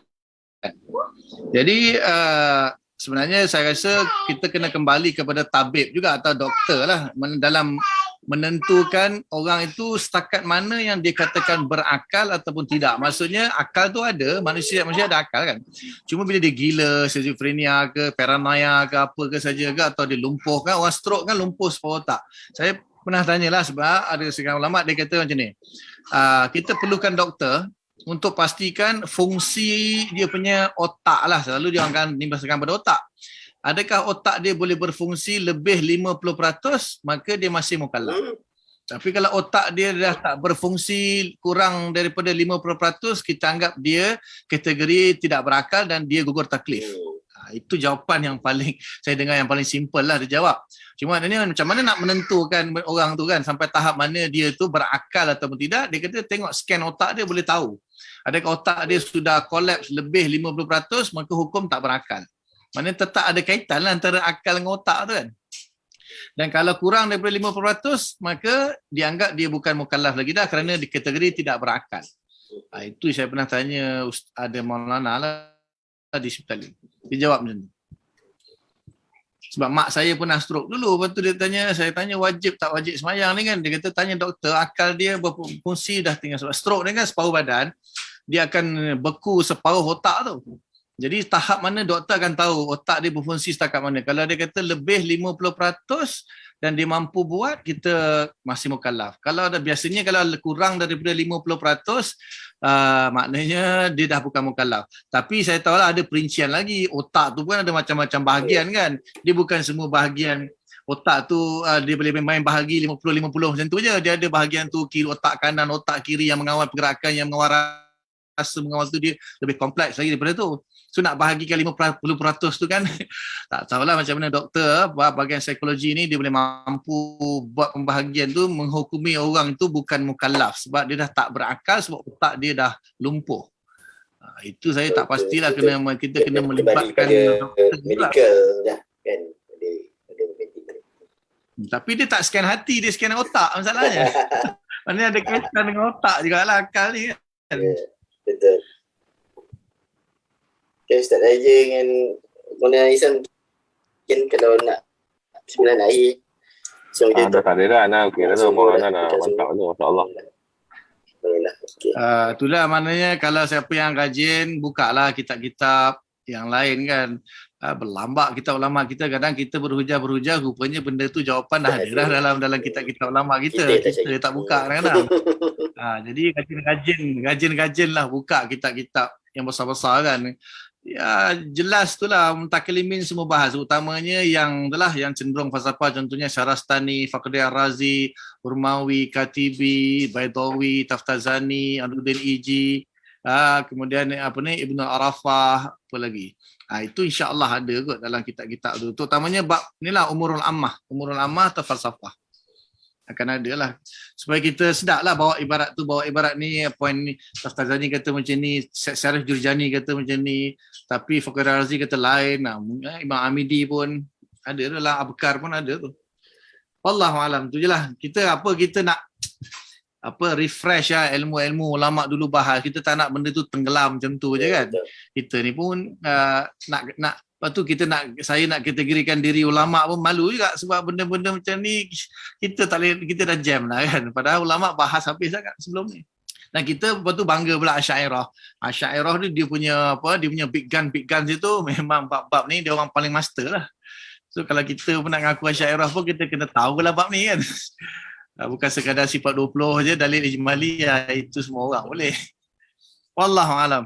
Jadi sebenarnya saya rasa kita kena kembali kepada tabib juga atau doktor lah dalam menentukan orang itu setakat mana yang dia katakan berakal ataupun tidak. Maksudnya akal tu ada, manusia ada akal kan. Cuma bila dia gila, schizophrenia ke, paranoia ke, apa ke saja ke, atau dia lumpuh kan, orang stroke kan lumpuh separuh otak. Saya pernah tanyalah sebab ada seorang ulama dia kata macam ni. Kita perlukan doktor untuk pastikan fungsi dia punya otak lah. Selalu dia akan nimbaskan pada otak. Adakah otak dia boleh berfungsi lebih 50%, maka dia masih mukallaf. Tapi kalau otak dia dah tak berfungsi kurang daripada 50%, kita anggap dia kategori tidak berakal dan dia gugur taklif. Itu jawapan yang paling saya dengar yang paling simple lah dia jawab. Cuma ini macam mana nak menentukan orang tu kan sampai tahap mana dia tu berakal ataupun tidak. Dia kata tengok scan otak dia boleh tahu. Adakah otak dia sudah collapse lebih 50%, maka hukum tak berakal. Maknanya tetap ada kaitan lah antara akal dengan otak tu kan. Dan kalau kurang daripada 50%, maka dianggap dia bukan mukallaf lagi dah kerana di kategori tidak berakal. Itu saya pernah tanya ada Maulana lah di hospital ni. Dia jawab macam ni. Sebab mak saya pernah stroke dulu. Lepas tu dia tanya, saya tanya wajib tak wajib semayang ni kan. Dia kata tanya doktor, akal dia berfungsi dah tinggal. Sebab stroke ni kan separuh badan, dia akan beku separuh otak tu. Jadi tahap mana doktor akan tahu otak dia berfungsi setakat mana. Kalau dia kata lebih 50% dan dia mampu buat, kita masih mukallaf. Kalau biasanya kalau kurang daripada 50%, maknanya dia dah bukan mukallaf. Tapi saya tahu lah ada perincian lagi. Otak tu pun ada macam-macam bahagian kan. Dia bukan semua bahagian otak tu dia boleh main bahagi 50-50 macam tu je. Dia ada bahagian tu kiri, otak kanan, otak kiri yang mengawal pergerakan, yang mengawal rasa, mengawal tu dia lebih kompleks lagi daripada tu. So nak bahagikan 50% tu kan tak tahulah macam mana doktor bahagian psikologi ni dia boleh mampu buat pembahagian tu menghukumi orang tu bukan mukallaf sebab dia dah tak berakal sebab otak dia dah lumpuh. Itu saya tak pastilah kita kena melibatkan medical dah kan. Tapi dia tak scan hati, dia scan otak masalahnya. Maknanya ada kaitan dengan otak jugalah akal ni kan. Betul. Okay, Ustaz Raja dengan Mona Isan mungkin kalau nak sembilan akhir. So, dah tak ada dah. Nah, okey dah tu. Mona dah mantap tu. Masya-Allah. Okay. Itulah maknanya kalau siapa yang rajin, bukalah kitab-kitab yang lain kan. Berlambak kitab ulama kita, kadang kita berhujah rupanya benda tu jawapan dah ada dah dalam kitab-kitab ulama kita tak buka kadang-kadang. Jadi rajin lah buka kitab-kitab yang besar-besar kan. Ya jelas itulah mutakalimin semua bahas, utamanya yang cenderung falsafah, contohnya Syarastani, Fakhri Ar-Razi, Urmawi, Katibi, Baidawi, Taftazani, Aluddin Iji, kemudian Ibnu Arafah, apa lagi. Itu insya-Allah ada kot dalam kitab-kitab tu. Terutamanya bab inilah Umurul Ammah atau falsafah. Akan ada lah. Supaya kita sedar lah bawa ibarat ni, poin ni. Taftazani kata macam ni, Syarif Jurjani kata macam ni, tapi Fakhri Razi kata lain. Imam Amidi pun ada lah, Abkar pun ada tu. Wallahualam, tu je lah. Kita nak refresh ilmu-ilmu ulama dulu bahas. Kita tak nak benda tu tenggelam macam tu je kan. Kita ni pun nak lepas tu saya nak kategorikan diri ulama pun malu juga sebab benda-benda macam ni kita tak boleh, kita dah jam lah kan. Padahal ulama bahas habis sangat sebelum ni. Dan kita lepas tu bangga pula Asy'ariyah. Asy'ariyah ni dia punya big guns itu memang bab-bab ni dia orang paling master lah. So kalau kita pun nak ngaku Asy'ariyah pun kita kena tahu lah bab ni kan. Bukan sekadar sifat 20 je dalil ijmali itu semua orang boleh. Wallahu alam.